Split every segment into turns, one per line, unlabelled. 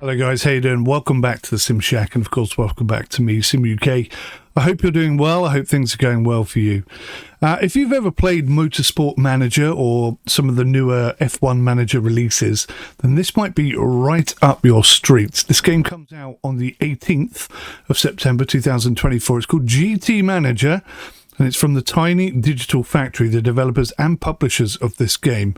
Hello guys, how you doing? Welcome back to the Sim Shack, and of course welcome back to me, Sim UK. I hope you're doing well. I hope things are going well for you. If you've ever played Motorsport Manager or some of the newer F1 Manager releases, then this might be right up your street. This game comes out on the 18th of September 2024. It's called GT Manager, and it's from the Tiny Digital Factory, the developers and publishers of this game.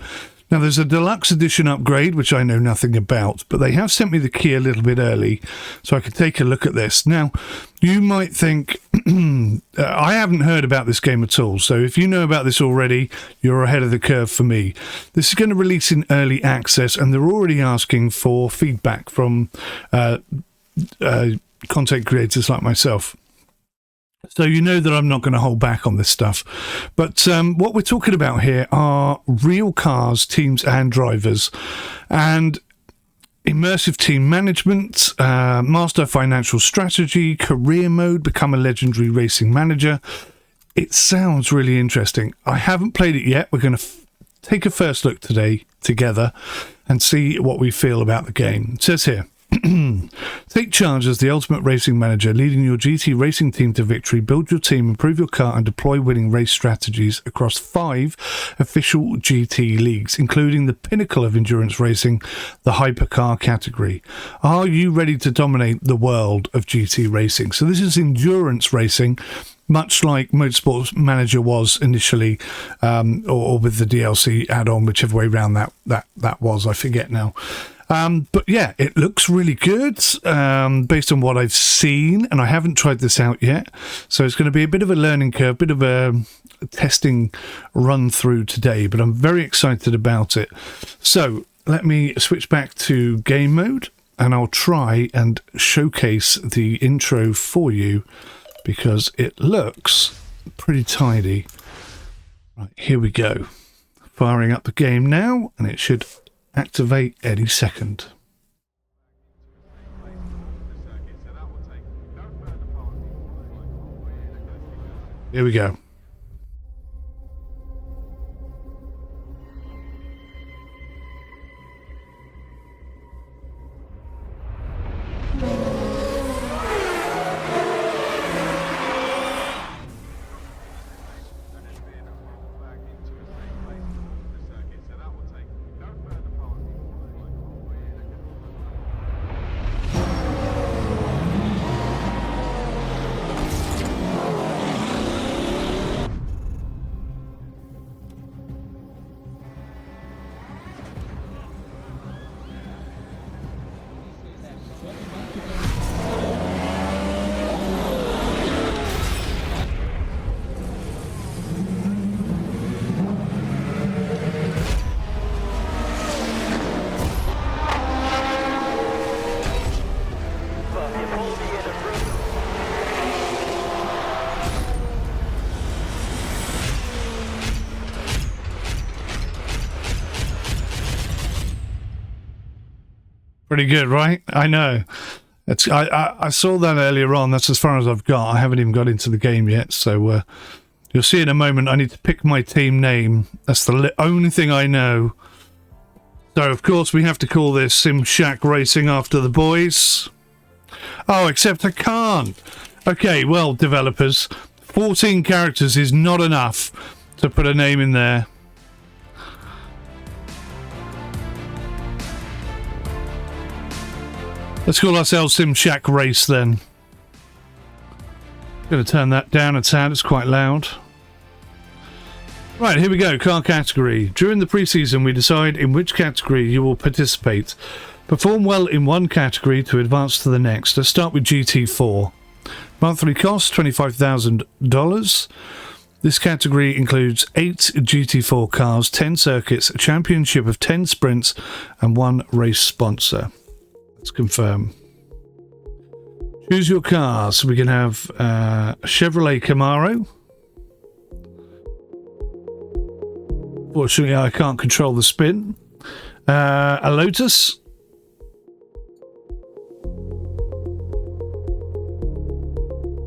Now, there's a deluxe edition upgrade, which I know nothing about, but they have sent me the key a little bit early, so I could take a look at this. Now, you might think, I haven't heard about this game at all, so if you know about this already, you're ahead of the curve for me. This is going to release in early access, and they're already asking for feedback from content creators like myself. So you know that I'm not going to hold back on this stuff. But what we're talking about here are real cars, teams and drivers, and immersive team management, master financial strategy, career mode, become a legendary racing manager. It sounds really interesting. I haven't played it yet. We're going to take a first look today together and see what we feel about the game. It says here, take charge as the ultimate racing manager, leading your GT racing team to victory. Build your team, improve your car, and deploy winning race strategies across 5 official GT leagues, including the pinnacle of endurance racing, the hypercar category. Are you ready to dominate the world of GT racing? So this is endurance racing, much like Motorsport Manager was initially, or with the DLC add-on, whichever way around that was, I forget now. But yeah, it looks really good based on what I've seen, and I haven't tried this out yet, so it's going to be a bit of a learning curve, bit of a testing run through today, but I'm very excited about it. So let me switch back to game mode, and I'll try and showcase the intro for you because it looks pretty tidy. Right, here we go. Firing up the game now, and it should activate any second. Here we go. Pretty good, right? I know. I saw that earlier on. That's as far as I've got. I haven't even got into the game yet, so you'll see in a moment. I need to pick my team name. That's the only thing I know. So, of course, we have to call this Sim Shack Racing after the boys. Oh, except I can't. Okay, well, developers, 14 characters is not enough to put a name in there. Let's call ourselves Sim Shack Race then. Going to turn that down a tad, it's quite loud. Right, here we go, car category. During the pre-season, we decide in which category you will participate. Perform well in one category to advance to the next. Let's start with GT4. Monthly cost, $25,000. This category includes 8 GT4 cars, 10 circuits, a championship of 10 sprints, and 1 race sponsor. Let's confirm. Choose your car. So we can have a Chevrolet Camaro. Fortunately, I can't control the spin. A Lotus.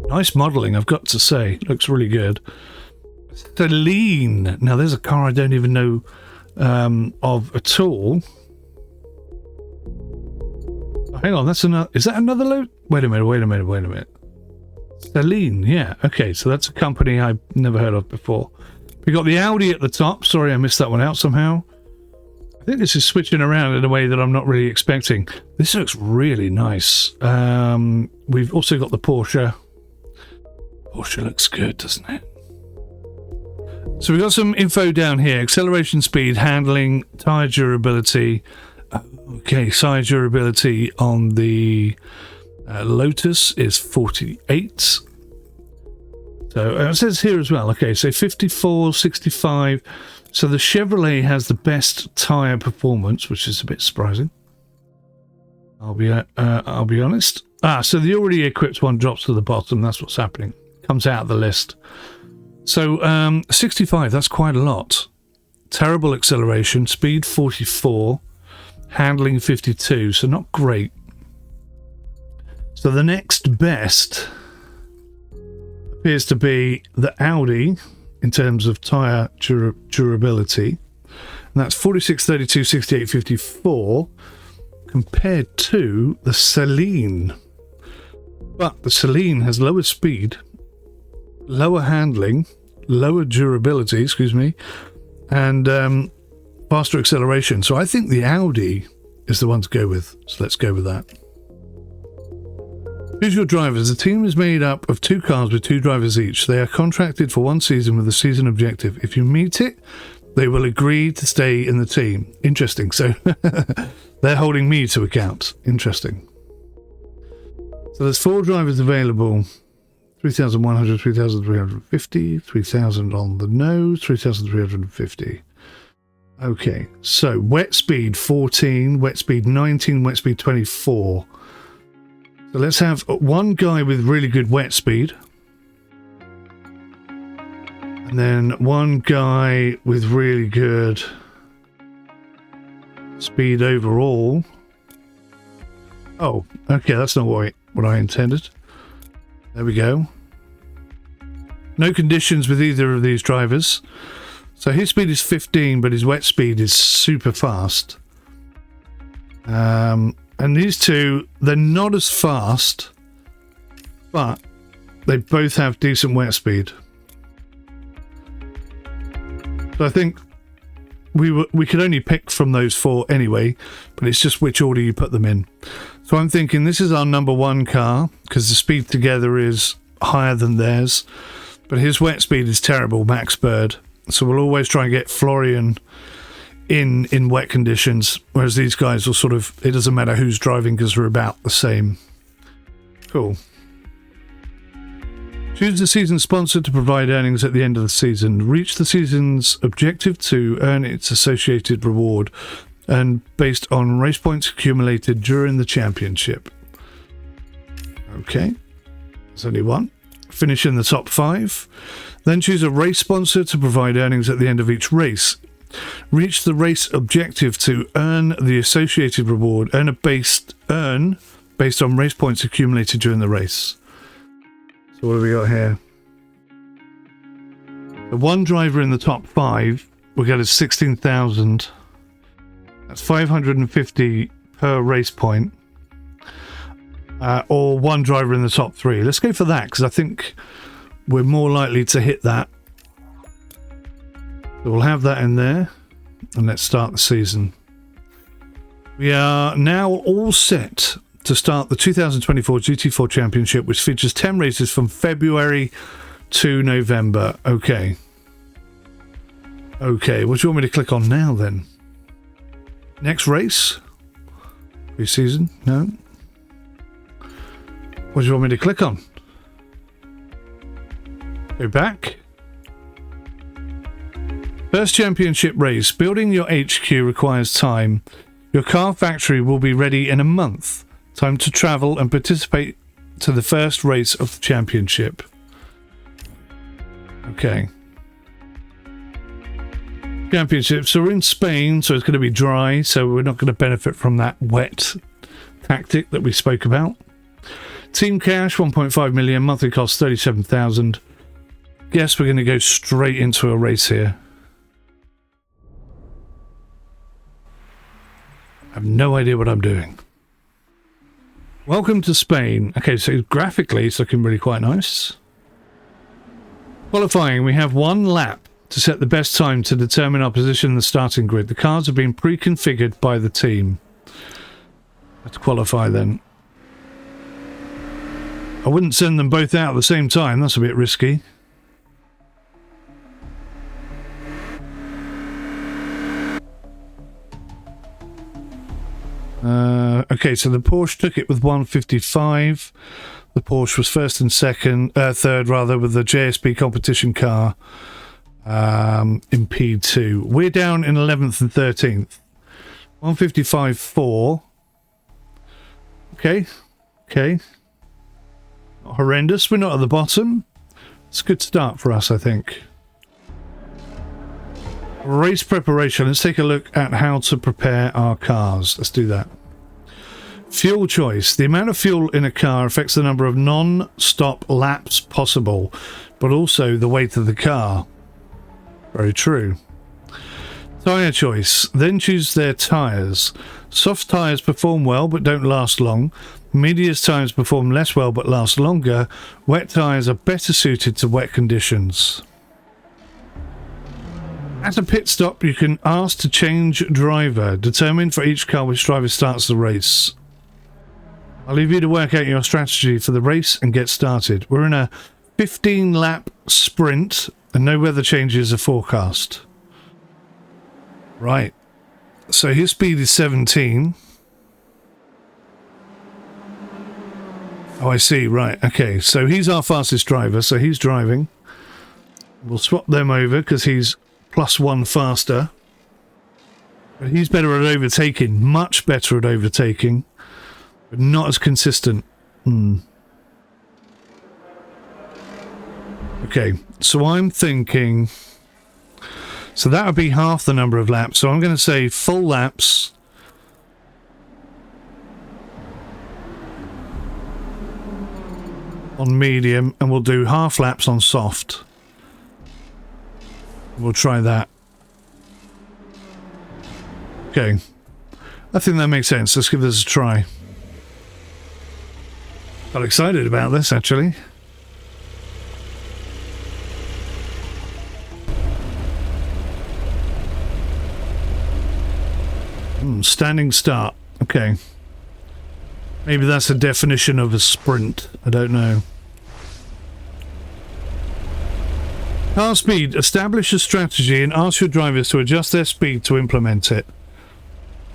Nice modelling, I've got to say. Looks really good. Celine. Now, there's a car I don't even know of at all. Hang on, that's another. Is that another load? Wait a minute. Celine, yeah. Okay, so that's a company I've never heard of before. We got the Audi at the top. Sorry, I missed that one out somehow. I think this is switching around in a way that I'm not really expecting. This looks really nice. We've also got the Porsche. Porsche looks good, doesn't it? So we've got some info down here. Acceleration speed, handling, tyre durability. Okay, tyre durability on the Lotus is 48. So it says here as well. Okay, so 54, 65. So the Chevrolet has the best tyre performance, which is a bit surprising. I'll be honest. So the already equipped one drops to the bottom. That's what's happening. Comes out of the list. So 65. That's quite a lot. Terrible acceleration. Speed 44. Handling 52. So not great. So the next best appears to be the Audi in terms of tyre durability. And that's 46, 32, 68, 54 compared to the Celine. But the Celine has lower speed, lower handling, lower durability, and faster acceleration. So I think the Audi is the one to go with. So let's go with that. Who's your drivers? The team is made up of 2 cars with 2 drivers each. They are contracted for 1 season with a season objective. If you meet it, they will agree to stay in the team. Interesting. So they're holding me to account. Interesting. So there's 4 drivers available. 3,100, 3,350, 3,000 on the nose, 3,350. Okay, so wet speed 14, wet speed 19, wet speed 24. So let's have one guy with really good wet speed. And then one guy with really good speed overall. Oh, okay, that's not what I intended. There we go. No conditions with either of these drivers. So his speed is 15, but his wet speed is super fast. And these two, they're not as fast, but they both have decent wet speed. So I think we could only pick from those 4 anyway, but it's just which order you put them in. So I'm thinking this is our number 1 car, because the speed together is higher than theirs, but his wet speed is terrible, Max Bird. So we'll always try and get Florian in wet conditions, whereas these guys will sort of, it doesn't matter who's driving because we're about the same. Cool. Choose the season sponsor to provide earnings at the end of the season. Reach the season's objective to earn its associated reward, and based on race points accumulated during the championship. Okay, there's only one. Finish in the top 5. Then choose a race sponsor to provide earnings at the end of each race. Reach the race objective to earn the associated reward. Earn based on race points accumulated during the race. So what have we got here? The one driver in the top 5 will get us 16,000. That's 550 per race point. Or one driver in the top 3. Let's go for that, because I think we're more likely to hit that. So we'll have that in there, and let's start the season. We are now all set to start the 2024 GT4 Championship, which features 10 races from February to November. Okay, what do you want me to click on now then? Next race? Pre-season? No. What do you want me to click on? Go back. First championship race. Building your HQ requires time. Your car factory will be ready in a month. Time to travel and participate to the first race of the championship. Okay. Championships are in Spain, so it's going to be dry, so we're not going to benefit from that wet tactic that we spoke about. Team cash, 1.5 million. Monthly cost, 37,000. Guess we're going to go straight into a race here. I have no idea what I'm doing. Welcome to Spain. Okay, so graphically it's looking really quite nice. Qualifying, we have 1 lap to set the best time to determine our position in the starting grid. The cars have been pre-configured by the team. Let's qualify then. I wouldn't send them both out at the same time, that's a bit risky. Okay, so the Porsche took it with 155. The Porsche was first and third rather, with the JSB competition car in P2. We're down in 11th and 13th. 155.4. Okay. Not horrendous. We're not at the bottom. It's a good start for us, I think. Race preparation. Let's take a look at how to prepare our cars. Let's do that. Fuel choice. The amount of fuel in a car affects the number of non-stop laps possible, but also the weight of the car. Very true. Tyre choice. Then choose their tyres. Soft tyres perform well but don't last long. Medium tyres perform less well but last longer. Wet tyres are better suited to wet conditions. At a pit stop, you can ask to change driver. Determine for each car which driver starts the race. I'll leave you to work out your strategy for the race and get started. We're in a 15-lap sprint and no weather changes are forecast. Right. So his speed is 17. Oh, I see. Right. Okay. So he's our fastest driver. So he's driving. We'll swap them over because he's +1 faster. But he's better at overtaking. Much better at overtaking. But not as consistent. Okay. So I'm thinking... So that would be half the number of laps. So I'm going to say full laps. On medium, and we'll do half laps on soft. We'll try that. Okay. I think that makes sense. Let's give this a try. Got excited about this, actually. Standing start. Okay. Maybe that's a definition of a sprint. I don't know. Car speed. Establish a strategy and ask your drivers to adjust their speed to implement it.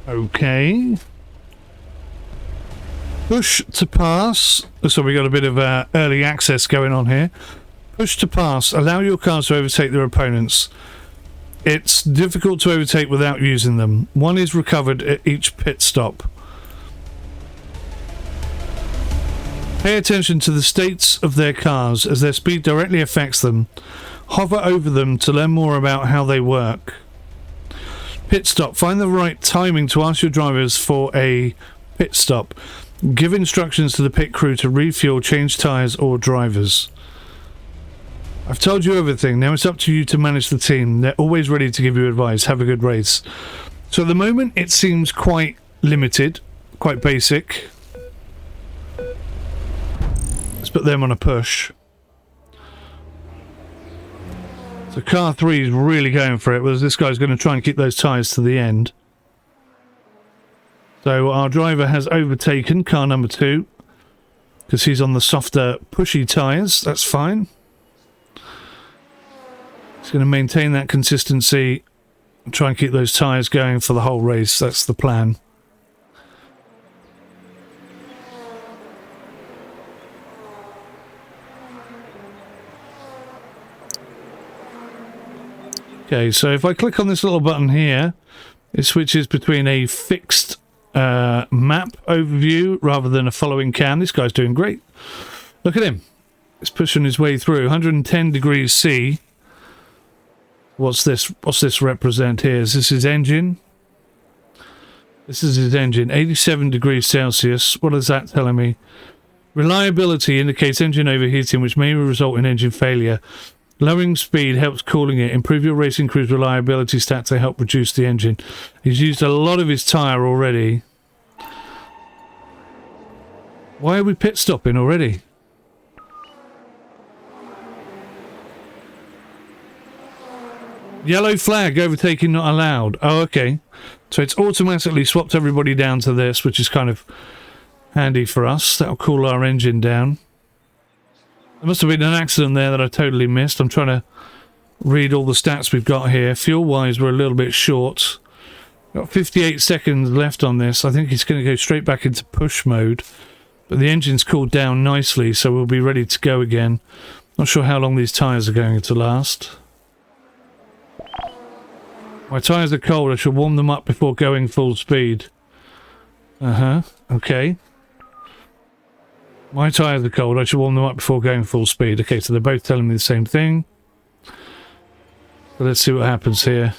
Okay. Push to pass. So we got a bit of early access going on here. Push to pass. Allow your cars to overtake their opponents. It's difficult to overtake without using them. One is recovered at each pit stop. Pay attention to the states of their cars as their speed directly affects them. Hover over them to learn more about how they work. Pit stop. Find the right timing to ask your drivers for a pit stop. Give instructions to the pit crew to refuel, change tyres or drivers. I've told you everything. Now it's up to you to manage the team. They're always ready to give you advice. Have a good race. So at the moment it seems quite limited, quite basic. Let's put them on a push. So car 3 is really going for it, whereas this guy's going to try and keep those tyres to the end. So our driver has overtaken car number 2 because he's on the softer pushy tyres. That's fine. He's going to maintain that consistency and try and keep those tyres going for the whole race. That's the plan. Okay, so if I click on this little button here, it switches between a fixed map overview rather than a following cam. This guy's doing great. Look at him. He's pushing his way through. 110 degrees C. What's this represent here? Is this his engine? This is his engine. 87 degrees Celsius. What is that telling me? Reliability indicates engine overheating, which may result in engine failure. Lowering speed helps cooling it. Improve your racing crew's reliability stats to help reduce the engine. He's used a lot of his tyre already. Why are we pit stopping already? Yellow flag, overtaking not allowed. Oh, okay. So it's automatically swapped everybody down to this, which is kind of handy for us. That'll cool our engine down. There must have been an accident there that I totally missed. I'm trying to read all the stats we've got here. Fuel-wise, we're a little bit short. Got 58 seconds left on this. I think it's going to go straight back into push mode. But the engine's cooled down nicely, so we'll be ready to go again. Not sure how long these tyres are going to last. My tyres are cold. I should warm them up before going full speed. Okay. My tyres are cold. I should warm them up before going full speed. Okay, so they're both telling me the same thing. So let's see what happens here.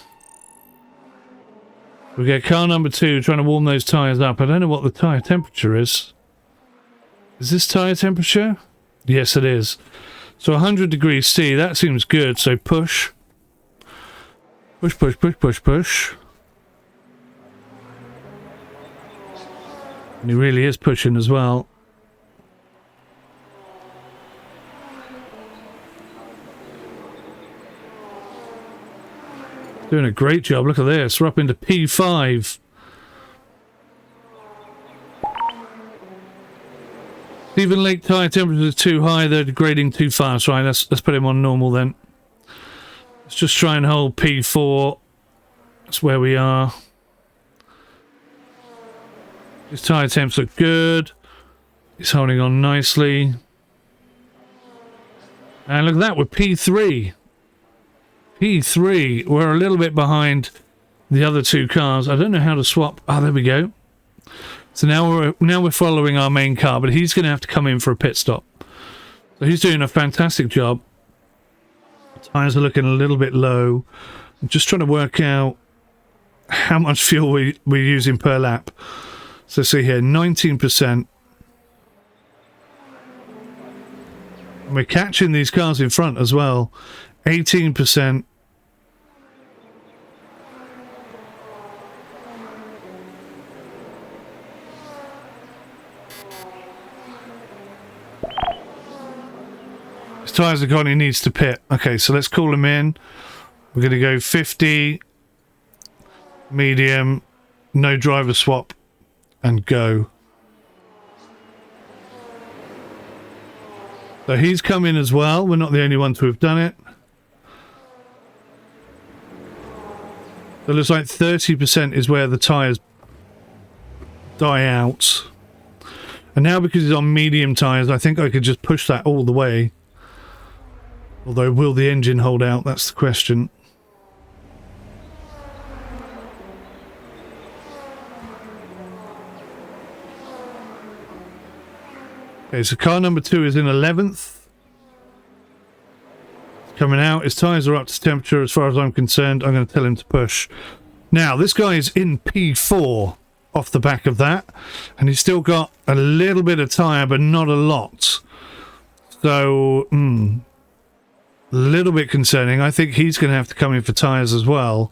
We get car number 2 trying to warm those tyres up. I don't know what the tyre temperature is. Is this tyre temperature? Yes, it is. So 100 degrees C. That seems good. So push. Push, push, push, push, push. And he really is pushing as well. Doing a great job. Look at this. We're up into P5. Even Lake tyre temperature is too high. They're degrading too fast. Right, let's put him on normal then. Let's just try and hold P4. That's where we are. His tyre temps look good. He's holding on nicely. And look at that, we're P3. P3. We're a little bit behind the other 2 cars. I don't know how to swap. Ah, there we go. So now we're following our main car, but he's going to have to come in for a pit stop. So he's doing a fantastic job. Tyres are looking a little bit low. I'm just trying to work out how much fuel we're using per lap. So see here, 19%. We're catching these cars in front as well. 18%. His tyres are gone, he needs to pit. Okay, so let's call him in. We're going to go 50, medium, no driver swap, and go. So he's come in as well. We're not the only ones who have done it. So it looks like 30% is where the tyres die out. And now because he's on medium tyres, I think I could just push that all the way. Although, will the engine hold out? That's the question. Okay, so car number 2 is in 11th. Coming out. His tyres are up to temperature as far as I'm concerned. I'm going to tell him to push. Now, this guy is in P4 off the back of that. And he's still got a little bit of tyre, but not a lot. So, a little bit concerning. I think he's going to have to come in for tyres as well.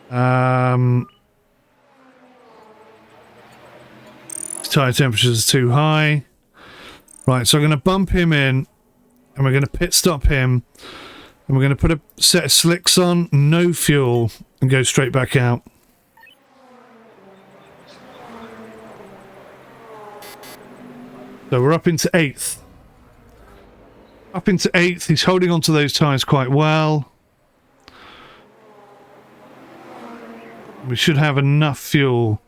Tyre temperatures are too high. Right, so I'm going to bump him in. And we're going to pit stop him. And we're going to put a set of slicks on. No fuel. And go straight back out. So we're up into 8th. Up into 8th, he's holding onto those tyres quite well. We should have enough fuel.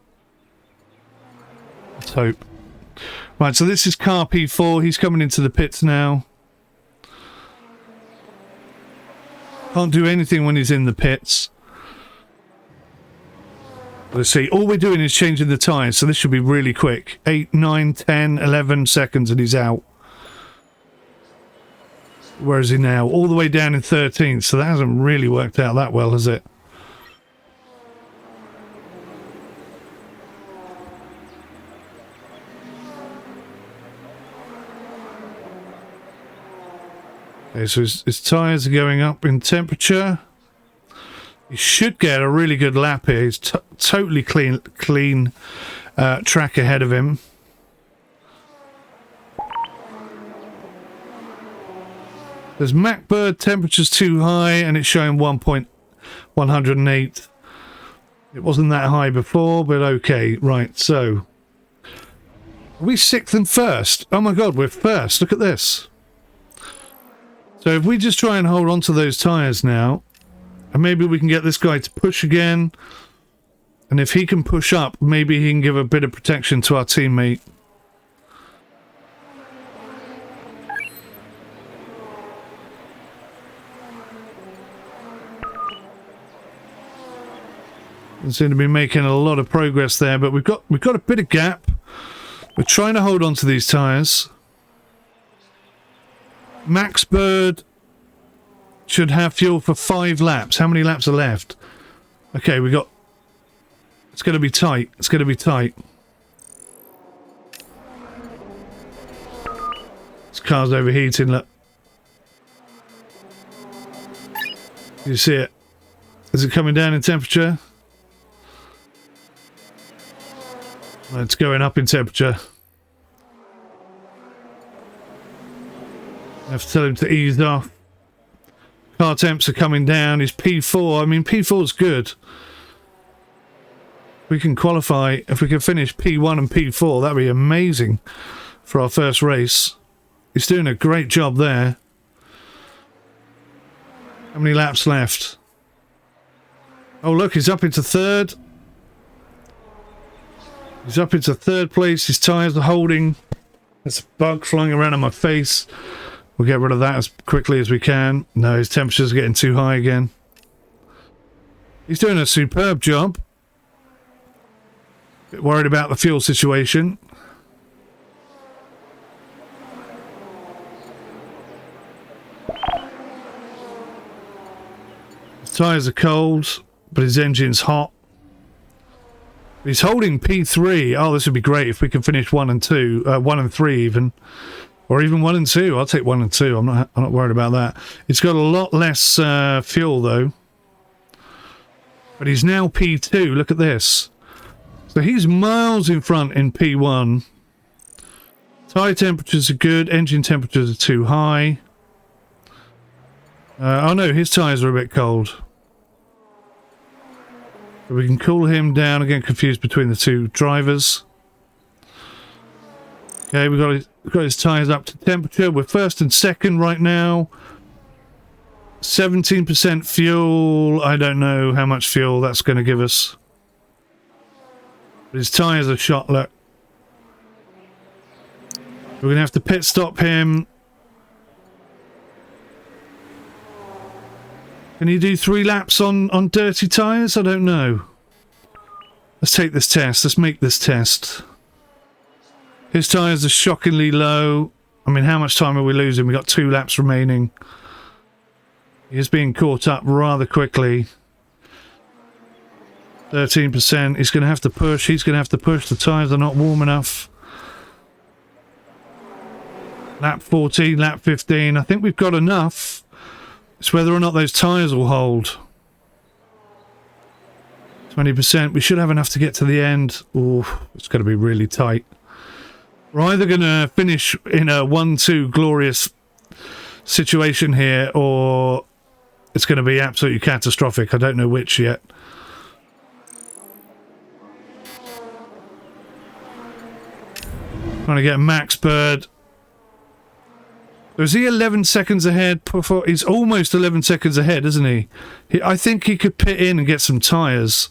Let's hope. Right, so this is car P4. He's coming into the pits now. Can't do anything when he's in the pits. Let's see. All we're doing is changing the tyres, so this should be really quick. 8, 9, 10, 11 seconds and he's out. Where is he now? All the way down in 13th, so that hasn't really worked out that well, has it? Okay, so his tyres are going up in temperature. He should get a really good lap here. He's totally clean track ahead of him. There's 𝗥𝗏𝗃, temperature's too high, and it's showing 1.108. It wasn't that high before, but okay. Right, so... Are we 6th and 1st? Oh my god, we're 1st. Look at this. So if we just try and hold on to those tyres now, and maybe we can get this guy to push again, and if he can push up, maybe he can give a bit of protection to our teammate. We seem to be making a lot of progress there, but we've got a bit of gap. We're trying to hold on to these tyres. 𝗥𝗏𝗃 should have fuel for 5 laps. How many laps are left? Okay, we got... It's going to be tight. It's going to be tight. This car's overheating, look. You see it? Is it coming down in temperature? It's going up in temperature. I have to tell him to ease off. Car temps are coming down. He's P4. I mean, P4 is good. We can qualify. If we can finish P1 and P4, that'd be amazing for our first race. He's doing a great job there. How many laps left? Oh, look, he's up into 3rd. He's up into 3rd place. His tyres are holding. There's a bug flying around on my face. We'll get rid of that as quickly as we can. No, his temperature's getting too high again. He's doing a superb job. Bit worried about the fuel situation. His tyres are cold, but his engine's hot. He's holding P3. Oh, this would be great if we can finish 1 and 2, 1 and 3 even, or even 1 and 2. I'll take 1 and 2. I'm not worried about that. It's got a lot less fuel though, but he's now P2. Look at this. So he's miles in front in P1. Tyre temperatures are good. Engine temperatures are too high. Oh no, his tyres are a bit cold. We can cool him down. Again, confused between the two drivers. Okay, we've got his tyres up to temperature. We're 1st and 2nd right now. 17% fuel. I don't know how much fuel that's going to give us. But his tyres are shot, look. We're going to have to pit stop him. Can you do 3 laps on dirty tyres? I don't know. Let's take this test. Let's make this test. His tyres are shockingly low. I mean, how much time are we losing? We've got 2 laps remaining. He is being caught up rather quickly. 13%. He's going to have to push. He's going to have to push. The tyres are not warm enough. Lap 14, lap 15. I think we've got enough. It's whether or not those tyres will hold. 20%. We should have enough to get to the end. Oh, it's going to be really tight. We're either going to finish in a 1-2 glorious situation here, or it's going to be absolutely catastrophic. I don't know which yet. Trying to get 𝗥𝗏𝗃. Was he 11 seconds ahead? He's almost 11 seconds ahead, isn't he? I think he could pit in and get some tyres.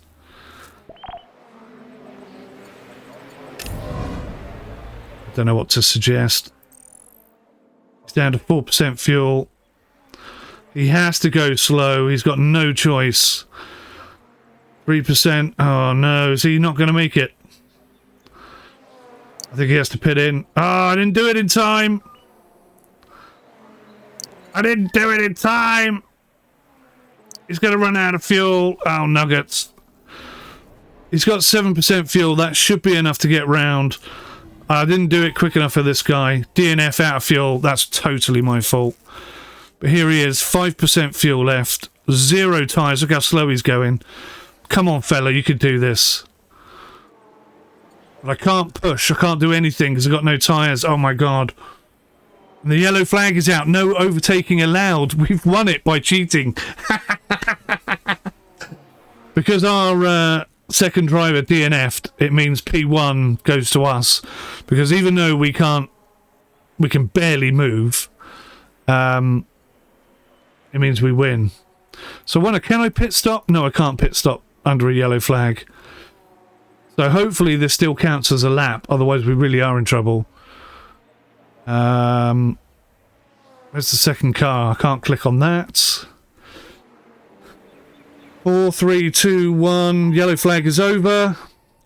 Don't know what to suggest. He's down to 4% fuel. He has to go slow. He's got no choice. 3%. Oh no, is he not going to make it? I think he has to pit in. Oh, I didn't do it in time. I didn't do it in time. He's going to run out of fuel. Oh, nuggets. He's got 7% fuel. That should be enough to get round. I didn't do it quick enough for this guy. DNF out of fuel. That's totally my fault. But here he is. 5% fuel left. 0 tyres. Look how slow he's going. Come on, fella. You could do this. But I can't push. I can't do anything because I've got no tyres. Oh, my God. The yellow flag is out. No overtaking allowed. We've won it by cheating. Because our second driver DNF'd, it means P1 goes to us. Because even though we can barely move, it means we win. So can I pit stop? No, I can't pit stop under a yellow flag. So hopefully this still counts as a lap. Otherwise we really are in trouble. Where's the second car? I can't click on that. 4, 3, 2, 1. Yellow flag is over.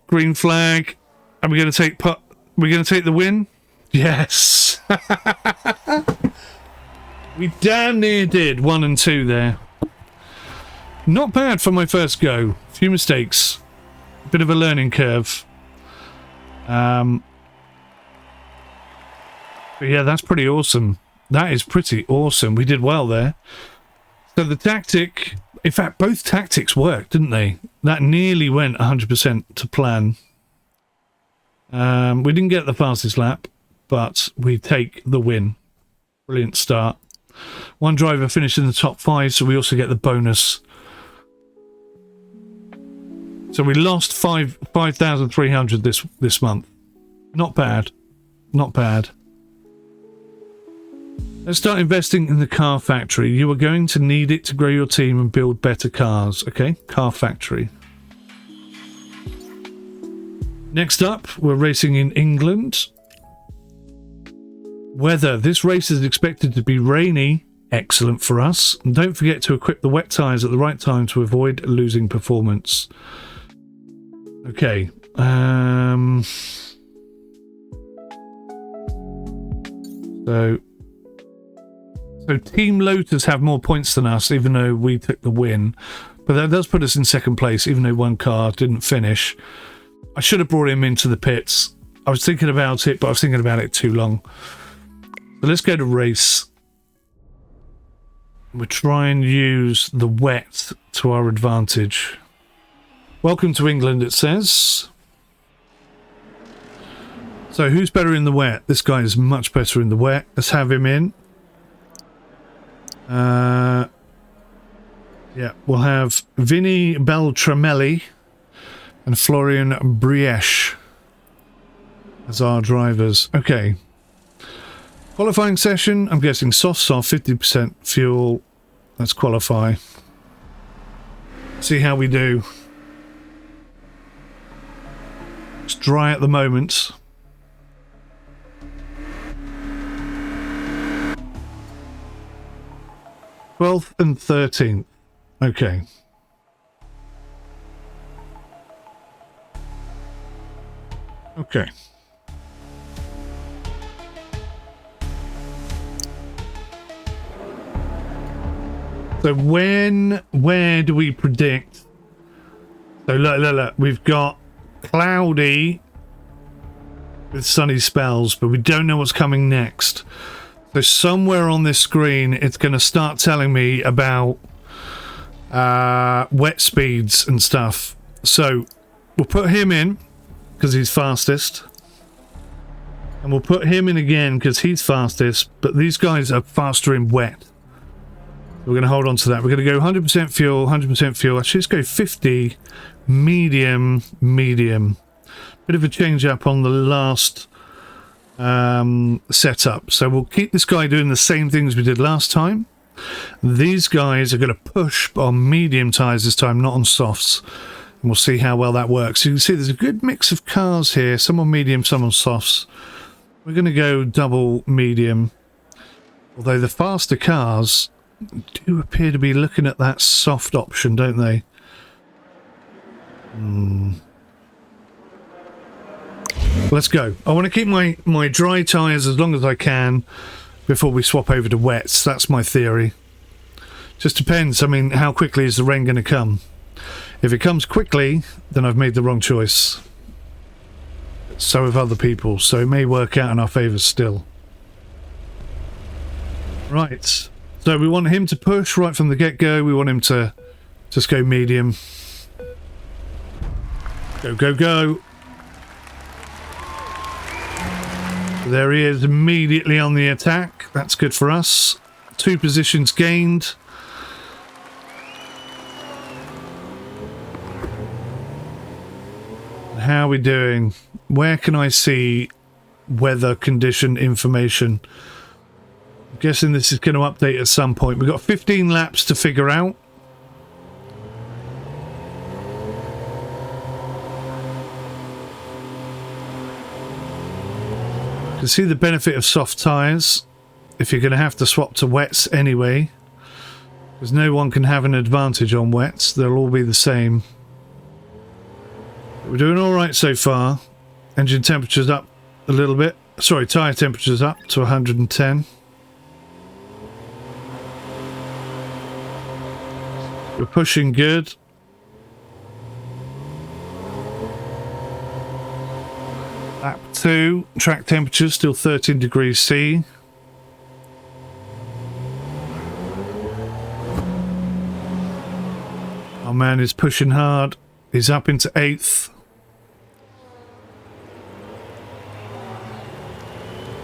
Green flag. Are we going to take the win? Yes. We damn near did 1 and 2 there. Not bad for my first go. Few mistakes. Bit of a learning curve. But yeah, that's pretty awesome. That is pretty awesome. We did well there. So the tactic, in fact, both tactics worked, didn't they? That nearly went 100% to plan. We didn't get the fastest lap, but we take the win. Brilliant start. One driver finished in the top 5, so we also get the bonus. So we lost 5,300 this month. Not bad. Not bad. Let's start investing in the car factory. You are going to need it to grow your team and build better cars. Okay, car factory. Next up, we're racing in England. Weather. This race is expected to be rainy. Excellent for us. And don't forget to equip the wet tyres at the right time to avoid losing performance. Okay. So Team Lotus have more points than us, even though we took the win. But that does put us in second place, even though one car didn't finish. I should have brought him into the pits. I was thinking about it, but I was thinking about it too long. So let's go to race. We'll try and use the wet to our advantage. Welcome to England, it says. So who's better in the wet? This guy is much better in the wet. Let's have him in. Yeah, we'll have 𝗦𝘂𝗯𝘀𝗰𝗄 and Florian Briesch as our drivers. Okay. Qualifying session. I'm guessing soft 50% fuel. Let's qualify. See how we do. It's dry at the moment. �12th and 13th. Okay. Okay. So where do we predict? So look, we've got cloudy with sunny spells, but we don't know what's coming next. So somewhere on this screen, it's going to start telling me about wet speeds and stuff. So we'll put him in because he's fastest. And we'll put him in again because he's fastest. But these guys are faster in wet. We're going to hold on to that. We're going to go 100% fuel, 100% fuel. Actually, let's go 50, medium, medium. Bit of a change up on the last setup. So we'll keep this guy doing the same things we did last time. These guys are going to push on medium tyres this time, not on softs. And we'll see how well that works. You can see there's a good mix of cars here. Some on medium, some on softs. We're going to go double medium. Although the faster cars do appear to be looking at that soft option, don't they? Let's go. I want to keep my dry tyres as long as I can before we swap over to wets. That's my theory. Just depends. I mean, how quickly is the rain going to come? If it comes quickly, then I've made the wrong choice. So have other people, so it may work out in our favour still. Right. So we want him to push right from the get-go. We want him to just go medium. Go, go, go. There he is, immediately on the attack. That's good for us. 2 positions gained. How are we doing? Where can I see weather condition information? I'm guessing this is going to update at some point. We've got 15 laps to figure out. You can see the benefit of soft tyres if you're going to have to swap to wets anyway, because no one can have an advantage on wets. They'll all be the same. We're doing all right so far. Engine temperature's up a little bit. Sorry, tyre temperature's up to 110. We're pushing good. Lap 2, track temperature still 13 degrees C. Our man is pushing hard. He's up into 8th.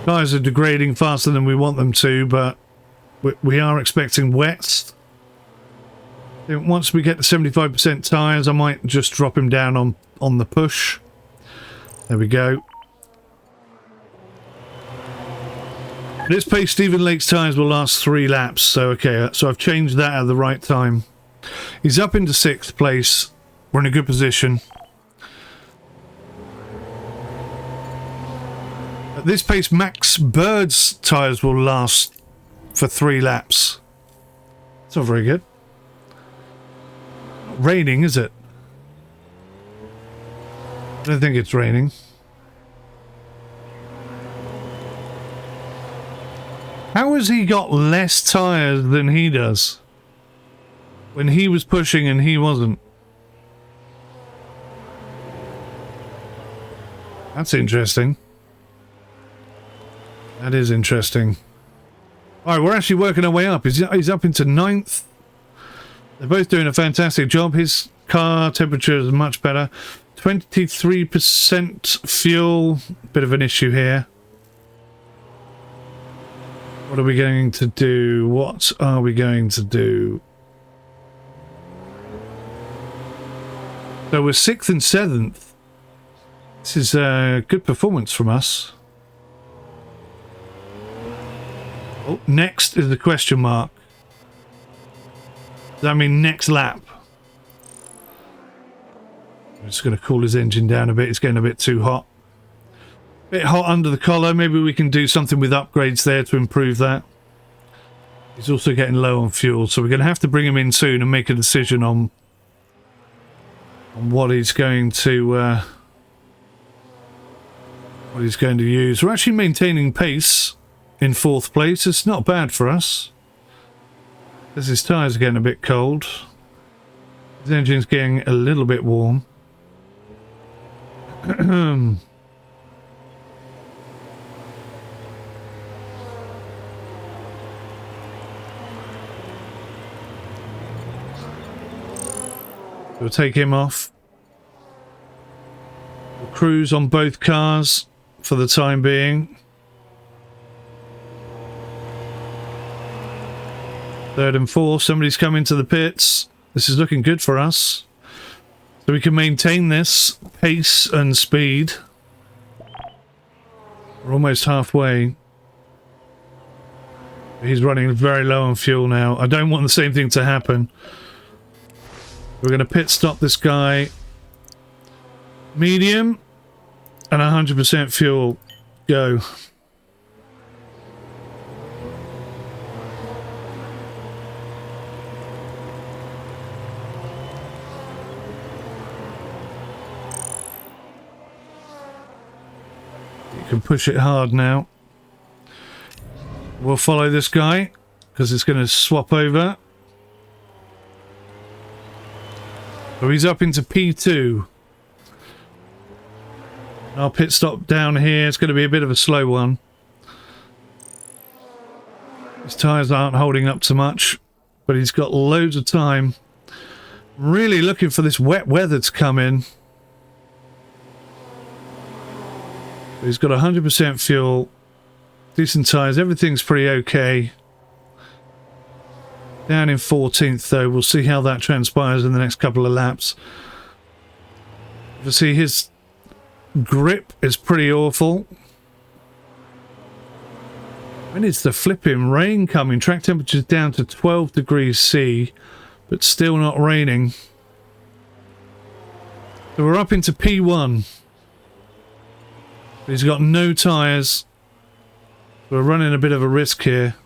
Tyres are degrading faster than we want them to, but we are expecting wets. Once we get to 75% tyres, I might just drop him down on the push. There we go. At this pace, Stephen Lake's tyres will last 3 laps. So, okay, so I've changed that at the right time. He's up into 6th place. We're in a good position. At this pace, Max Bird's tyres will last for 3 laps. It's not very good. Not raining, is it? I don't think it's raining. How has he got less tyres than he does? When he was pushing and he wasn't. That's interesting. That is interesting. Alright, we're actually working our way up. He's up into 9th. They're both doing a fantastic job. His car temperature is much better. 23% fuel. Bit of an issue here. What are we going to do? What are we going to do? So we're 6th and 7th. This is a good performance from us. Oh, next is the question mark. Does that mean next lap? I'm just going to cool his engine down a bit. It's getting a bit too hot. Bit hot under the collar. Maybe we can do something with upgrades there to improve that. He's also getting low on fuel, so we're going to have to bring him in soon and make a decision on what he's going to use. We're actually maintaining pace in 4th place. It's not bad for us. As his tyres are getting a bit cold. His engine's getting a little bit warm. We'll take him off. We'll cruise on both cars for the time being. 3rd and 4th, somebody's come into the pits. This is looking good for us. So we can maintain this pace and speed. We're almost halfway. He's running very low on fuel now. I don't want the same thing to happen. We're going to pit stop this guy. Medium. And 100% fuel. Go. You can push it hard now. We'll follow this guy because it's going to swap over. So he's up into P2. Our pit stop down here. It's going to be a bit of a slow one. His tyres aren't holding up so much, but he's got loads of time. Really looking for this wet weather to come in. He's got 100% fuel. Decent tyres. Everything's pretty okay. Down in 14th though. We'll see how that transpires in the next couple of laps. You see his grip is pretty awful. When is the flipping rain coming? Track temperature's down to 12 degrees C, but still not raining. So we're up into P1. He's got no tyres. We're running a bit of a risk here.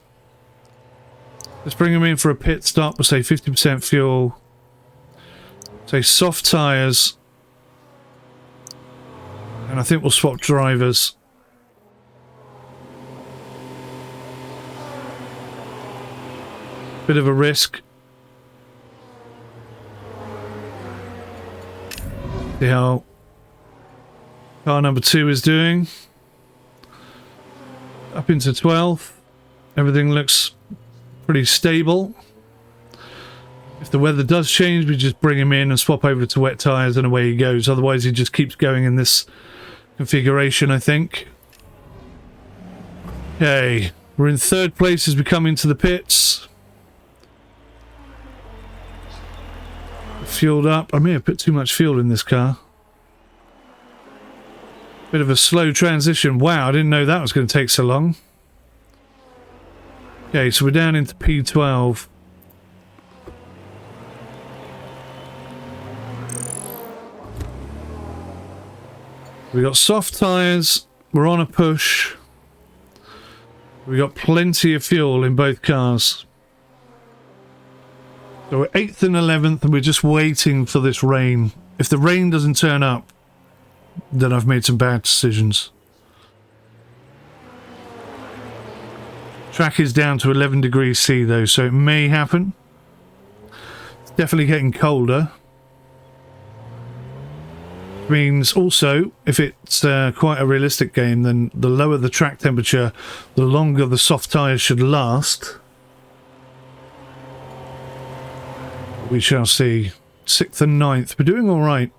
Let's bring him in for a pit stop. We'll say 50% fuel. Say soft tyres. And I think we'll swap drivers. Bit of a risk. See how car number 2 is doing. Up into 12th. Everything looks pretty stable. If the weather does change, we just bring him in and swap over to wet tyres and away he goes. Otherwise he just keeps going in this configuration, I think. Okay, we're in 3rd place as we come into the pits. Fueled up. I may have put too much fuel in this car. Bit of a slow transition. Wow, I didn't know that was going to take so long. Okay, so we're down into P12. We got soft tyres. We're on a push. We got plenty of fuel in both cars. So we're 8th and 11th and we're just waiting for this rain. If the rain doesn't turn up, then I've made some bad decisions. Track is down to 11 degrees C though, so it may happen. It's definitely getting colder. Means also, if it's quite a realistic game, then the lower the track temperature, the longer the soft tyres should last. We shall see. 6th and 9th. We're doing all right.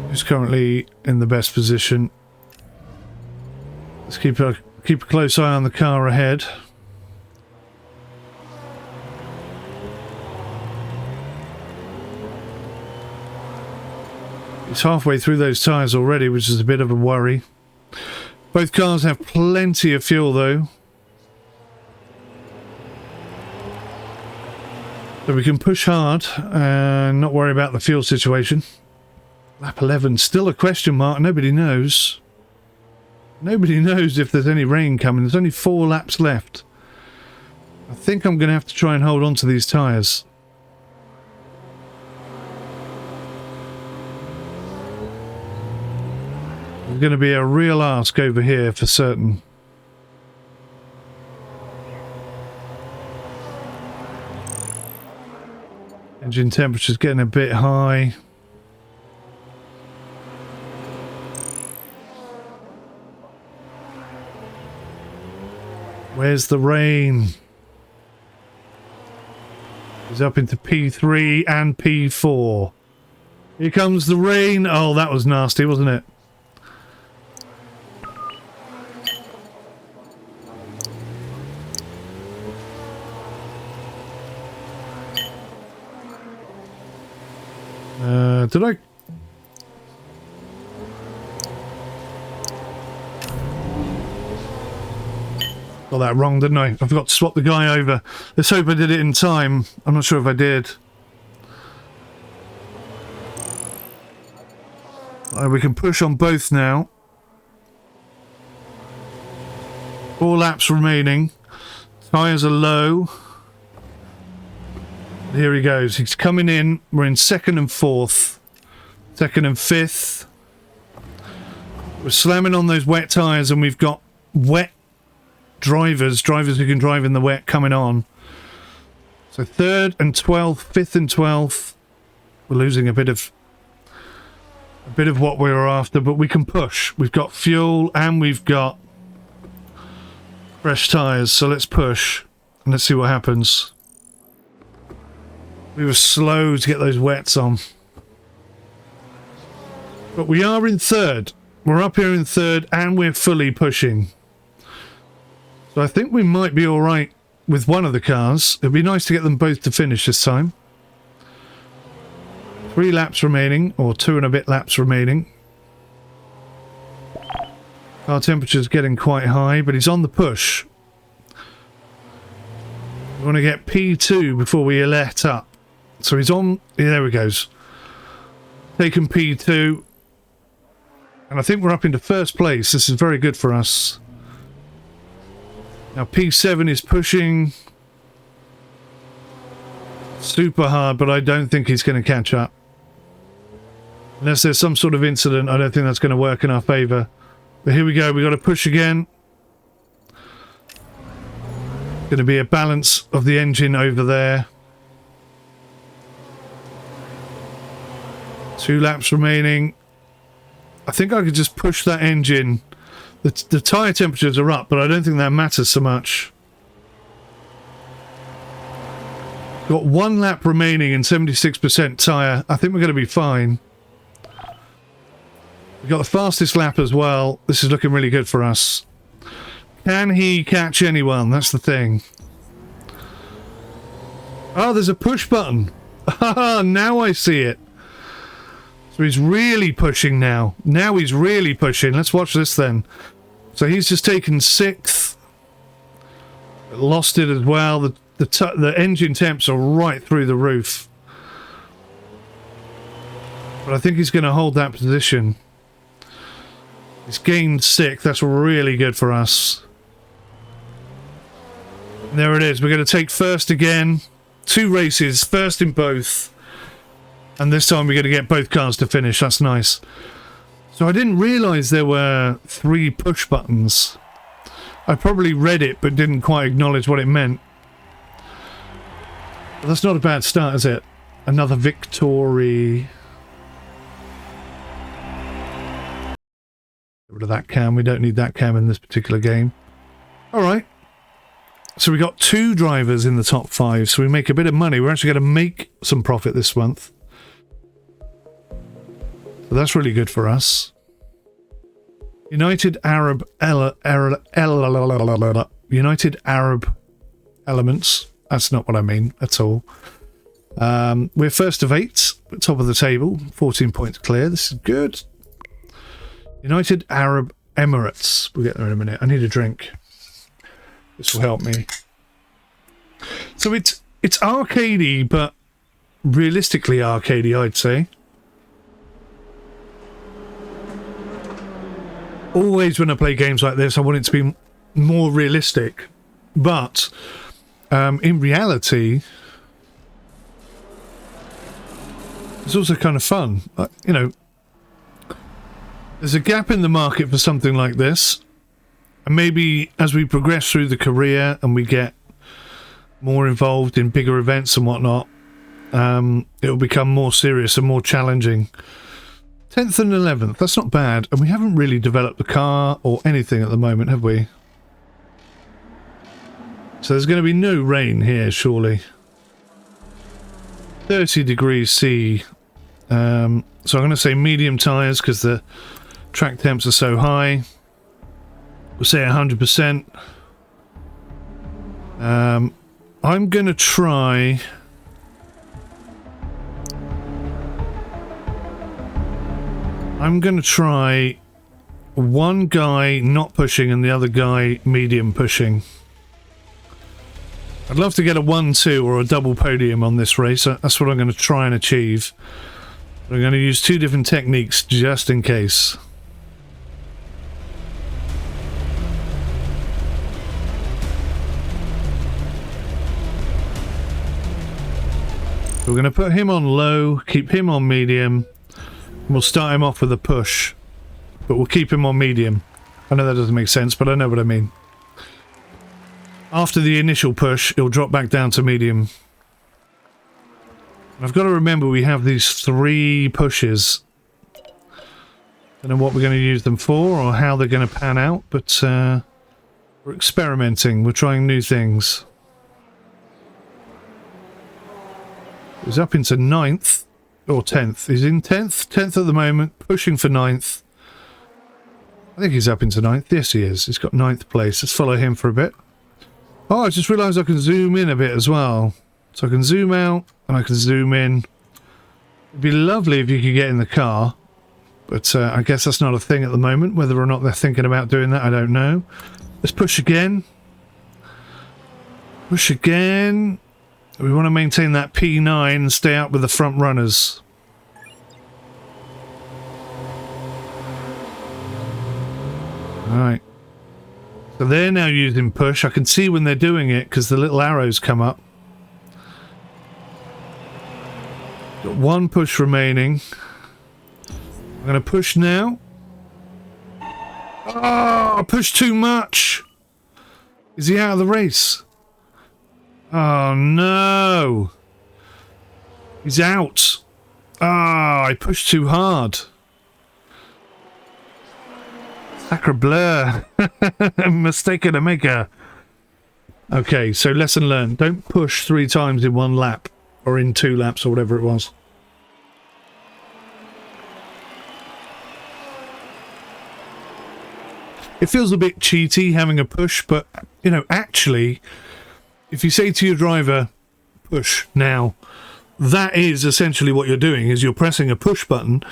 Who's currently in the best position? Let's keep a close eye on the car ahead. He's halfway through those tyres already, which is a bit of a worry. Both cars have plenty of fuel though. So we can push hard and not worry about the fuel situation. Lap 11, still a question mark. Nobody knows. Nobody knows if there's any rain coming. There's only 4 laps left. I think I'm going to have to try and hold on to these tyres. There's going to be a real ask over here for certain. Engine temperature's getting a bit high. Where's the rain? It's up into P3 and P4. Here comes the rain. Oh, that was nasty, wasn't it? Did I? Got that wrong, didn't I? I forgot to swap the guy over. Let's hope I did it in time. I'm not sure if I did. We can push on both now. 4 laps remaining. Tyres are low. Here he goes. He's coming in. We're in 2nd and 4th. 2nd and 5th. We're slamming on those wet tyres and we've got wet drivers who can drive in the wet coming on. So 3rd and 12th, 5th and 12th. We're losing a bit of what we were after, but we can push. We've got fuel and we've got fresh tyres, so let's push and let's see what happens. We were slow to get those wets on. But we are in third. We're up here in third and we're fully pushing. So I think we might be all right with one of the cars. It'd be nice to get them both to finish this time. 3 laps remaining, or 2 and a bit laps remaining. Car temperature's getting quite high, but he's on the push. We want to get P2 before we let up. So he's on... Yeah, there he goes. Taking P2. And I think we're up into first place. This is very good for us. Now P7 is pushing super hard, but I don't think he's going to catch up. Unless there's some sort of incident, I don't think that's going to work in our favour. But here we go, we've got to push again. Going to be a balance of the engine over there. 2 laps remaining. I think I could just push that engine. The tyre temperatures are up, but I don't think that matters so much. Got 1 lap remaining and 76% tyre. I think we're going to be fine. We've got the fastest lap as well. This is looking really good for us. Can he catch anyone? That's the thing. Oh, there's a push button. Now I see it. So he's really pushing now. Now he's really pushing. Let's watch this then. So he's just taken 6th. Lost it as well. The engine temps are right through the roof. But I think he's going to hold that position. He's gained 6th. That's really good for us. And there it is. We're going to take first again. 2 races. First in both. And this time we're going to get both cars to finish. That's nice. So I didn't realise there were 3 push buttons. I probably read it but didn't quite acknowledge what it meant. But that's not a bad start, is it? Another victory. Get rid of that cam. We don't need that cam in this particular game. Alright. So we got 2 drivers in the top 5. So we make a bit of money. We're actually going to make some profit this month. So that's really good for us. United Arab Elements. That's not what I mean at all. We're first of 8, top of the table, 14 points clear. This is good. United Arab Emirates. We'll get there in a minute. I need a drink. This will help me. So it's arcadey, but realistically arcadey, I'd say. Always when I play games like this, I want it to be more realistic. But in reality, it's also kind of fun. You know, there's a gap in the market for something like this. And maybe as we progress through the career and we get more involved in bigger events and whatnot, it'll become more serious and more challenging. 10th and 11th, that's not bad. And we haven't really developed the car or anything at the moment, have we? So there's going to be no rain here, surely. 30 degrees C. So I'm going to say medium tyres because the track temps are so high. We'll say 100%. I'm going to try... one guy not pushing and the other guy medium pushing. I'd love to get a 1-2 or a double podium on this race. That's what I'm going to try and achieve. I'm going to use 2 different techniques just in case. We're going to put him on low, keep him on medium. We'll start him off with a push, but we'll keep him on medium. I know that doesn't make sense, but I know what I mean. After the initial push, it'll drop back down to medium. I've got to remember we have these 3 pushes. Don't know what we're going to use them for or how they're going to pan out, but we're experimenting. We're trying new things. It was up into 9th. or 10th. He's in 10th. 10th at the moment, pushing for 9th. I think he's up into 9th. Yes, he is. He's got 9th place. Let's follow him for a bit. Oh, I just realised I can zoom in a bit as well. So I can zoom out and I can zoom in. It'd be lovely if you could get in the car. But I guess that's not a thing at the moment. Whether or not they're thinking about doing that, I don't know. Let's push again. Push again. We want to maintain that P9 and stay out with the front runners. Alright. So they're now using push. I can see when they're doing it because the little arrows come up. Got one push remaining. I'm going to push now. Oh, I pushed too much. Is he out of the race? Oh no. He's out. Ah, I pushed too hard. Sacre bleu. Mistake to maker. Okay, so lesson learned. Don't push 3 times in 1 lap. Or in 2 laps or whatever it was. It feels a bit cheaty having a push, but, you know, actually, if you say to your driver, push now, that is essentially what you're doing, is you're pressing a push button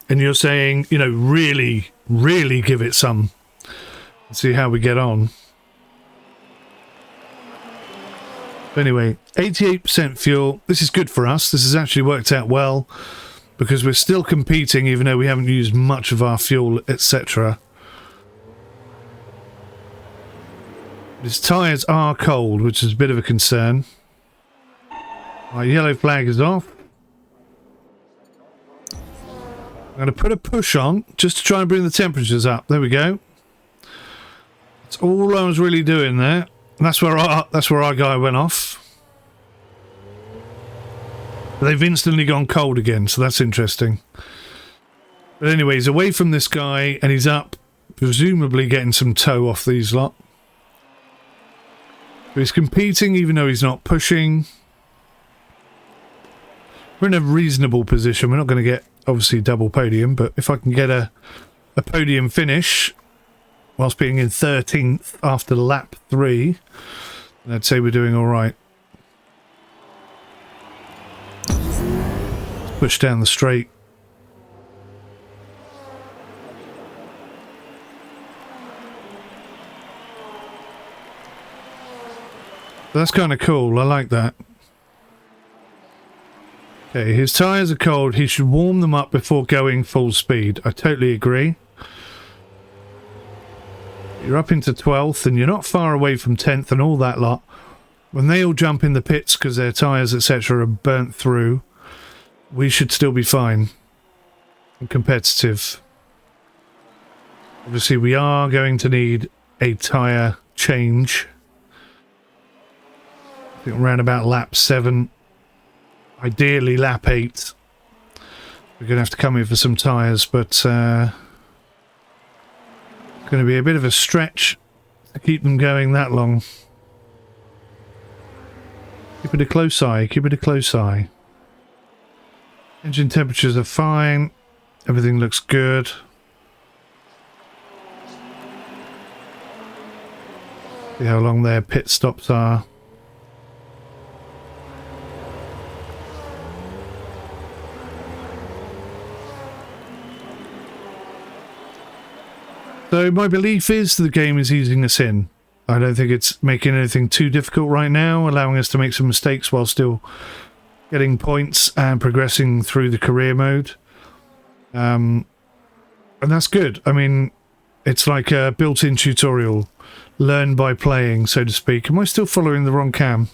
and you're saying, you know, really, really give it some. Let's see how we get on. Anyway, 88% fuel. This is good for us. This has actually worked out well because we're still competing even though we haven't used much of our fuel, etc. His tyres are cold, which is a bit of a concern. Our yellow flag is off. I'm going to put a push on just to try and bring the temperatures up. There we go. That's all I was really doing there. And that's where our guy went off. They've instantly gone cold again, so that's interesting. But anyway, he's away from this guy and he's up, presumably getting some tow off these lot. But he's competing even though he's not pushing. We're in a reasonable position. We're not going to get, obviously, double podium, but if I can get a podium finish whilst being in 13th after lap 3, then I'd say we're doing all right. Let's push down the straight. That's kind of cool. I like that. Okay, his tyres are cold. He should warm them up before going full speed. I totally agree. You're up into 12th and you're not far away from 10th and all that lot. When they all jump in the pits because their tyres, etc. are burnt through, we should still be fine and competitive. Obviously, we are going to need a tyre change. I think around about lap 7, ideally lap 8. We're going to have to come in for some tyres, but it's going to be a bit of a stretch to keep them going that long. Keep it a close eye, keep it a close eye. Engine temperatures are fine, everything looks good. See how long their pit stops are. So my belief is the game is easing us in. I don't think it's making anything too difficult right now, allowing us to make some mistakes while still getting points and progressing through the career mode. And that's good. I mean, it's like a built-in tutorial. Learn by playing, so to speak. Am I still following the wrong cam?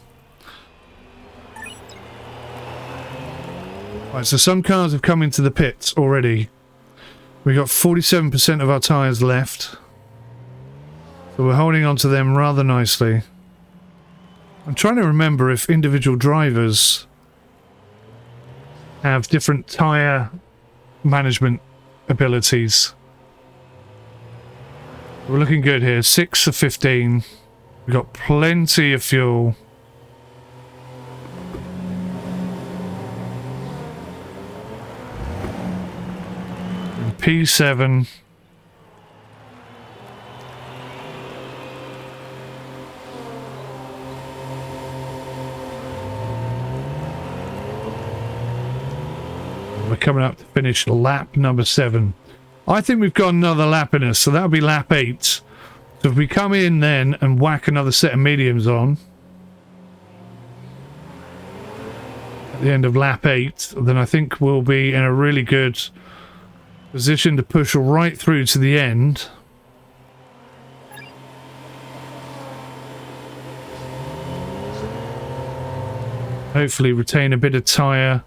Right, so some cars have come into the pits already. We got 47% of our tyres left. So we're holding on to them rather nicely. I'm trying to remember if individual drivers have different tyre management abilities. We're looking good here. 6 of 15. We've got plenty of fuel. P7. We're coming up to finish lap number 7. I think we've got another lap in us, so that'll be lap 8. So if we come in then and whack another set of mediums on at the end of lap 8, then I think we'll be in a really good position to push right through to the end. Hopefully retain a bit of tyre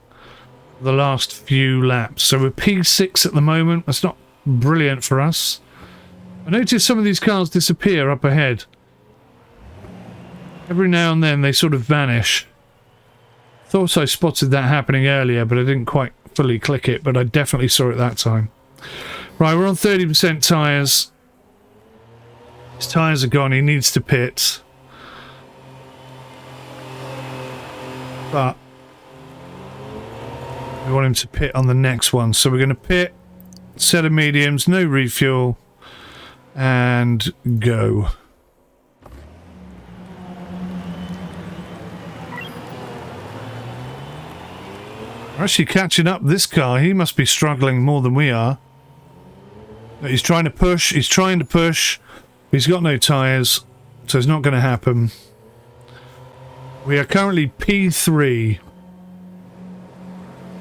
the last few laps. So we're P6 at the moment. That's not brilliant for us. I noticed some of these cars disappear up ahead. Every now and then they sort of vanish. Thought I spotted that happening earlier, but I didn't quite fully click it, but I definitely saw it that time. Right, we're on 30% tyres. His tyres are gone. He needs to pit. But we want him to pit on the next one. So we're going to pit, set of mediums, no refuel, and go. We're actually catching up this car. He must be struggling more than we are. He's trying to push. He's trying to push. He's got no tyres, so it's not going to happen. We are currently P3.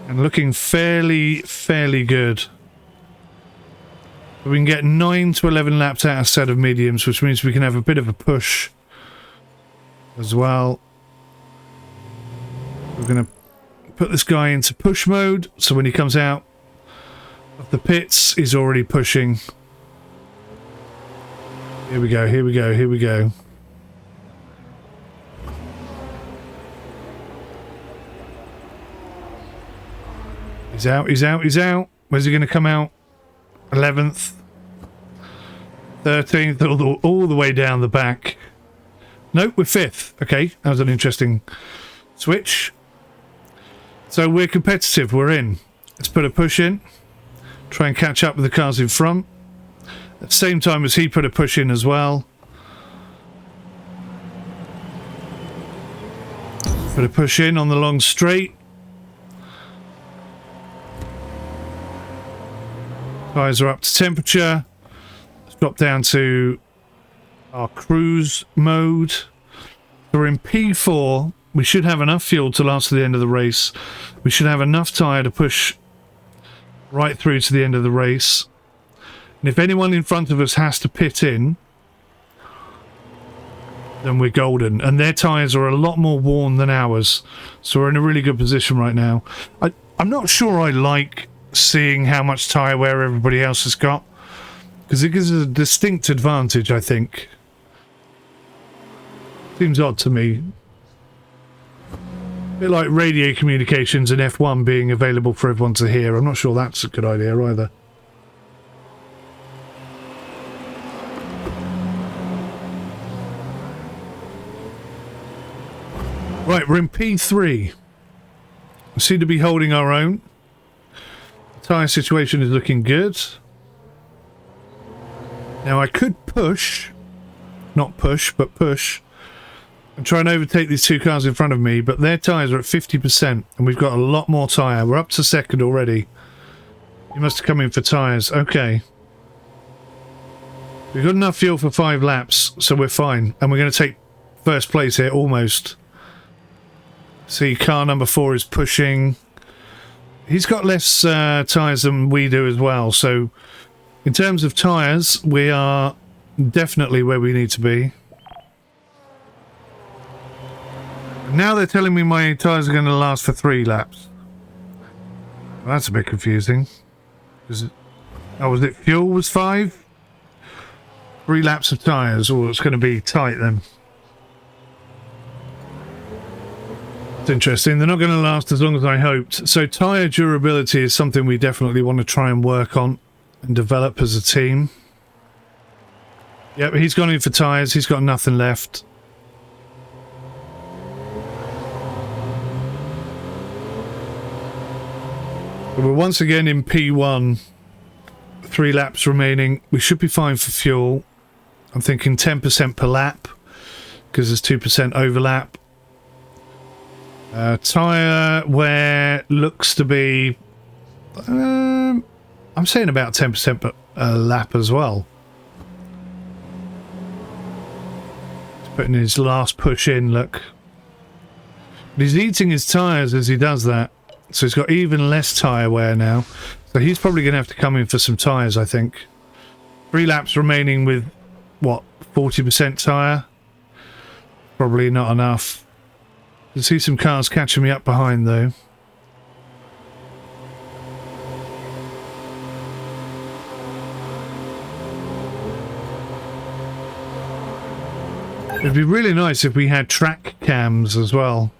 And looking fairly good. We can get 9 to 11 laps out a set of mediums, which means we can have a bit of a push as well. We're going to put this guy into push mode, so when he comes out of the pits, he's already pushing. Here we go, here we go, here we go. He's out, he's out, he's out. Where's he going to come out? 11th. 13th, all the way down the back. Nope, we're 5th. Okay, that was an interesting switch. So we're competitive, we're in. Let's put a push in. Try and catch up with the cars in front. At the same time as he put a push in as well. Put a push in on the long straight. Tyres are up to temperature. Let's drop down to our cruise mode. We're in P4. We should have enough fuel to last to the end of the race. We should have enough tyre to push right through to the end of the race. And if anyone in front of us has to pit in, then we're golden. And their tyres are a lot more worn than ours. So we're in a really good position right now. I'm not sure I like seeing how much tyre wear everybody else has got, because it gives us a distinct advantage, I think. Seems odd to me. A bit like radio communications and F1 being available for everyone to hear. I'm not sure that's a good idea either. Right, we're in P3. We seem to be holding our own. Tyre situation is looking good. Now I could push, not push, but push, and try and overtake these two cars in front of me, but their tyres are at 50%, and we've got a lot more tyre. We're up to second already. You must have come in for tyres. Okay. We've got enough fuel for 5 laps, so we're fine. And we're going to take first place here, almost. See, car number 4 is pushing. He's got less tyres than we do as well, so in terms of tyres, we are definitely where we need to be. Now they're telling me my tyres are going to last for 3 laps. Well, that's a bit confusing. Oh, was it fuel was 5? 3 laps of tyres. Oh, it's going to be tight then. Interesting. They're not going to last as long as I hoped. So tyre durability is something we definitely want to try and work on and develop as a team. Yep, he's gone in for tyres. He's got nothing left. But we're once again in P1. 3 laps remaining. We should be fine for fuel. I'm thinking 10% per lap because there's 2% overlap. Tyre wear looks to be... I'm saying about 10% per lap as well. He's putting his last push in, look. But he's eating his tyres as he does that. So he's got even less tyre wear now. So he's probably going to have to come in for some tyres, I think. 3 laps remaining with, what, 40% tyre? Probably not enough. You see some cars catching me up behind, though. It'd be really nice if we had track cams as well.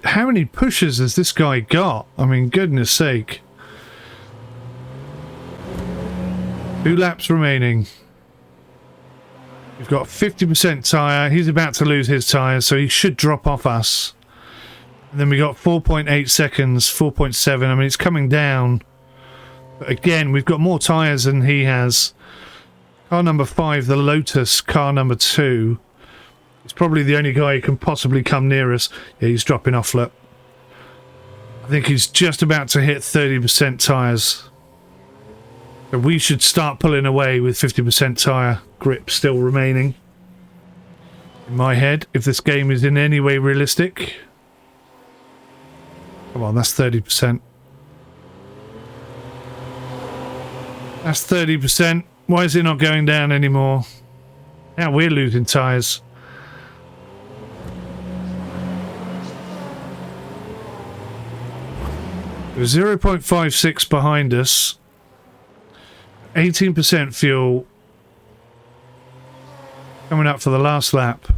How many pushes has this guy got? I mean, goodness sake. 2 laps remaining. We've got 50% tyre. He's about to lose his tyres, so he should drop off us. And then we got 4.8 seconds, 4.7. I mean, it's coming down. But again, we've got more tyres than he has. Car number 5, the Lotus, car number 2. He's probably the only guy who can possibly come near us. Yeah, he's dropping off, look. I think he's just about to hit 30% tyres. So we should start pulling away with 50% tyre grip still remaining. In my head, if this game is in any way realistic. Come on, that's 30%. That's 30%. Why is it not going down anymore? Now we're losing tyres. There's 0.56 behind us. 18% fuel. Coming up for the last lap.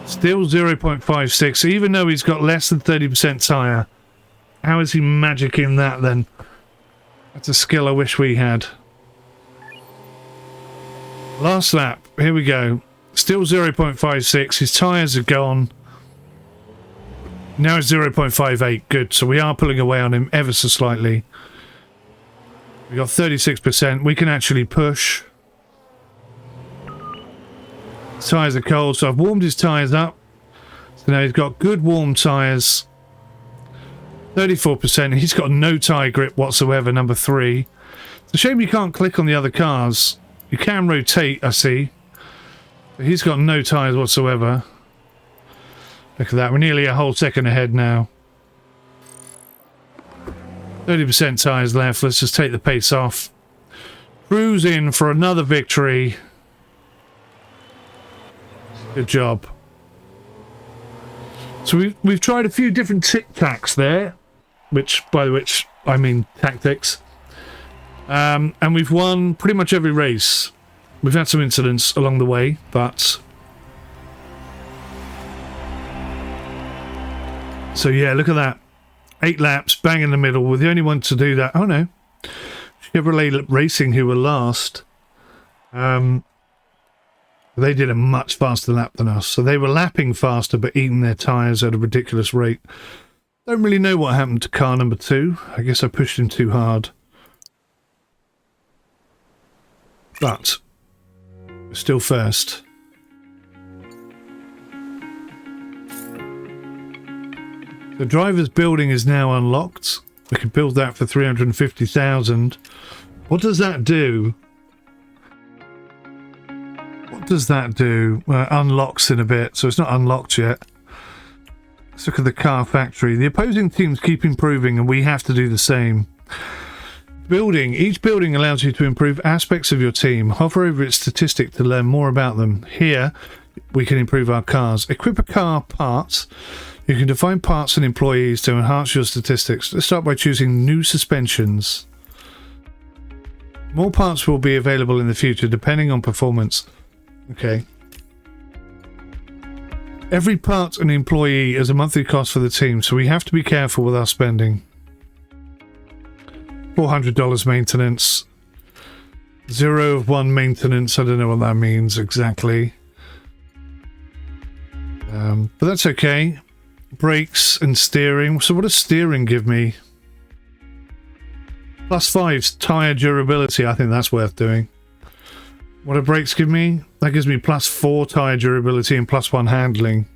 Still 0.56, even though he's got less than 30% tyre. How is he magicking that then? That's a skill I wish we had. Last lap, here we go. Still 0.56, his tyres are gone. Now it's 0.58, good. So we are pulling away on him ever so slightly. We got 36%, we can actually push. His tyres are cold, so I've warmed his tyres up. So now he's got good warm tyres. 34%, he's got no tyre grip whatsoever, number 3. It's a shame you can't click on the other cars. You can rotate, I see. But he's got no tyres whatsoever. Look at that, we're nearly a whole second ahead now. 30% tyres left, let's just take the pace off. Cruise in for another victory. Good job. So we've tried a few different tic-tacs there, which, by which I mean tactics. And we've won pretty much every race. We've had some incidents along the way, but... So yeah, look at that. 8 laps, bang in the middle. We're the only one to do that. Oh no. Chevrolet Racing, who were last. They did a much faster lap than us. So they were lapping faster, but eating their tyres at a ridiculous rate. Don't really know what happened to car number 2. I guess I pushed him too hard. But we're still first. The driver's building is now unlocked. We can build that for 350,000. What does that do? What does that do? Well, it unlocks in a bit, so it's not unlocked yet. Let's look at the car factory. The opposing teams keep improving, and we have to do the same. Building. Each building allows you to improve aspects of your team. Hover over its statistic to learn more about them. Here, we can improve our cars. Equip a car parts. You can define parts and employees to enhance your statistics. Let's start by choosing new suspensions. More parts will be available in the future depending on performance. Okay. Every part and employee is a monthly cost for the team, so we have to be careful with our spending. $400 maintenance. 0 of 1 maintenance. I don't know what that means exactly. But that's okay. Brakes and steering. So what does steering give me? +5 tyre durability. I think that's worth doing. What do brakes give me? That gives me +4 tyre durability and +1 handling.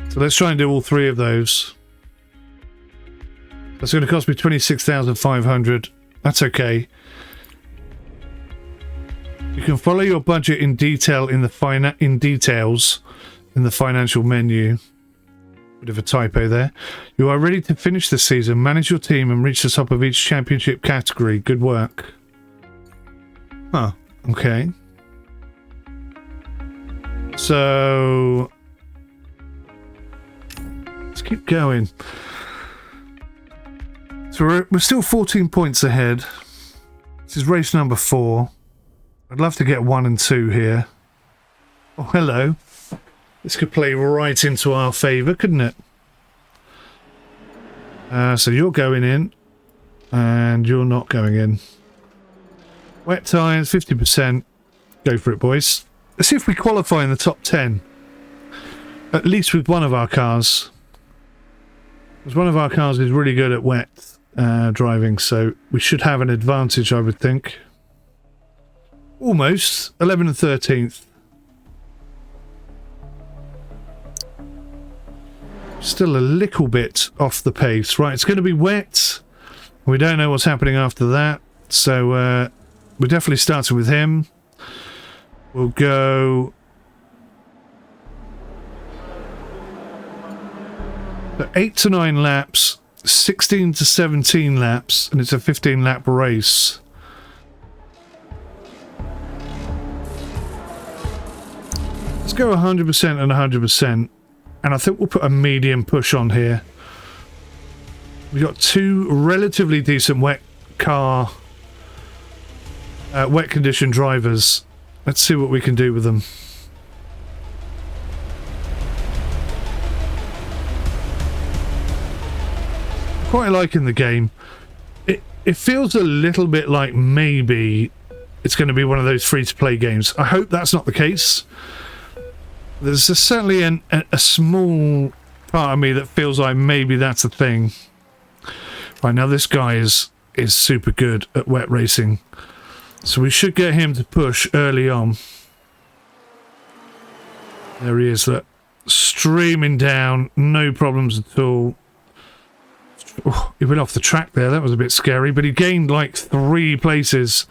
So let's try and do all three of those. That's going to cost me 26,500. That's okay. You can follow your budget in detail in the details in the financial menu. Bit of a typo there. You are ready to finish this season, manage your team and reach the top of each championship category. Good work. Huh, okay. So let's keep going. So we're still 14 points ahead. This is race number 4. I'd love to get 1 and 2 here. Oh, hello. This could play right into our favour, couldn't it? So you're going in, and you're not going in. Wet tyres, 50%. Go for it, boys. Let's see if we qualify in the top 10. At least with one of our cars. Because one of our cars is really good at wet driving, so we should have an advantage, I would think. Almost. 11th and 13th. Still a little bit off the pace. Right, it's going to be wet. We don't know what's happening after that. So we're definitely starting with him. We'll go... 8 to 9 laps, 16 to 17 laps, and it's a 15-lap race. Let's go 100% and 100%. And I think we'll put a medium push on here. We've got 2 relatively decent wet condition drivers. Let's see what we can do with them. Quite liking the game. It feels a little bit like maybe it's going to be one of those free-to-play games. I hope that's not the case. There's certainly a small part of me that feels like maybe that's a thing. Right, now this guy is super good at wet racing. So we should get him to push early on. There he is, look. Streaming down, no problems at all. Oh, he went off the track there, that was a bit scary, but he gained like 3 places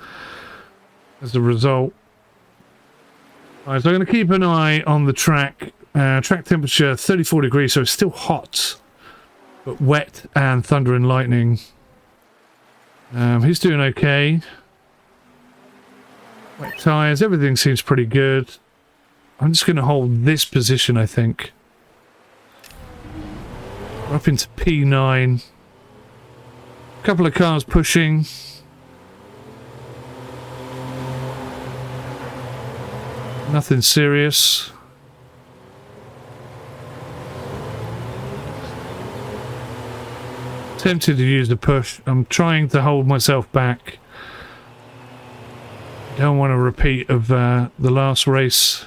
as a result. Right, so I'm going to keep an eye on the track. Track temperature 34 degrees, so it's still hot, but wet and thunder and lightning. He's doing okay. Wet tyres, everything seems pretty good. I'm just going to hold this position, I think. We're up into P9. A couple of cars pushing. Nothing serious. Tempted to use the push. I'm trying to hold myself back. Don't want a repeat of the last race.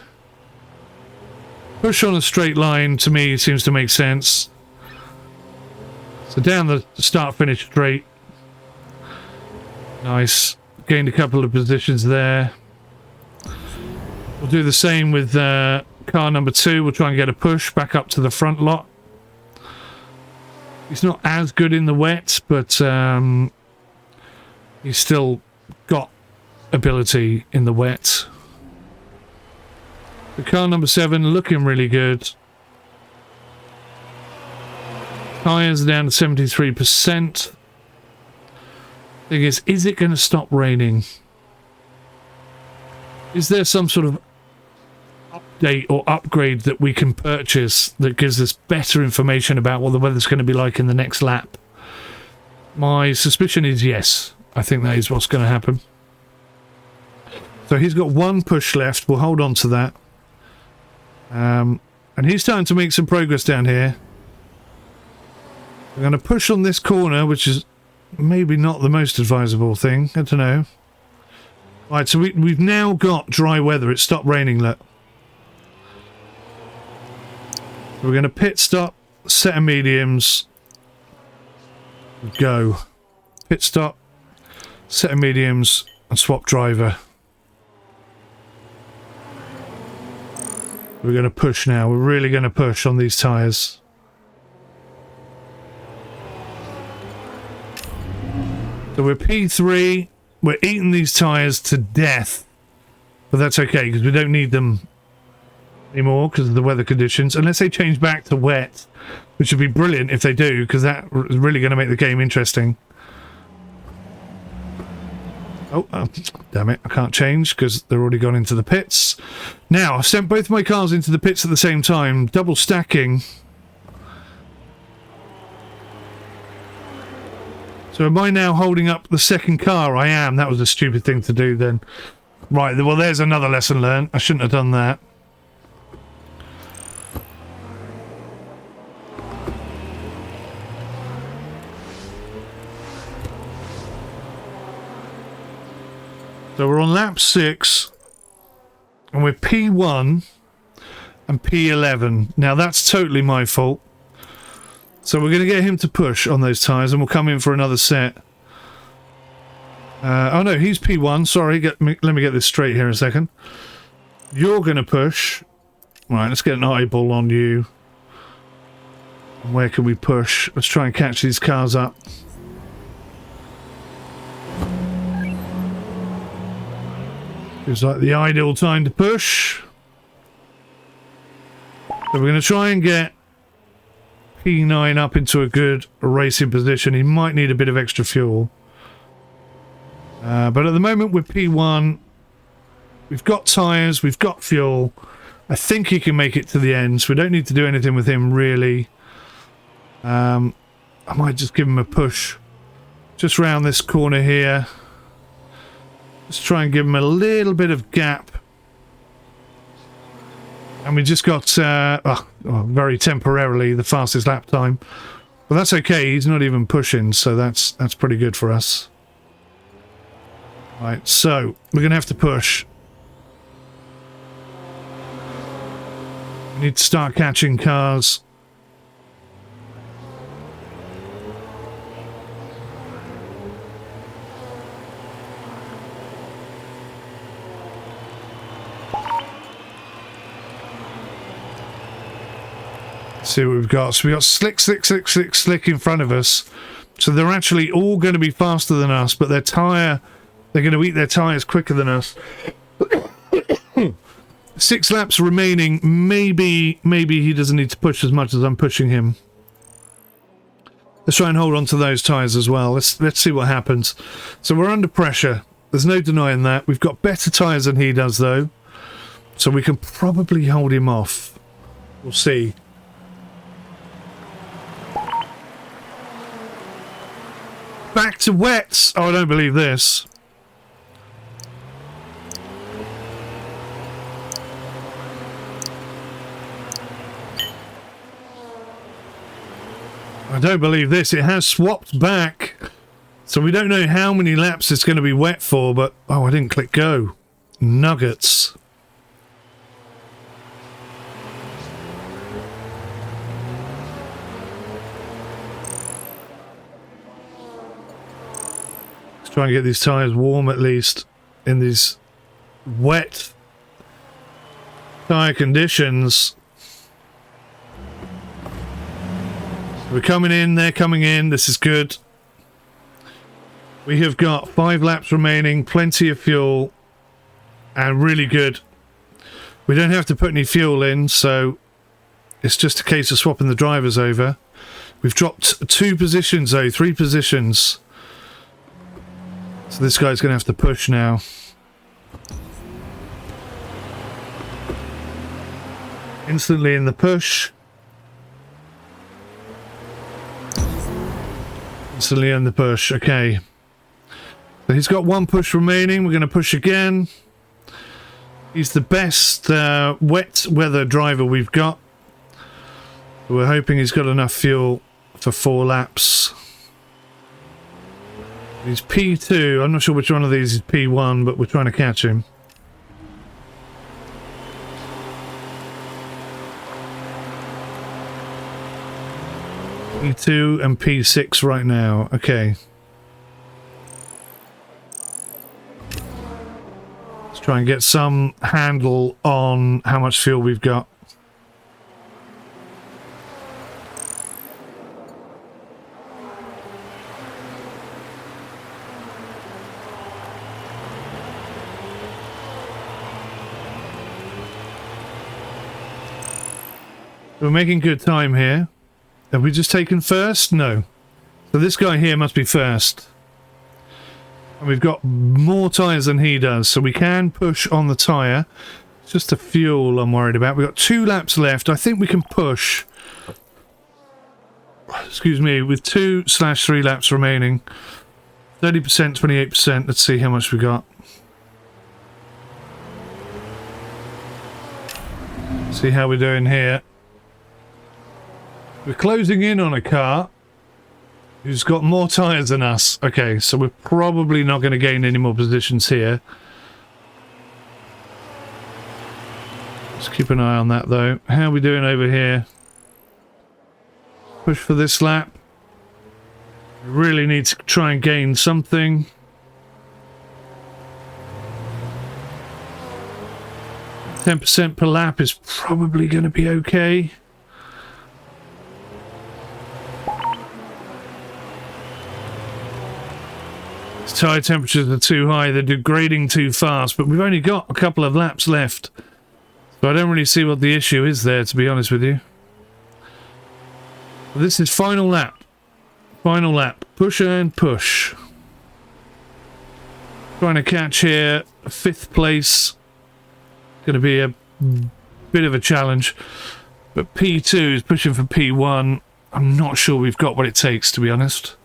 Push on a straight line to me seems to make sense. So down the start-finish straight. Nice. Gained a couple of positions there. We'll do the same with car number 2. We'll try and get a push back up to the front lot. He's not as good in the wet, but he's still got ability in the wet. The car number 7 looking really good. Tyres down to 73%. Thing is it going to stop raining? Is there some sort of update or upgrade that we can purchase that gives us better information about what the weather's going to be like in the next lap? My suspicion is yes. I think that is what's going to happen. So he's got 1 push left. We'll hold on to that. And he's starting to make some progress down here. We're going to push on this corner, which is maybe not the most advisable thing. I don't know. Right, so we've now got dry weather. It stopped raining, look. We're going to pit stop, set of mediums, go. Pit stop, set of mediums, and swap driver. We're going to push now. We're really going to push on these tyres. So we're P3. We're eating these tyres to death. But that's okay, because we don't need them anymore because of the weather conditions. Unless they change back to wet, which would be brilliant if they do, because that is really going to make the game interesting. Oh, damn it, I can't change because they're already gone into the pits. Now, I've sent both my cars into the pits at the same time, double stacking. So am I now holding up the second car? I am. That was a stupid thing to do then. Right, well, there's another lesson learned. I shouldn't have done that. So we're on lap 6, and we're P1 and P11. Now that's totally my fault. So we're going to get him to push on those tyres, and we'll come in for another set. Oh no, he's P1. Sorry, let me get this straight here in a second. You're going to push. Right, let's get an eyeball on you. Where can we push? Let's try and catch these cars up. Feels like the ideal time to push. So we're going to try and get P9 up into a good racing position. He might need a bit of extra fuel. But at the moment we're P1. We've got tyres, we've got fuel. I think he can make it to the end, so we don't need to do anything with him really. I might just give him a push just round this corner here. Let's try and give him a little bit of gap. And we just got, very temporarily, the fastest lap time. But that's okay, he's not even pushing, so that's pretty good for us. Right, so, we're going to have to push. We need to start catching cars. See what we've got. So we've got slick in front of us. So they're actually all going to be faster than us, but they're going to eat their tyres quicker than us. 6 laps remaining. Maybe he doesn't need to push as much as I'm pushing him. Let's try and hold on to those tyres as well. Let's see what happens. So we're under pressure. There's no denying that. We've got better tyres than he does, though. So we can probably hold him off. We'll see. Back to wets. Oh, I don't believe this. I don't believe this. It has swapped back. So we don't know how many laps it's going to be wet for, but... Oh, I didn't click go. Nuggets. Try and get these tyres warm at least in these wet tyre conditions. We're coming in, they're coming in, this is good. We have got 5 laps remaining, plenty of fuel, and really good. We don't have to put any fuel in, so it's just a case of swapping the drivers over. We've dropped 2 positions though, 3 positions. So this guy's going to have to push now. Instantly in the push. Instantly in the push. Okay. So he's got 1 push remaining. We're going to push again. He's the best wet weather driver we've got. We're hoping he's got enough fuel for 4 laps. He's P2. I'm not sure which one of these is P1, but we're trying to catch him. P2 and P6 right now. Okay. Let's try and get some handle on how much fuel we've got. We're making good time here. Have we just taken first? No. So this guy here must be first. And we've got more tyres than he does, so we can push on the tyre. It's just the fuel I'm worried about. We've got 2 laps left. I think we can push. Excuse me, with 2/3 laps remaining. 30%, 28%. Let's see how much we got. See how we're doing here. We're closing in on a car who's got more tyres than us. Okay, so we're probably not going to gain any more positions here. Let's keep an eye on that though. How are we doing over here? Push for this lap. We really need to try and gain something. %per lap is probably going to be okay. Tyre temperatures are too high, they're degrading too fast, but we've only got a couple of laps left. So I don't really see what the issue is there, to be honest with you. This is final lap. Final lap. Push and push. Trying to catch here. 5th place. Going to be a bit of a challenge. But P2 is pushing for P1. I'm not sure we've got what it takes, to be honest.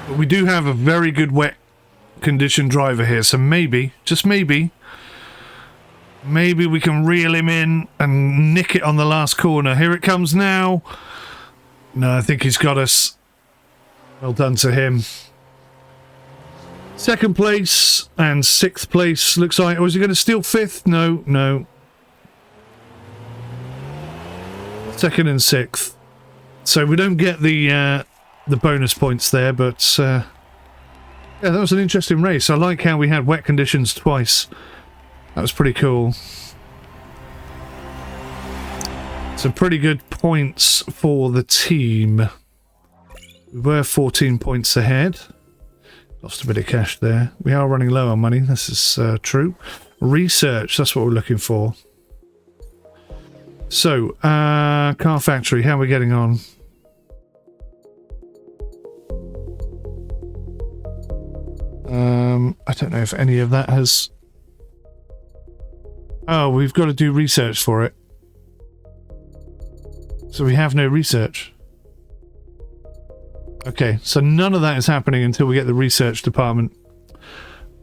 But we do have a very good wet condition driver here, so maybe, just maybe we can reel him in and nick it on the last corner. Here it comes now. No, I think he's got us. Well done to him. 2nd place and 6th place looks like. Oh, is he going to steal 5th? No, no. 2nd and 6th. So we don't get the bonus points there, but yeah, that was an interesting race. I like how we had wet conditions twice. That was pretty cool. Some pretty good points for the team. We were 14 points ahead. Lost a bit of cash there. We are running low on money. This is true. Research, that's what we're looking for. So, car factory, how are we getting on? I don't know if any of that has... Oh, we've got to do research for it. So we have no research. Okay, so none of that is happening until we get the research department.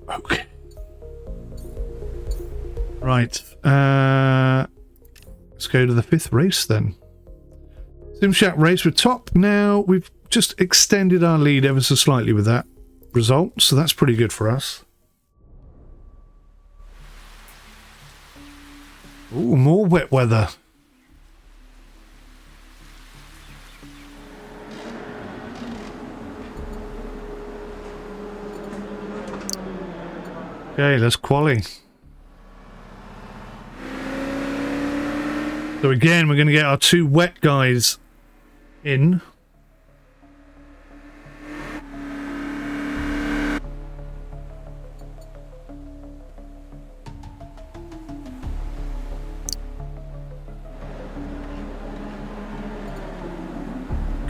Okay. Right. Let's go to the 5th race then. SimShack race. We're top now. We've just extended our lead ever so slightly with that result, so that's pretty good for us. Ooh, more wet weather. Okay, let's quali. So again, we're going to get our 2 wet guys in.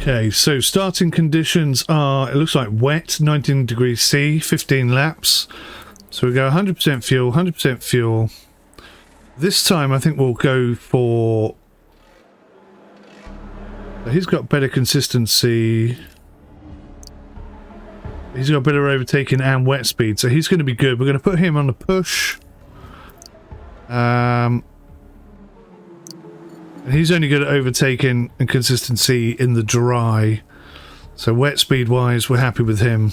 Okay, so starting conditions are, it looks like wet, 19 degrees C, 15 laps. So we go 100% fuel, 100% fuel. This time I think we'll go for... He's got better consistency. He's got better overtaking and wet speed, so he's going to be good. We're going to put him on the push. And he's only good at overtaking and consistency in the dry. So wet speed wise, we're happy with him.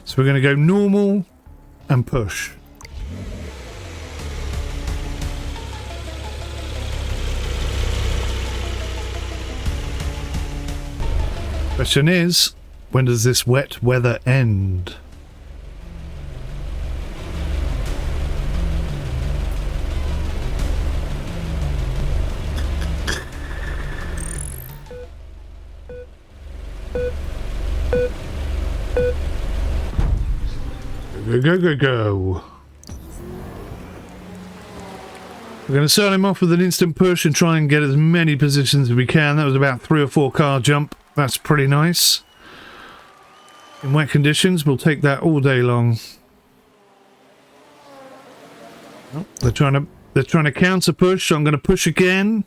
So we're going to go normal and push. Question is, when does this wet weather end? Go, go, go, go. We're going to start him off with an instant push and try and get as many positions as we can. That was about 3 or 4 car jump. That's pretty nice. In wet conditions, we'll take that all day long. Oh, they're trying to counter push, so I'm going to push again.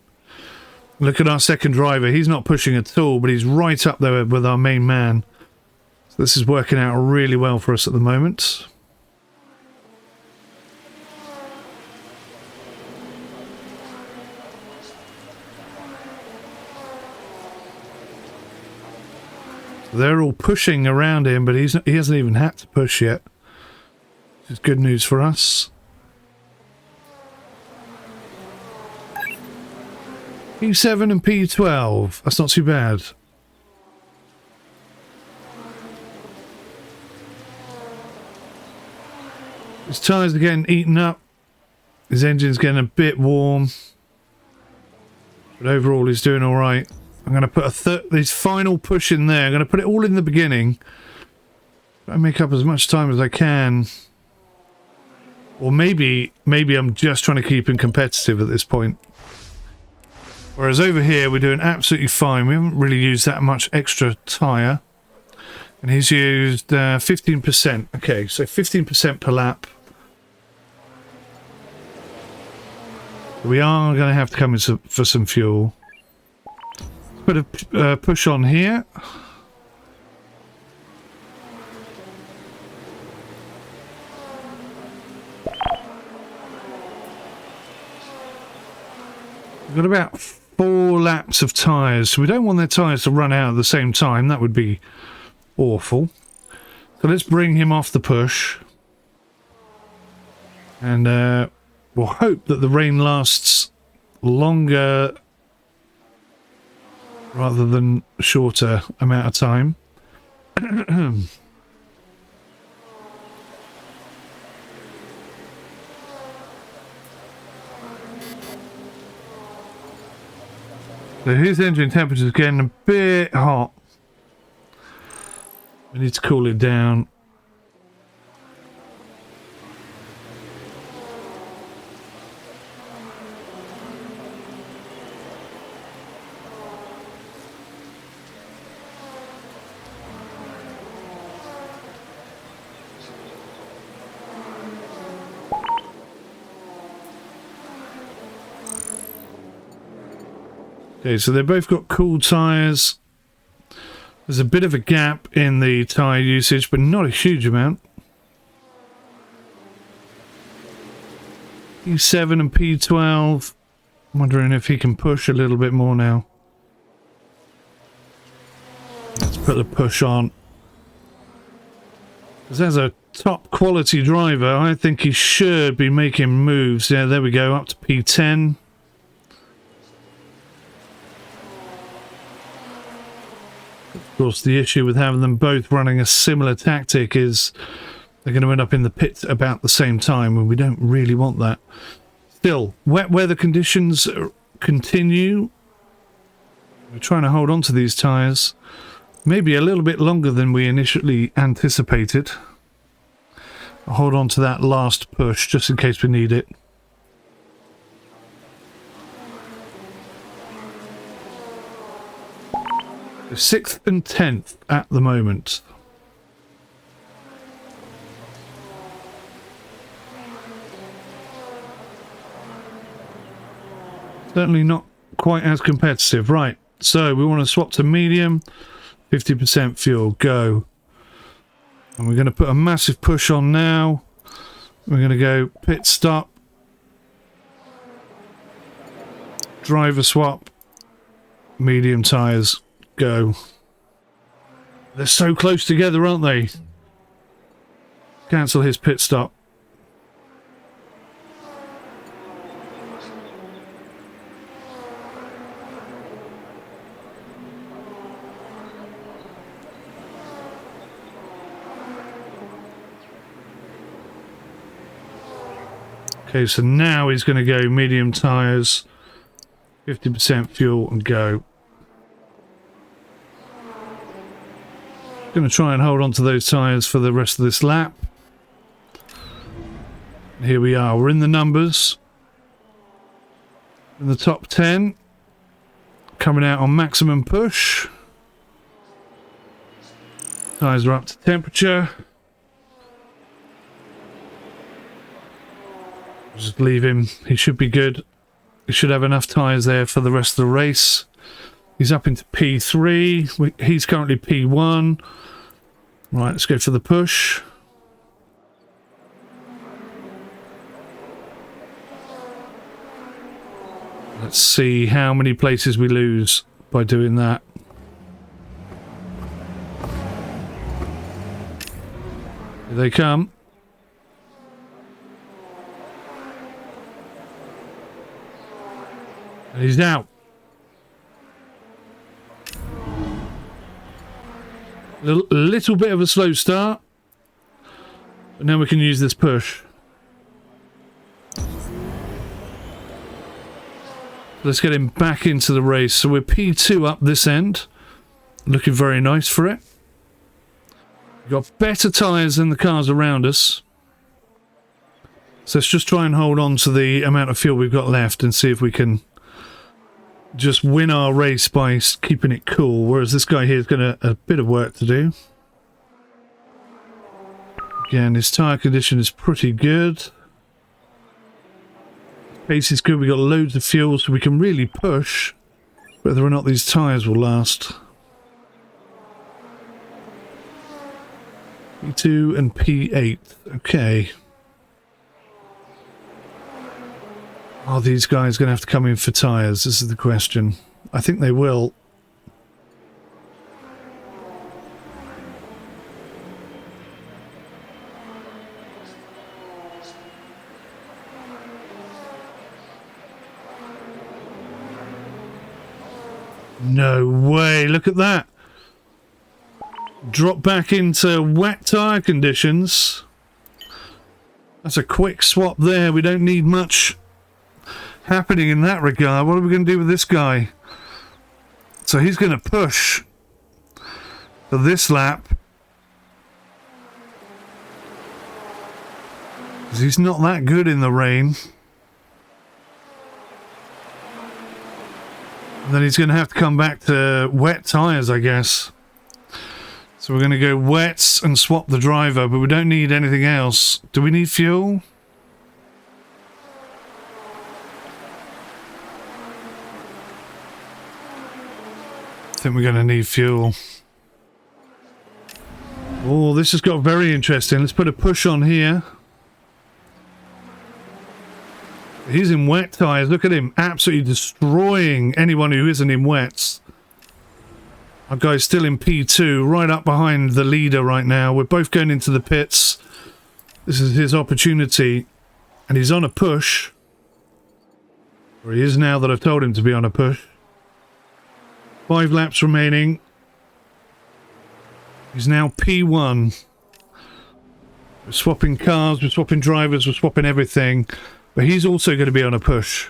Look at our second driver. He's not pushing at all, but he's right up there with our main man. So this is working out really well for us at the moment. They're all pushing around him, but he hasn't even had to push yet. Which is good news for us. P7 and P12. That's not too bad. His tyres are getting eaten up. His engine's getting a bit warm. But overall, he's doing all right. I'm going to put this final push in there. I'm going to put it all in the beginning. Try and make up as much time as I can. Or maybe I'm just trying to keep him competitive at this point. Whereas over here, we're doing absolutely fine. We haven't really used that much extra tyre. And he's used 15%. Okay, so 15% per lap. We are going to have to come in for some fuel. Put a push on here. We've got about 4 laps of tyres, so we don't want their tyres to run out at the same time. That would be awful. So let's bring him off the push. And we'll hope that the rain lasts longer rather than shorter amount of time. So his engine temperature is getting a bit hot. We need to cool it down. Okay, so they've both got cool tyres. There's a bit of a gap in the tyre usage, but not a huge amount. P7 and P12. I'm wondering if he can push a little bit more now. Let's put the push on. Because as a top quality driver, I think he should be making moves. Yeah, there we go, up to P10. Of course, the issue with having them both running a similar tactic is they're going to end up in the pit about the same time, and we don't really want that. Still, wet weather conditions continue. We're trying to hold on to these tyres. Maybe a little bit longer than we initially anticipated. I'll hold on to that last push just in case we need it. So 6th and 10th at the moment. Certainly not quite as competitive. Right, so we want to swap to medium. 50% fuel, go. And we're going to put a massive push on now. We're going to go pit stop. Driver swap. Medium tyres, go. They're so close together, aren't they? Cancel his pit stop. Okay, so now he's going to go medium tyres, 50% fuel and go. Going to try and hold on to those tyres for the rest of this lap. Here we are, we're in the numbers. In the top 10. Coming out on maximum push. Tyres are up to temperature. Just leave him, he should be good. He should have enough tyres there for the rest of the race. He's up into P3, he's currently P1. Right, let's go for the push. Let's see how many places we lose by doing that. Here they come. And he's out. A little bit of a slow start. But now we can use this push. Let's get him back into the race. So we're P2 up this end. Looking very nice for it. We've got better tyres than the cars around us. So let's just try and hold on to the amount of fuel we've got left and see if we can just win our race by keeping it cool, whereas this guy here has got a bit of work to do. Again, his tyre condition is pretty good. Pace is good, we got loads of fuel, so we can really push whether or not these tyres will last. P2 and P8, okay. Are these guys going to have to come in for tyres? This is the question. I think they will. No way, look at that. Drop back into wet tyre conditions. That's a quick swap there. We don't need much happening in that regard. What are we going to do with this guy? So he's going to push for this lap. He's not that good in the rain. And then he's going to have to come back to wet tyres, I guess. So we're going to go wets and swap the driver, but we don't need anything else. Do we need fuel? I think we're going to need fuel. Oh, this has got very interesting. Let's put a push on here. He's in wet tyres. Look at him. Absolutely destroying anyone who isn't in wets. Our guy's still in P2, right up behind the leader right now. We're both going into the pits. This is his opportunity. And he's on a push. Or he is now that I've told him to be on a push. 5 laps remaining. He's now P1. We're swapping cars, we're swapping drivers, we're swapping everything. But he's also going to be on a push.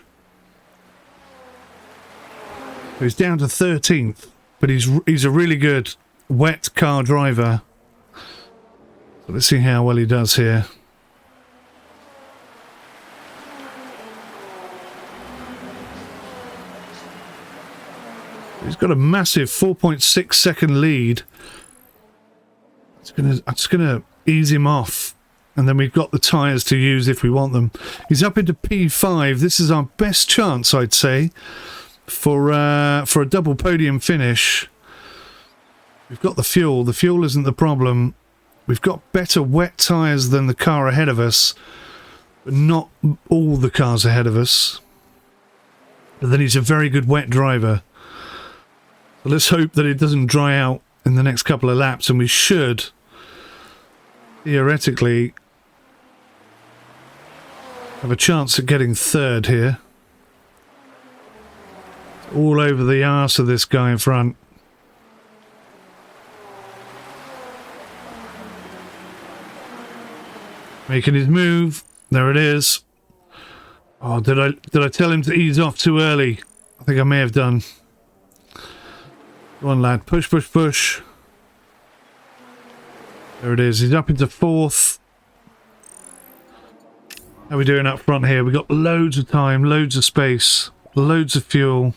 So he's down to 13th. But he's a really good wet car driver. So let's see how well he does here. He's got a massive 4.6 second lead. I'm just gonna ease him off, and then we've got the tyres to use if we want them. He's up into P5. This is our best chance, I'd say, for a double podium finish. We've got the fuel. The fuel isn't the problem. We've got better wet tyres than the car ahead of us, but not all the cars ahead of us. But then he's a very good wet driver. So let's hope that it doesn't dry out in the next couple of laps, and we should theoretically have a chance at getting third here. All over the arse of this guy in front. Making his move. There it is. Oh, did I tell him to ease off too early? I think I may have done. Go on, lad. Push, push, push. There it is. He's up into 4th. How are we doing up front here? We've got loads of time, loads of space, loads of fuel,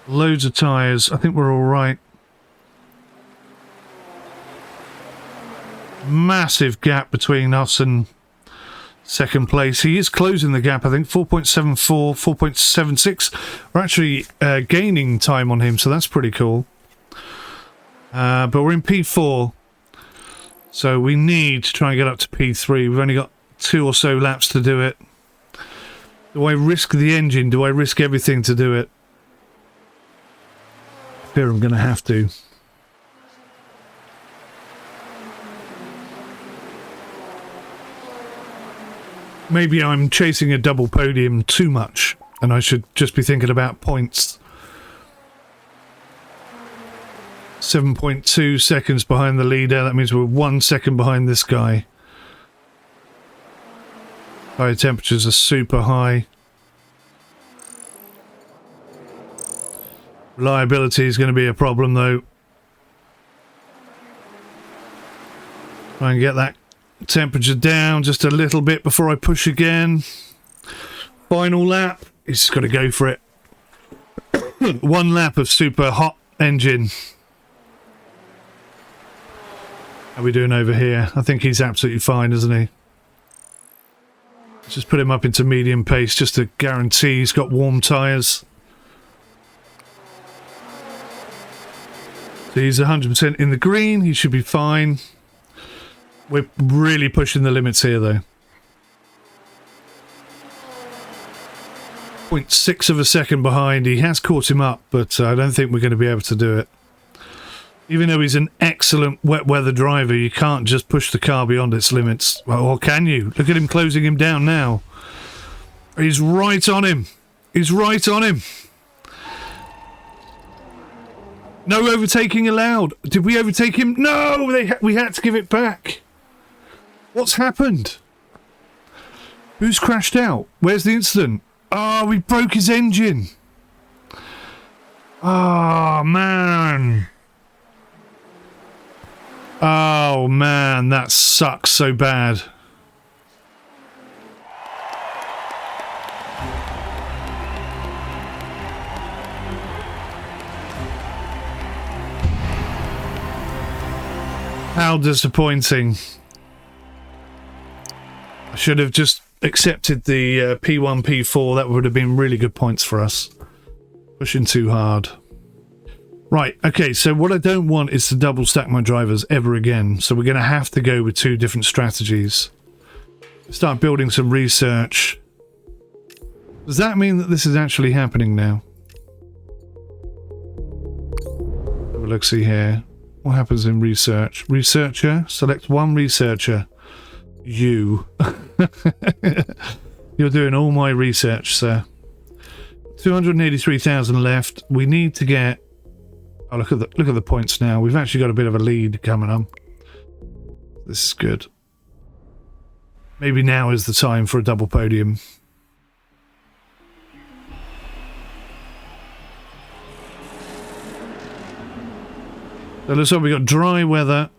loads of tyres. I think we're all right. Massive gap between us and second place. He is closing the gap, I think. 4.74, 4.76. We're actually gaining time on him, so that's pretty cool. But we're in P4. So we need to try and get up to P3. We've only got 2 or so laps to do it. Do I risk the engine? Do I risk everything to do it? I fear I'm going to have to. Maybe I'm chasing a double podium too much, and I should just be thinking about points. 7.2 seconds behind the leader. That means we're 1 second behind this guy. Tire temperatures are super high. Reliability is going to be a problem, though. Try and get that temperature down just a little bit before I push again. Final lap. He's just got to go for it. 1 lap of super hot engine. How are we doing over here? I think he's absolutely fine, isn't he? Let's just put him up into medium pace just to guarantee he's got warm tyres. So he's 100% in the green. He should be fine. We're really pushing the limits here, though. 0.6 of a second behind. He has caught him up, but I don't think we're going to be able to do it. Even though he's an excellent wet weather driver, you can't just push the car beyond its limits. Well, or can you? Look at him closing him down now. He's right on him. He's right on him. No overtaking allowed. Did we overtake him? No! We had to give it back. What's happened? Who's crashed out? Where's the incident? Oh, we broke his engine. Oh, man. Oh, man. That sucks so bad. How disappointing. I should have just accepted the P1, P4. That would have been really good points for us. Pushing too hard. Right, okay, so what I don't want is to double stack my drivers ever again. So we're going to have to go with 2 different strategies. Start building some research. Does that mean that this is actually happening now? Have a look, see here. What happens in research? Researcher? Select 1 researcher. You. You're doing all my research, sir. 283,000 left. We need to get... Oh, look at the points now. We've actually got a bit of a lead coming on. This is good. Maybe now is the time for a double podium. So looks like we've got dry weather.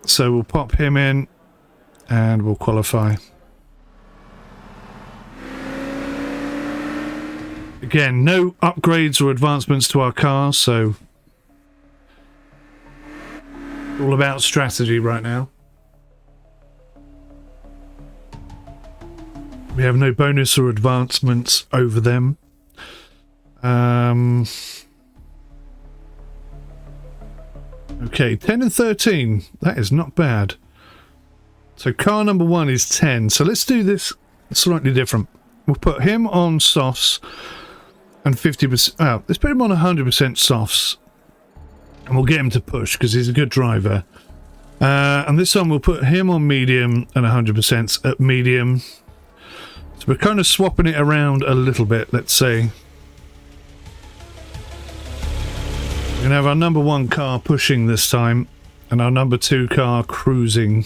So we'll pop him in and we'll qualify. Again, no upgrades or advancements to our cars, so all about strategy right now. We have no bonus or advancements over them. Okay, 10 and 13. That is not bad. So car number 1 is 10. So let's do this slightly different. We'll put him on softs and 50%. Oh, let's put him on 100% softs. And we'll get him to push because he's a good driver. And this time we'll put him on medium and 100% at medium. So we're kind of swapping it around a little bit, let's say. We're going to have our number 1 car pushing this time. And our number 2 car cruising.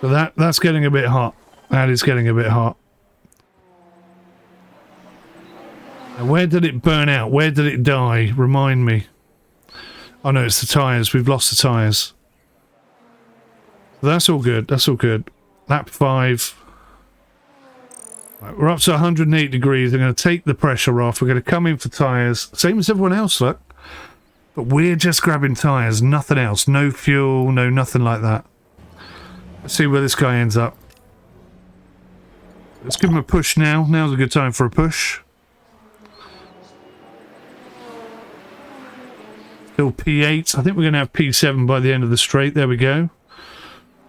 So that's getting a bit hot. That is getting a bit hot. Now, where did it burn out? Where did it die? Remind me. Oh no, it's the tyres. We've lost the tyres. That's all good. That's all good. Lap 5. Right, we're up to 108 degrees. I'm going to take the pressure off. We're going to come in for tyres. Same as everyone else, look. But we're just grabbing tyres. Nothing else. No fuel. No nothing like that. Let's see where this guy ends up. Let's give him a push now. Now's a good time for a push. Still P8. I think we're going to have P7 by the end of the straight. There we go.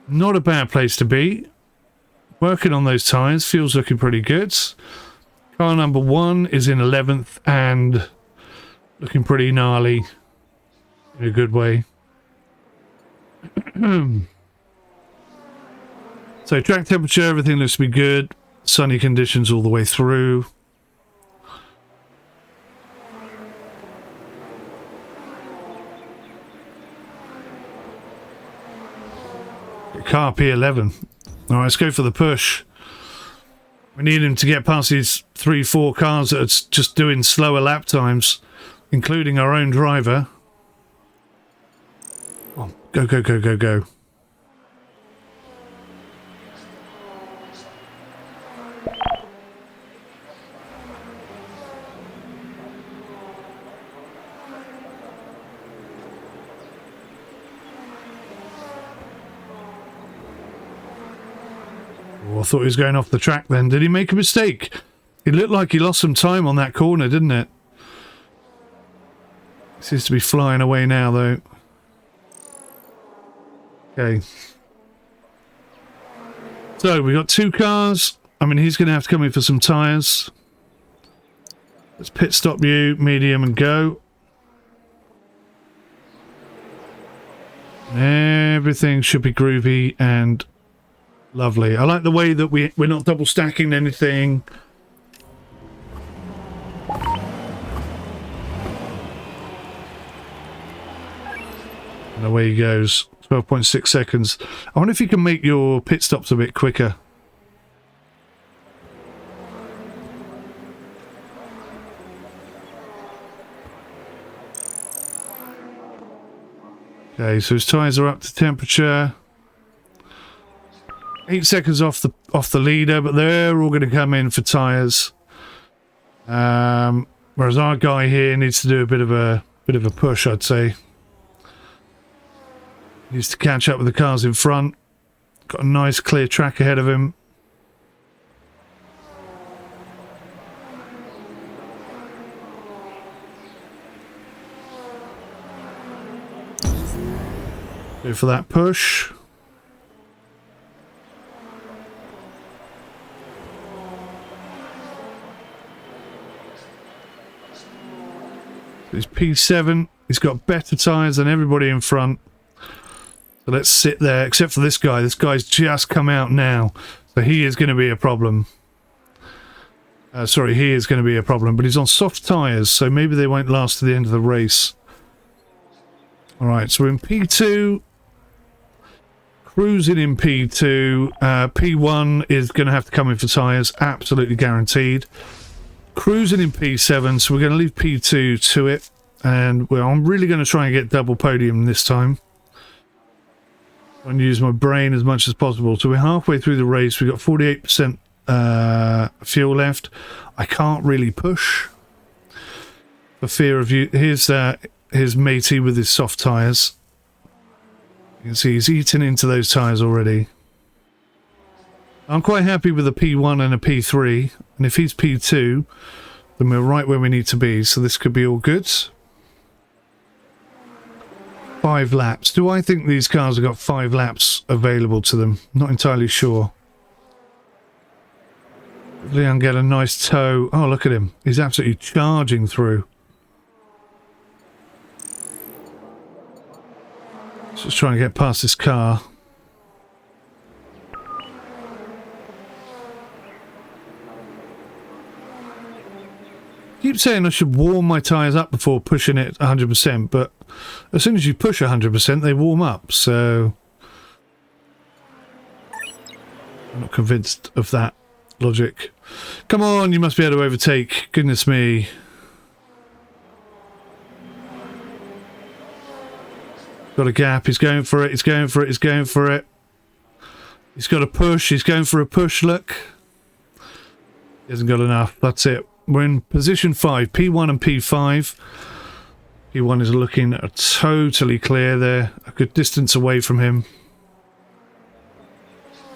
Not a bad place to be. Working on those tyres. Fuel's looking pretty good. Car number 1 is in 11th and looking pretty gnarly. in a good way. So track temperature, everything looks to be good. Sunny conditions all the way through. Car P11. All right, let's go for the push. We need him to get past these 3-4 cars that are just doing slower lap times, including our own driver. Oh, go, go, go, go, go. I thought he was going off the track then. Did he make a mistake? It looked like he lost some time on that corner, didn't it? He seems to be flying away now, though. Okay. So, we got 2 cars. I mean, he's going to have to come in for some tyres. Let's pit stop you, medium, and go. Everything should be groovy and lovely. I like the way that we're not double stacking anything. And away he goes. 12.6 seconds. I wonder if you can make your pit stops a bit quicker. Okay, so his tyres are up to temperature. 8 seconds off the leader, but they're all going to come in for tyres. Whereas our guy here needs to do a bit of a push, I'd say. Needs to catch up with the cars in front. Got a nice clear track ahead of him. Go for that push. He's P7. He's got better tyres than everybody in front. So let's sit there, except for this guy. This guy's just come out now. So he is going to be a problem. Sorry, he is going to be a problem. But he's on soft tyres, so maybe they won't last to the end of the race. Alright, so we're in P2. Cruising in P2. P1 is going to have to come in for tyres. Absolutely guaranteed. Cruising in P7, so we're going to leave P2 to it. And well, I'm really going to try and get double podium this time. I'm going to use my brain as much as possible. So we're halfway through the race. We've got 48% fuel left. I can't really push for fear of you. Here's Matey with his soft tyres. You can see he's eating into those tyres already. I'm quite happy with a P1 and a P3. And if he's P2, then we're right where we need to be. So this could be all good. 5 laps. Do I think these cars have got 5 laps available to them? Not entirely sure. Leon get a nice tow. Oh, look at him. He's absolutely charging through. Just trying to get past this car. Keep saying I should warm my tyres up before pushing it 100%, but as soon as you push 100%, they warm up, so I'm not convinced of that logic. Come on, you must be able to overtake. Goodness me. Got a gap. He's going for it. He's going for it. He's going for it. He's got a push. He's going for a push. Look. He hasn't got enough. That's it. We're in position 5. P1 and P5. P1 is looking totally clear there. A good distance away from him.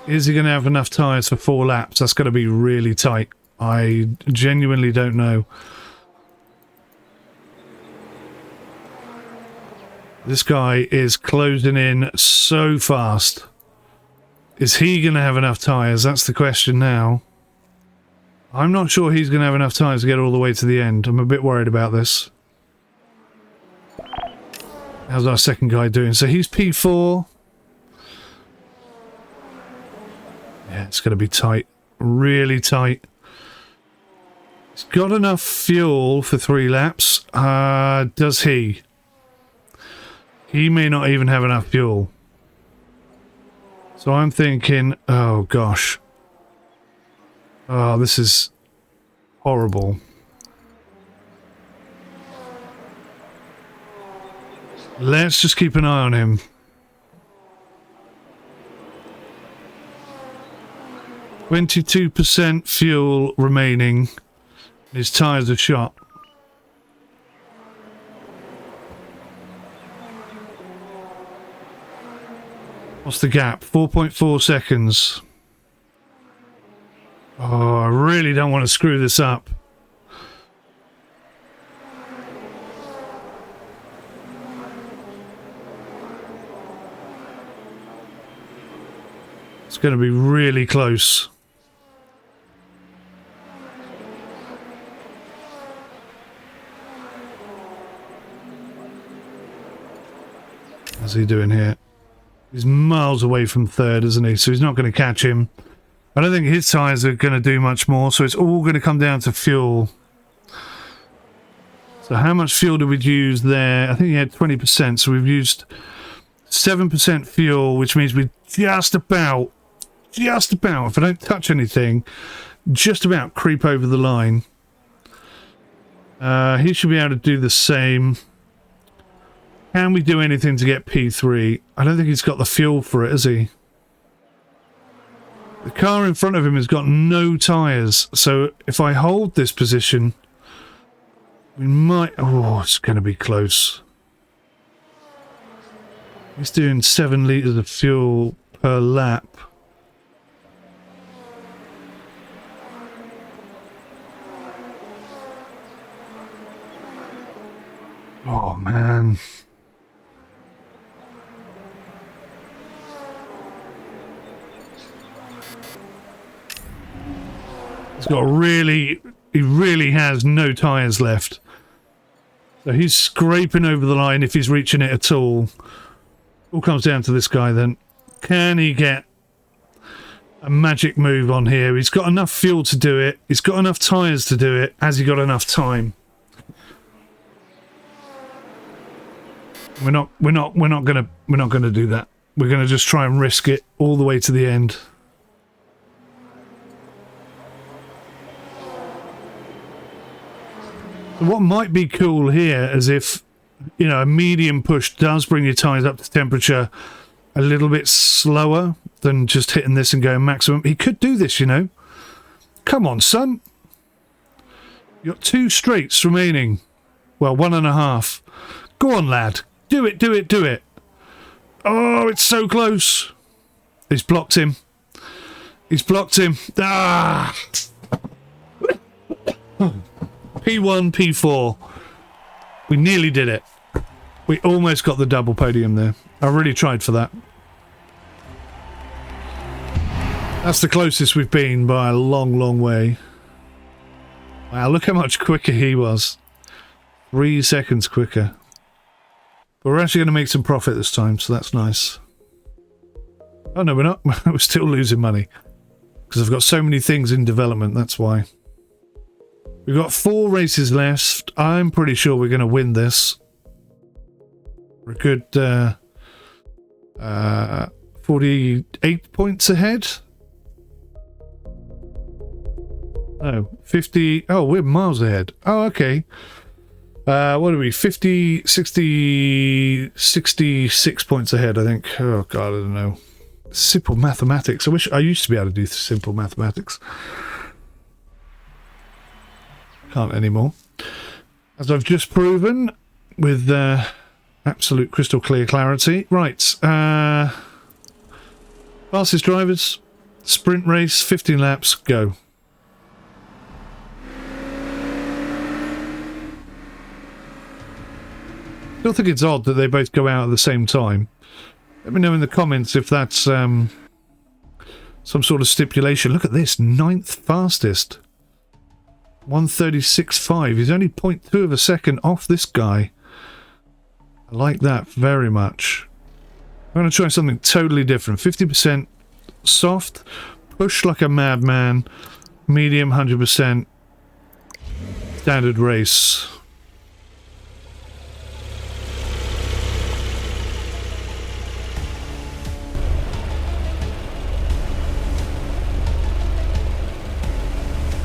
Is he going to have enough tyres for 4 laps? That's going to be really tight. I genuinely don't know. This guy is closing in so fast. Is he going to have enough tyres? That's the question now. I'm not sure he's going to have enough tyres to get all the way to the end. I'm a bit worried about this. How's our second guy doing? So he's P4. Yeah, it's going to be tight. Really tight. He's got enough fuel for 3 laps. Does he? He may not even have enough fuel. So I'm thinking, oh gosh. Oh, this is horrible. Let's just keep an eye on him. %22 fuel remaining. His tyres are shot. What's the gap? 4.4 seconds. Oh, I really don't want to screw this up. It's going to be really close. How's he doing here? He's miles away from third, isn't he? So he's not going to catch him. I don't think his tyres are going to do much more, so it's all going to come down to fuel. So how much fuel did we use there? I think he had 20%, so we've used 7% fuel, which means we just about, if I don't touch anything, just about creep over the line. He should be able to do the same. Can we do anything to get P3? I don't think he's got the fuel for it, has he? The car in front of him has got no tyres, so if I hold this position, we might... Oh, it's going to be close. He's doing 7 litres of fuel per lap. Oh, man. He's got he really has no tyres left. So he's scraping over the line if he's reaching it at all. All comes down to this guy then. Can he get a magic move on here? He's got enough fuel to do it. He's got enough tyres to do it. Has he got enough time? We're not gonna do that. We're gonna just try and risk it all the way to the end. What might be cool here is if, you know, a medium push does bring your tyres up to temperature a little bit slower than just hitting this and going maximum. He could do this, you know. Come on, son. You've got 2 straights remaining. Well, 1.5. Go on, lad. Do it, do it, do it. Oh, it's so close. He's blocked him. He's blocked him. Ah! P1, P4. We nearly did it. We almost got the double podium there. I really tried for that. That's the closest we've been by a long, long way. Wow, look how much quicker he was. 3 seconds quicker. But we're actually going to make some profit this time, so that's nice. Oh no, we're not. We're still losing money. Because I've got so many things in development, that's why. We've got 4 races left. I'm pretty sure we're going to win this. We're a good 48 points ahead. Oh, 50. Oh, we're miles ahead. Oh, okay. What are we? 50, 60, 66 points ahead, I think. Oh, God, I don't know. Simple mathematics. I wish I used to be able to do simple mathematics. Can't anymore. As I've just proven with absolute crystal clear clarity. Right. Fastest drivers. Sprint race. 15 laps. Go. I still think it's odd that they both go out at the same time. Let me know in the comments if that's some sort of stipulation. Look at this. 9th fastest. 1:36.5. He's only 0.2 of a second off this guy. I like that very much. I'm going to try something totally different. 50% soft, push like a madman, medium 100%, standard race.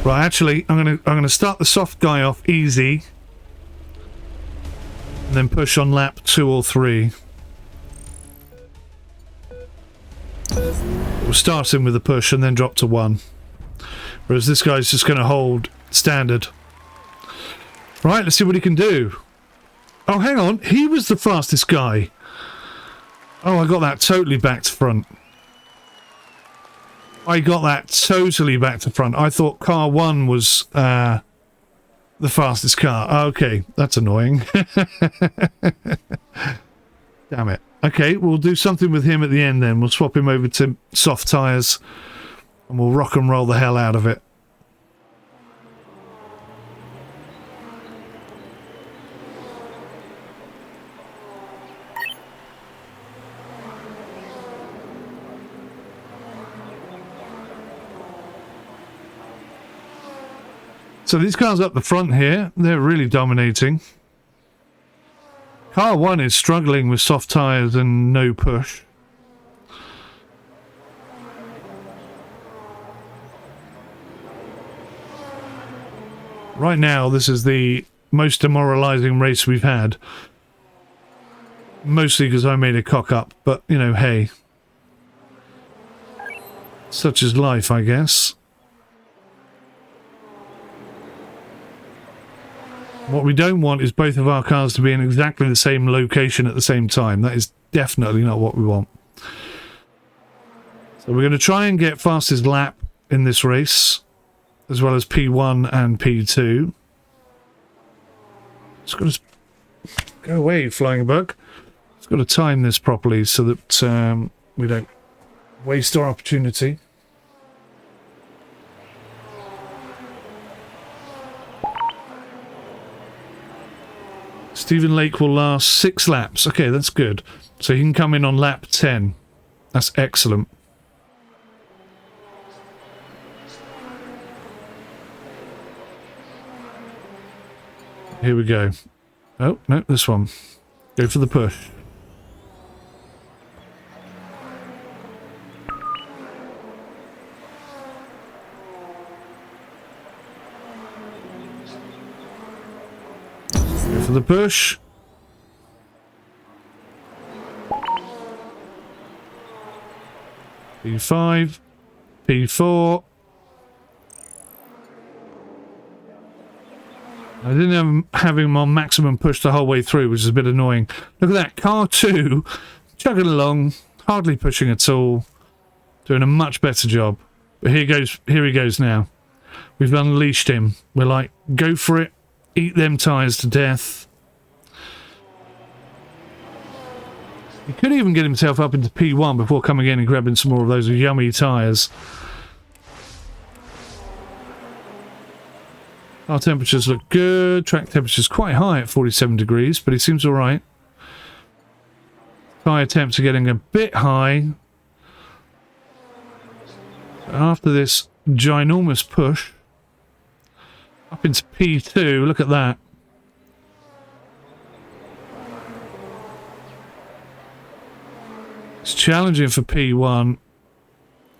Right, actually, I'm gonna start the soft guy off easy, and then push on lap 2 or 3. We'll start him with a push and then drop to 1. Whereas this guy's just going to hold standard. Right, let's see what he can do. Oh, hang on. He was the fastest guy. Oh, I got that totally back to front. I got that totally back to front. I thought car 1 was the fastest car. Okay, that's annoying. Damn it. Okay, we'll do something with him at the end then. We'll swap him over to soft tyres and we'll rock and roll the hell out of it. So these cars up the front here, they're really dominating. Car 1 is struggling with soft tyres and no push. Right now, this is the most demoralising race we've had. Mostly because I made a cock up, but, you know, hey. Such is life, I guess. What we don't want is both of our cars to be in exactly the same location at the same time. That is definitely not what we want. So we're going to try and get fastest lap in this race, as well as P1 and P2. Just got to go away, flying bug. Just got to time this properly so that we don't waste our opportunity. Stephen Lake will last 6 laps. Okay, that's good. So he can come in on lap 10. That's excellent. Here we go. Oh, no, this one. Go for the push. Go for the push. P5. P4. I didn't have him on maximum push the whole way through, which is a bit annoying. Look at that. Car 2 chugging along, hardly pushing at all. Doing a much better job. But here he goes now. We've unleashed him. We're like, go for it. Eat them tyres to death. He could even get himself up into P1 before coming in and grabbing some more of those yummy tyres. Our temperatures look good. Track temperature's quite high at 47 degrees, but it seems alright. Tyre temps are getting a bit high. After this ginormous push, up into P2, look at that. It's challenging for P1.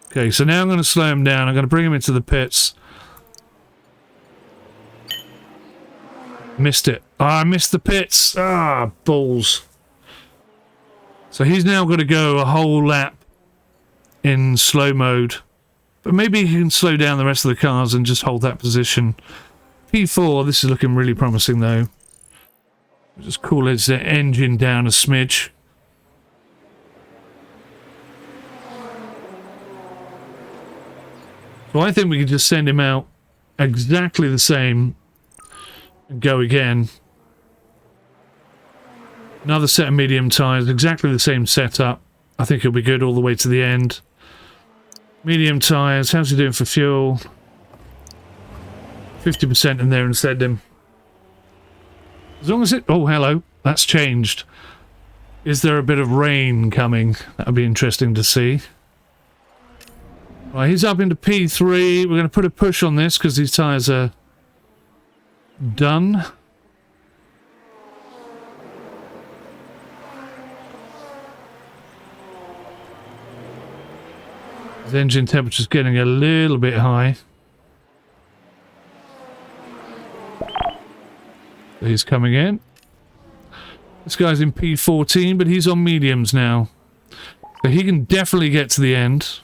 Okay, so now I'm going to slow him down. I'm going to bring him into the pits. Missed it. I missed the pits. Ah, balls. So he's now got to go a whole lap in slow mode. But maybe he can slow down the rest of the cars and just hold that position. P4, this is looking really promising though. Just cool edge the engine down a smidge. So I think we can just send him out exactly the same and go again. Another set of medium tyres, exactly the same setup. I think it'll be good all the way to the end. Medium tyres, how's he doing for fuel? 50% in there instead then. As long as it... Oh, hello. That's changed. Is there a bit of rain coming? That'd be interesting to see. Right, he's up into P3. We're going to put a push on this because these tyres are done. The engine temperature's getting a little bit high. He's coming in. This guy's in P14, but he's on mediums now. So he can definitely get to the end.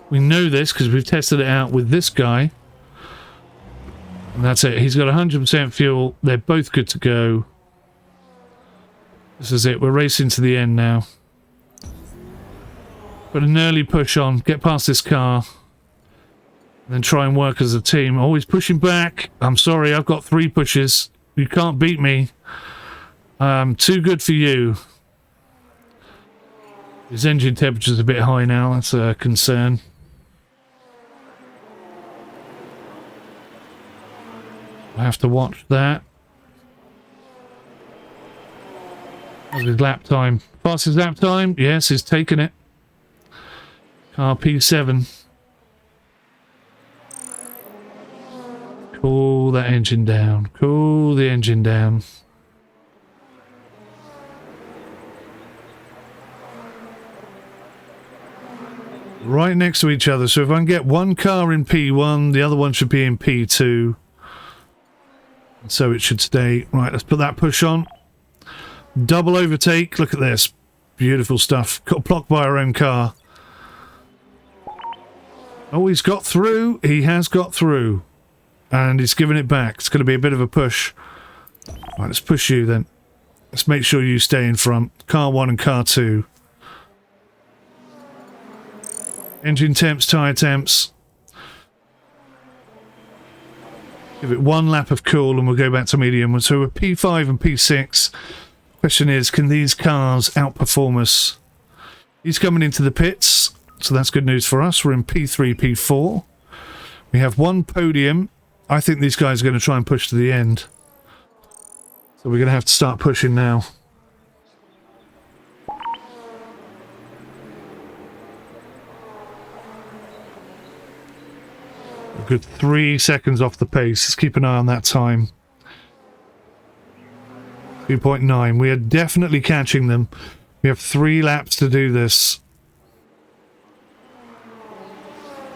We know this because we've tested it out with this guy. And that's it. He's got 100% fuel. They're both good to go. This is it. We're racing to the end now. Put an early push on. Get past this car. And then try and work as a team. Always pushing back. I'm sorry. I've got 3 pushes. You can't beat me. Too good for you. His engine temperature's a bit high now. That's a concern. I have to watch that. How's his lap time? Fastest lap time? Yes, he's taken it. Car P7. Cool that engine down. Cool the engine down. Right next to each other. So if I can get one car in P1, the other one should be in P2. And so it should stay. Right, let's put that push on. Double overtake. Look at this. Beautiful stuff. Got blocked by our own car. Oh, he's got through. He has got through. And he's giving it back. It's going to be a bit of a push. Right, let's push you then. Let's make sure you stay in front. Car 1 and car 2. Engine temps, tyre temps. Give it 1 lap of cool and we'll go back to medium. So we're P5 and P6. Question is, can these cars outperform us? He's coming into the pits, so that's good news for us. We're in P3, P4. We have 1 podium. I think these guys are going to try and push to the end. So we're going to have to start pushing now. A good 3 seconds off the pace. Let's keep an eye on that time. 2.9. We are definitely catching them. We have 3 laps to do this.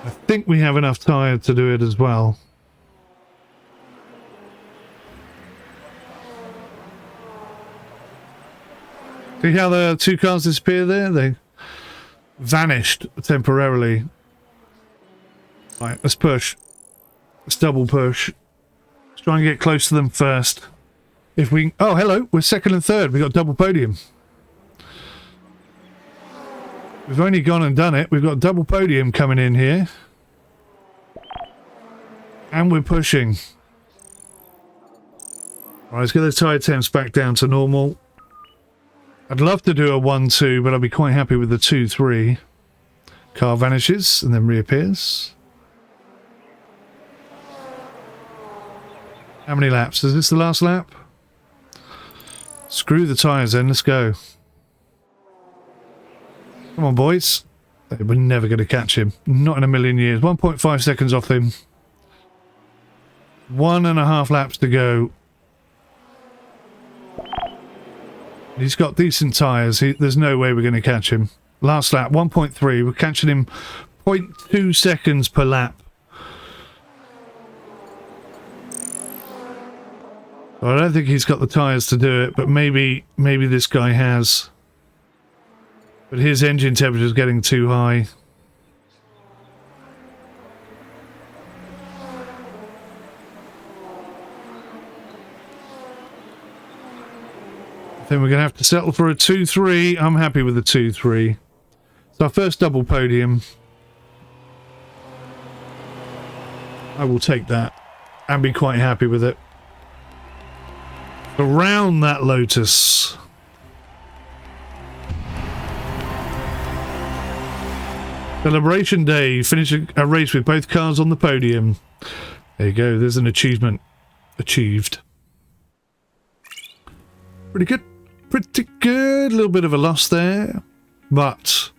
I think we have enough tyre to do it as well. See how the 2 cars disappear there? They vanished temporarily. Right, let's push. Let's double push. Let's try and get close to them first. If we... Oh, hello. We're 2nd and 3rd. We got double podium. We've only gone and done it. We've got double podium coming in here. And we're pushing. Right, let's get the tyre temps back down to normal. I'd love to do a 1-2, but I'll be quite happy with the 2-3. Car vanishes and then reappears. How many laps? Is this the last lap? Screw the tyres then, let's go. Come on, boys. We're never going to catch him. Not in a million years. 1.5 seconds off him. 1.5 laps to go. He's got decent tyres. There's no way we're going to catch him. Last lap, 1.3. We're catching him 0.2 seconds per lap. I don't think he's got the tyres to do it, but maybe this guy has. But his engine temperature is getting too high. Then we're going to have to settle for a 2-3. I'm happy with the 2-3. It's our first double podium. I will take that and be quite happy with it. Around that Lotus. Celebration day. Finish a race with both cars on the podium. There you go. There's an achievement achieved. Pretty good. pretty good. A little bit of a loss there, but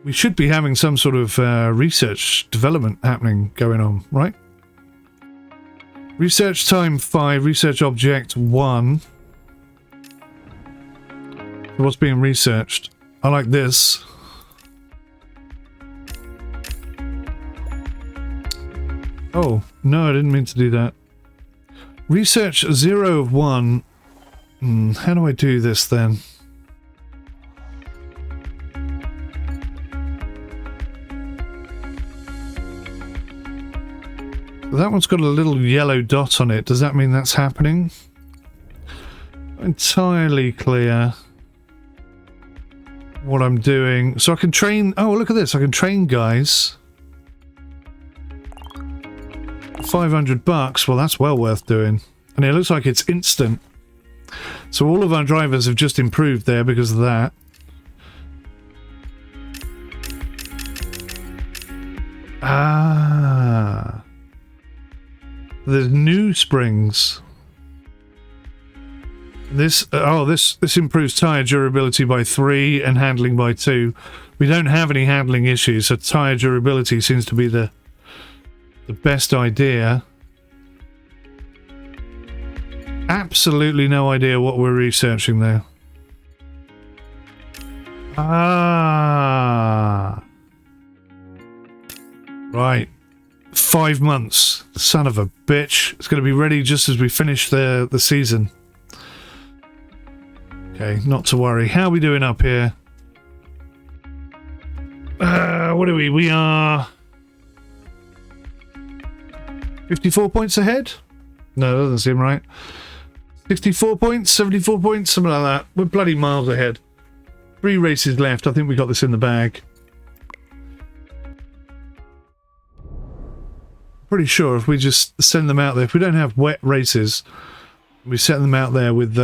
we should be having some sort of research development happening going on, right? Research time 5, research object 1. What's being researched? I like this. Oh, no, I didn't mean to do that. Research 0 of 1. How do I do this then? That one's got a little yellow dot on it. Does that mean that's happening? Not entirely clear what I'm doing. So I can train... Oh, look at this. I can train guys. $500. Well, that's well worth doing. And it looks like it's instant. So all of our drivers have just improved there because of that. Ah. There's new springs. This this improves tire durability by 3 and handling by 2. We don't have any handling issues, so tire durability seems to be the best idea. Absolutely no idea what we're researching there. Ah. Right. 5 months. Son of a bitch. It's going to be ready just as we finish the season. Okay, not to worry. How are we doing up here? What are we? We are 54 points ahead? No, that doesn't seem right. 64 points, 74 points, something like that. We're bloody miles ahead. 3 races left. I think we got this in the bag. Pretty sure if we just send them out there, if we don't have wet races, we set them out there with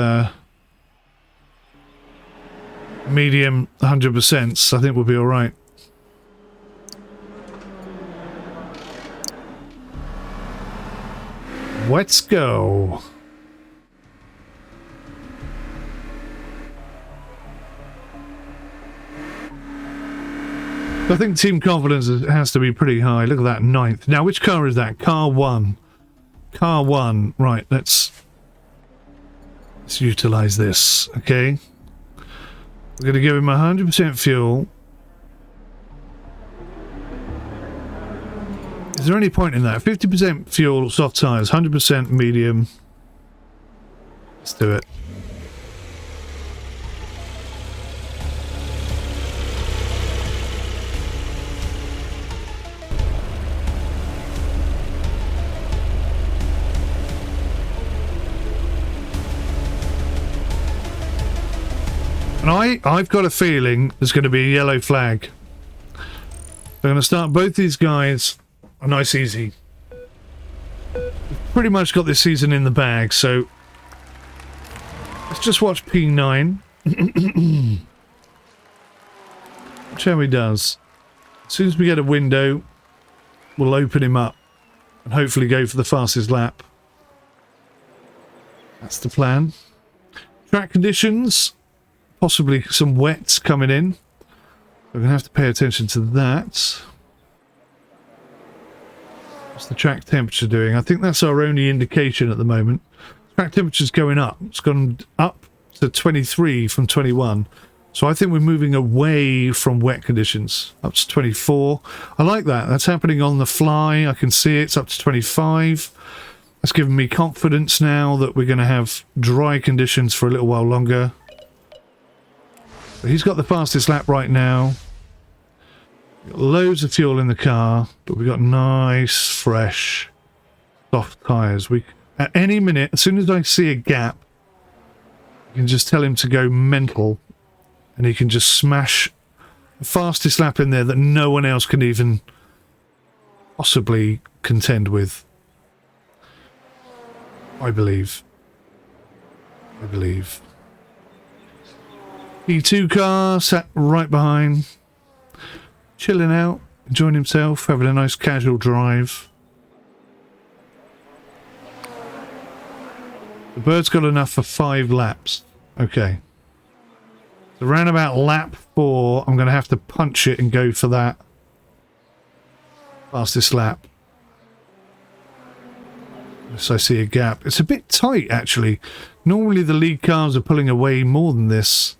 medium 100%, I think we'll be alright. Let's go. I think team confidence has to be pretty high. Look at that, 9th. Now, which car is that? Car 1. Car 1. Right, let's utilize this, okay? We're going to give him 100% fuel. Is there any point in that? 50% fuel, soft tires, 100% medium. Let's do it. And I've got a feeling there's going to be a yellow flag. They're going to start both these guys a nice easy. We've pretty much got this season in the bag, so let's just watch P9. Watch how he does. As soon as we get a window, we'll open him up and hopefully go for the fastest lap. That's the plan. Track conditions. Possibly some wets coming in. We're going to have to pay attention to that. What's the track temperature doing? I think that's our only indication at the moment. Track temperature's going up. It's gone up to 23 from 21. So I think we're moving away from wet conditions. Up to 24. I like that. That's happening on the fly. I can see it's up to 25. That's given me confidence now that we're going to have dry conditions for a little while longer. He's got the fastest lap right now. Got loads of fuel in the car, but we've got nice, fresh, soft tyres. At any minute, as soon as I see a gap, I can just tell him to go mental, and he can just smash the fastest lap in there that no one else can even possibly contend with. I believe. E2 car sat right behind, chilling out, enjoying himself, having a nice casual drive. The bird's got enough for 5 laps. Okay. So around about lap 4, I'm going to have to punch it and go for that fastest lap. Unless I see a gap. It's a bit tight, actually. Normally the lead cars are pulling away more than this.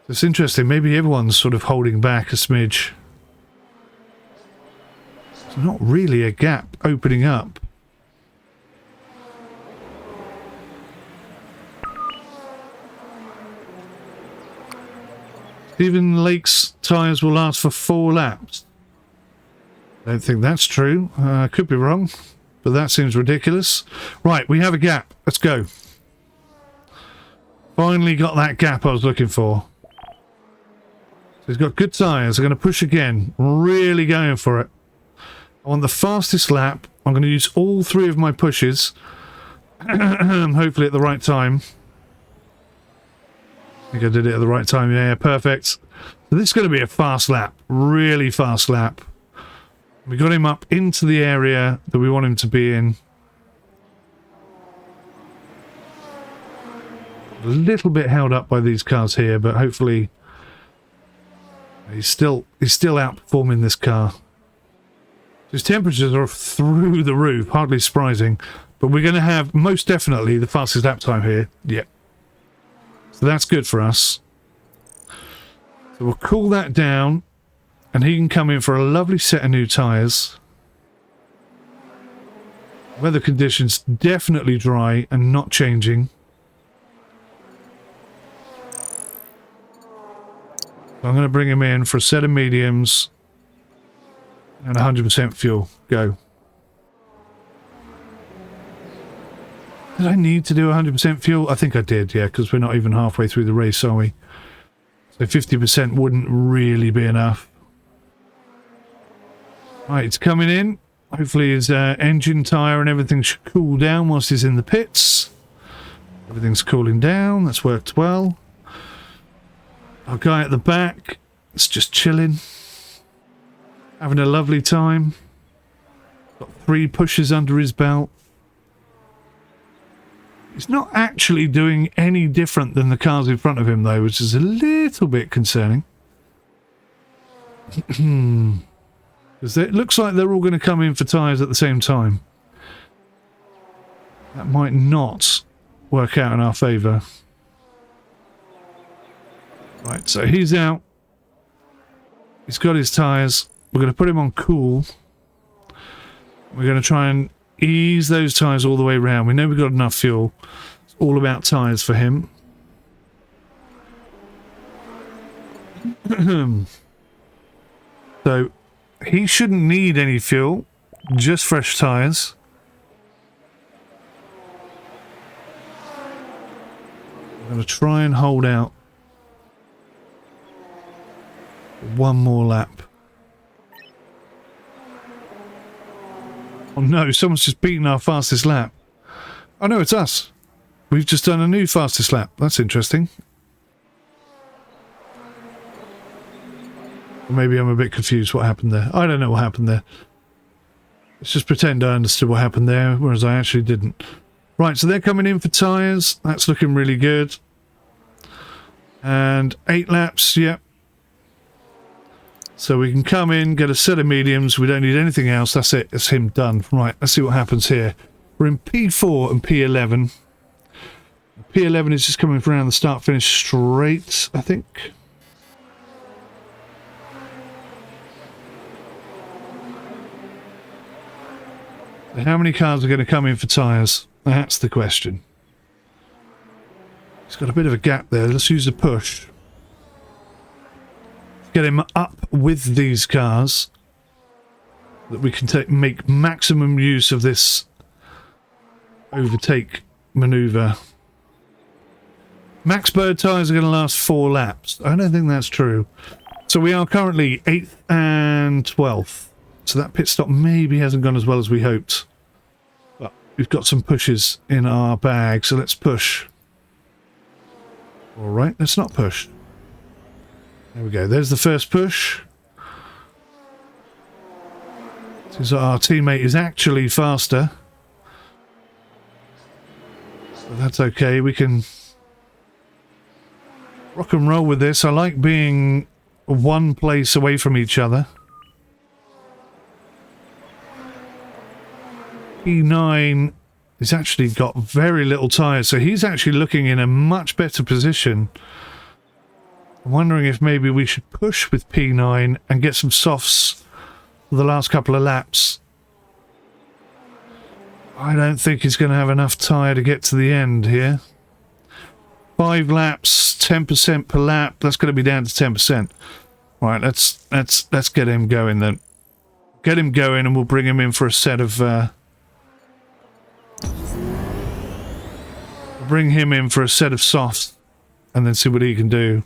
It's interesting. Maybe everyone's sort of holding back a smidge. It's not really a gap opening up. Stephen Lake's tyres will last for 4 laps. Don't think that's true. I could be wrong, but that seems ridiculous. Right, we have a gap. Let's go. Finally got that gap I was looking for. So he's got good tyres. I'm going to push again. Really going for it. I want the fastest lap. I'm going to use all 3 of my pushes. Hopefully at the right time. I think I did it at the right time. Yeah, perfect. So this is going to be a fast lap. Really fast lap. We got him up into the area that we want him to be in. A little bit held up by these cars here, but hopefully he's still outperforming this car. His temperatures are through the roof, hardly surprising, but we're going to have most definitely the fastest lap time here. Yep. So that's good for us. So we'll cool that down, and he can come in for a lovely set of new tyres. Weather conditions definitely dry and not changing. I'm going to bring him in for a set of mediums and 100% fuel. Go. Did I need to do 100% fuel? I think I did, yeah, because we're not even halfway through the race, are we? So 50% wouldn't really be enough. Right, it's coming in. Hopefully his engine tyre and everything should cool down whilst he's in the pits. Everything's cooling down. That's worked well. Our guy at the back is just chilling. Having a lovely time. Got 3 pushes under his belt. He's not actually doing any different than the cars in front of him, though, which is a little bit concerning. Because it looks like they're all going to come in for tyres at the same time. That might not work out in our favour. Right, so he's out. He's got his tyres. We're going to put him on cool. We're going to try and ease those tyres all the way around. We know we've got enough fuel. It's all about tyres for him. So he shouldn't need any fuel, just fresh tyres. I'm going to try and hold out one more lap. Oh no, someone's just beaten our fastest lap. Oh no, it's us. We've just done a new fastest lap. That's interesting. Maybe I'm a bit confused what happened there. I don't know what happened there. Let's just pretend I understood what happened there, whereas I actually didn't. Right, so they're coming in for tyres. That's looking really good. And 8 laps, yep. So we can come in, get a set of mediums. We don't need anything else. That's it. It's him done. Right, let's see what happens here. We're in P4 and P11. P11 is just coming around the start-finish straight, I think. So how many cars are going to come in for tyres? That's the question. He's got a bit of a gap there. Let's use a push. Get him up with these cars that we can make maximum use of this overtake maneuver. Max bird tyres are going to last 4 laps. I don't think that's true. So we are currently 8th and 12th. So that pit stop maybe hasn't gone as well as we hoped. But we've got some pushes in our bag, so let's push. Alright, let's not push. There we go. There's the first push. Seems like our teammate is actually faster. So that's okay. We can rock and roll with this. I like being one place away from each other. P9 has actually got very little tyres, so he's actually looking in a much better position. I'm wondering if maybe we should push with P9 and get some softs for the last couple of laps. I don't think he's going to have enough tyre to get to the end here. 5 laps, 10% per lap. That's going to be down to 10%. Right, let's get him going then. Get him going, and we'll bring him in for a set of. Bring him in for a set of softs, and then see what he can do.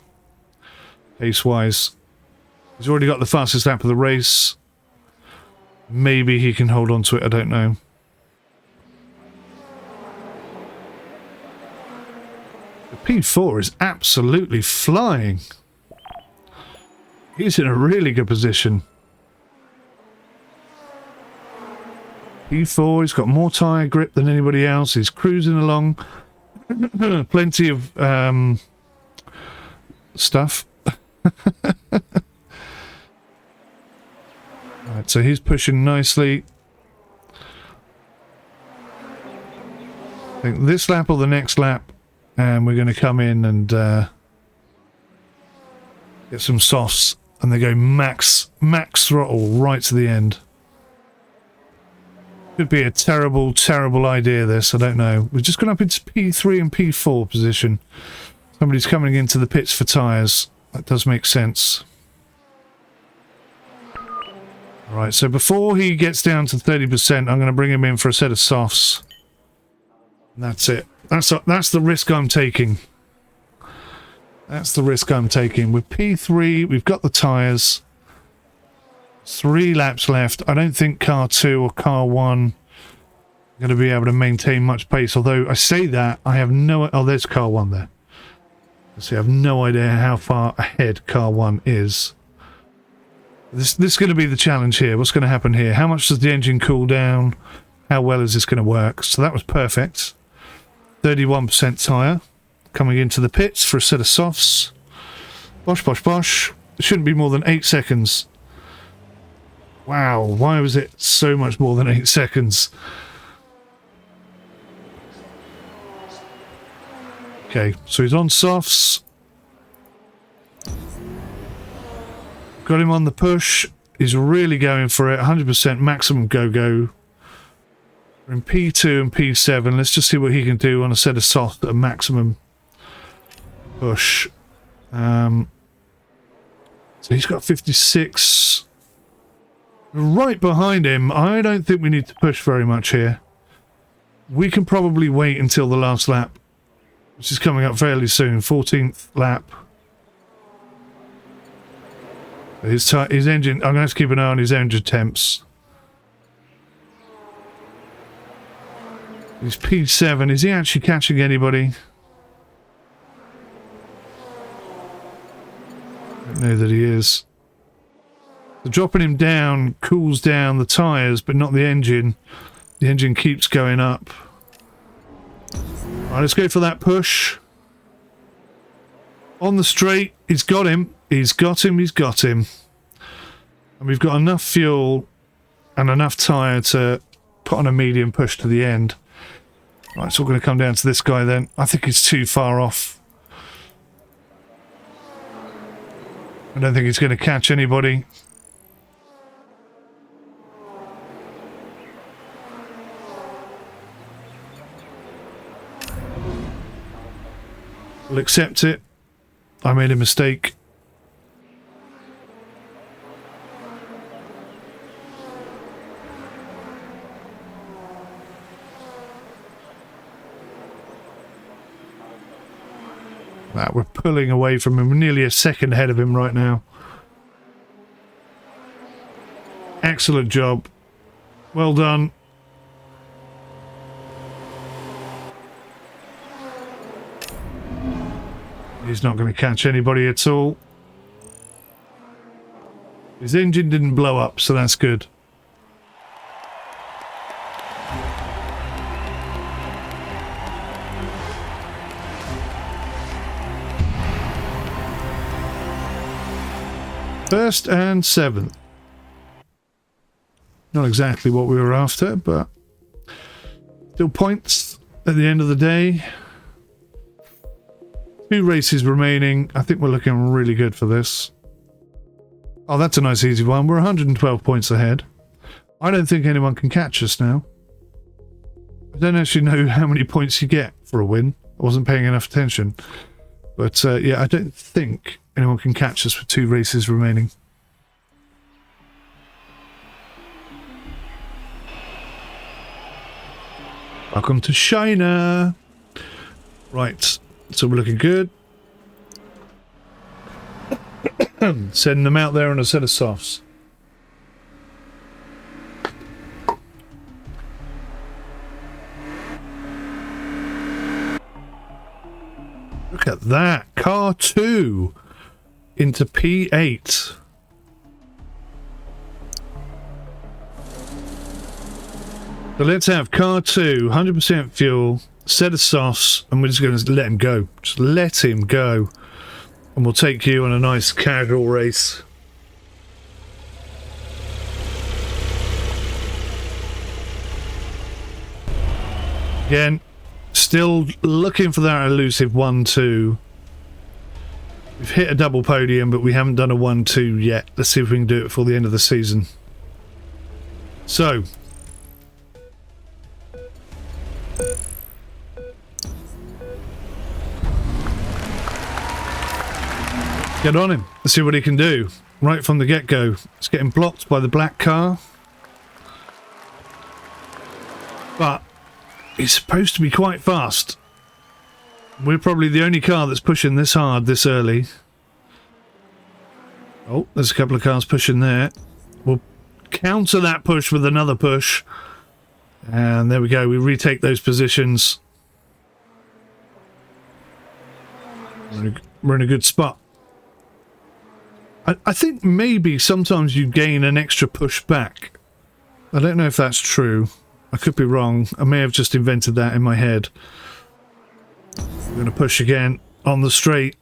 Pace-wise, he's already got the fastest lap of the race. Maybe he can hold on to it. I don't know. The P4 is absolutely flying. He's in a really good position. P4, he's got more tyre grip than anybody else. He's cruising along. Plenty of stuff. Right, so he's pushing nicely. I think this lap or the next lap, and we're going to come in and get some softs, and they go max throttle right to the end. Could be a terrible idea, this. I don't know. We've just gone up into P3 and P4 position. Somebody's coming into the pits for tyres. That does make sense. Alright, so before he gets down to 30%, I'm going to bring him in for a set of softs. And that's it. That's the risk I'm taking. That's the risk I'm taking. With P3, we've got the tyres. 3 laps left. I don't think car 2 or car 1 are going to be able to maintain much pace. Although I say that, I have no... Oh, there's car 1 there. See, I have no idea how far ahead car 1 is. This is going to be the challenge here. What's going to happen here? How much does the engine cool down? How well is this going to work? So that was perfect. 31% tyre. Coming into the pits for a set of softs. Bosh, bosh, bosh. It shouldn't be more than 8 seconds. Wow, why was it so much more than 8 seconds? Okay, so he's on softs. Got him on the push. He's really going for it. 100% maximum go-go. We're in P2 and P7. Let's just see what he can do on a set of soft at a maximum push. So he's got 56. Right behind him. I don't think we need to push very much here. We can probably wait until the last lap, which is coming up fairly soon. 14th lap. His engine, I'm going to have to keep an eye on his engine temps. He's P7. Is he actually catching anybody? I don't know that he is. So dropping him down cools down the tyres, but not the engine. The engine keeps going up. Right, let's go for that push. On the straight, he's got him. He's got him, he's got him. And we've got enough fuel and enough tyre to put on a medium push to the end. Right, it's all going to come down to this guy then. I think he's too far off. I don't think he's going to catch anybody. We'll accept it. I made a mistake. We're pulling away from him. We're nearly a second ahead of him right now. Excellent job. Well done. He's not going to catch anybody at all. His engine didn't blow up, so that's good. 1st and 7th. Not exactly what we were after, but still points at the end of the day. 2 races remaining. I think we're looking really good for this. Oh, that's a nice easy one. We're 112 points ahead. I don't think anyone can catch us now. I don't actually know how many points you get for a win. I wasn't paying enough attention. But yeah, I don't think anyone can catch us with 2 races remaining. Welcome to China. Right, so we're looking good. Sending them out there on a set of softs. Look at that. Car 2 into P8. So let's have car 2, 100% fuel, set of softs, and we're just going to let him go. Just let him go. And we'll take you on a nice casual race. Again, still looking for that elusive 1-2. We've hit a double podium, but we haven't done a 1-2 yet. Let's see if we can do it before the end of the season. So, get on him. Let's see what he can do. Right from the get-go. It's getting blocked by the black car. But he's supposed to be quite fast. We're probably the only car that's pushing this hard this early. Oh, there's a couple of cars pushing there. We'll counter that push with another push. And there we go. We retake those positions. We're in a good spot. I think maybe sometimes you gain an extra push back. I don't know if that's true. I could be wrong. I may have just invented that in my head. We're going to push again on the straight.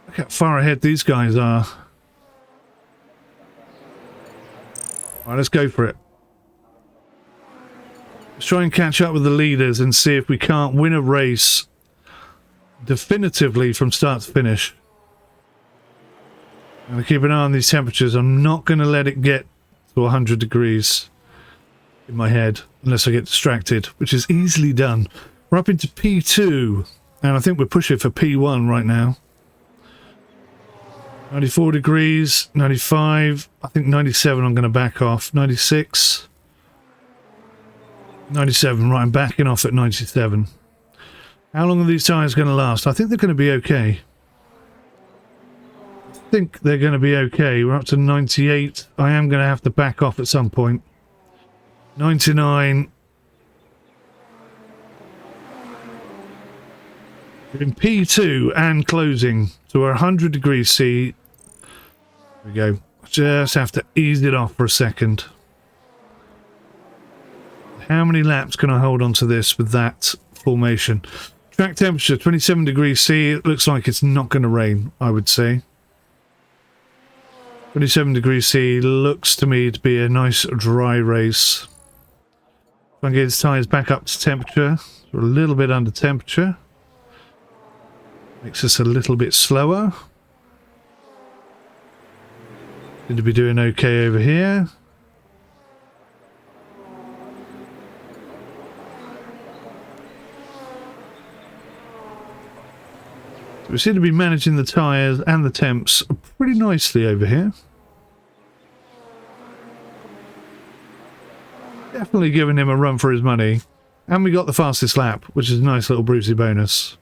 Look how far ahead these guys are. Alright, let's go for it. Let's try and catch up with the leaders and see if we can't win a race definitively from start to finish. I'm going to keep an eye on these temperatures. I'm not going to let it get to 100 degrees in my head unless I get distracted, which is easily done. We're up into P2, and I think we're pushing for P1 right now. 94 degrees, 95, I think 97 I'm going to back off, 96, 97, right, I'm backing off at 97. How long are these tyres going to last? I think they're going to be okay. I think they're going to be okay. We're up to 98. I am going to have to back off at some point. 99. We're in P2 and closing. So we're 100 degrees C. There we go. Just have to ease it off for a second. How many laps can I hold on to this with that formation? Track temperature, 27 degrees C. It looks like it's not going to rain, I would say. 27 degrees C looks to me to be a nice dry race. Try and get his tyres back up to temperature. We're a little bit under temperature. Makes us a little bit slower. Going to be doing okay over here. We seem to be managing the tyres and the temps pretty nicely over here. Definitely giving him a run for his money. And we got the fastest lap, which is a nice little Brucey bonus.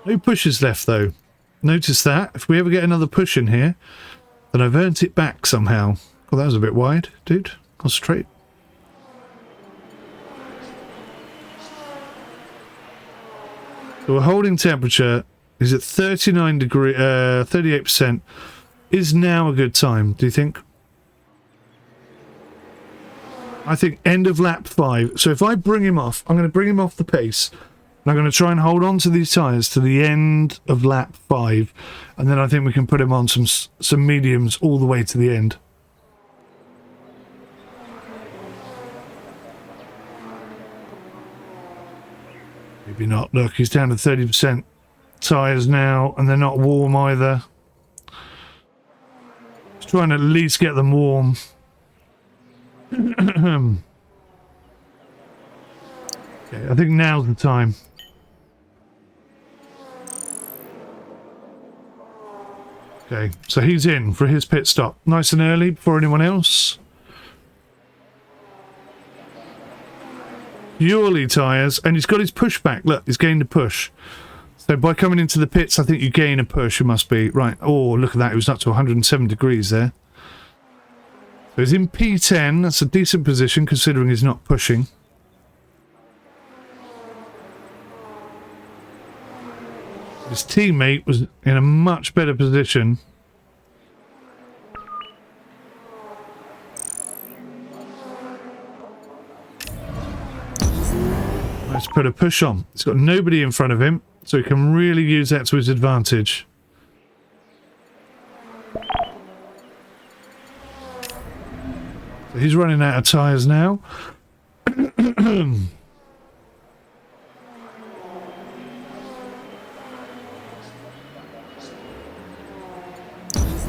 No pushes left though. Notice that. If we ever get another push in here, then I've earned it back somehow. Oh, that was a bit wide, dude. Concentrate. So we're holding temperature is at 39 degree, 38%. Is now a good time, do you think? I think end of lap 5. So if I bring him off, I'm going to bring him off the pace. I'm going to try and hold on to these tyres to the end of lap 5, and then I think we can put him on some mediums all the way to the end. Maybe not. Look, he's down to 30% tyres now, and they're not warm either. Just trying to at least get them warm. Okay, I think now's the time. Okay, so he's in for his pit stop. Nice and early before anyone else. Purely tyres, and he's got his pushback. Look, he's gained a push. So by coming into the pits, I think you gain a push, it must be. Right, oh, look at that, it was up to 107 degrees there. So he's in P10, that's a decent position considering he's not pushing. His teammate was in a much better position. Let's put a push on. He's got nobody in front of him, so he can really use that to his advantage. So he's running out of tyres now. I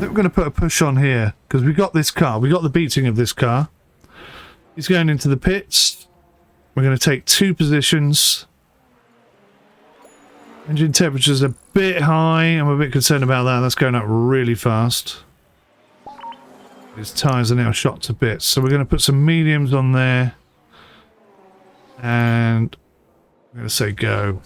think we're going to put a push on here because we got this car. We got the beating of this car. He's going into the pits. We're going to take 2 positions. Engine temperature's a bit high. I'm a bit concerned about that. That's going up really fast. His tyres are now shot to bits. So we're going to put some mediums on there. And I'm going to say go.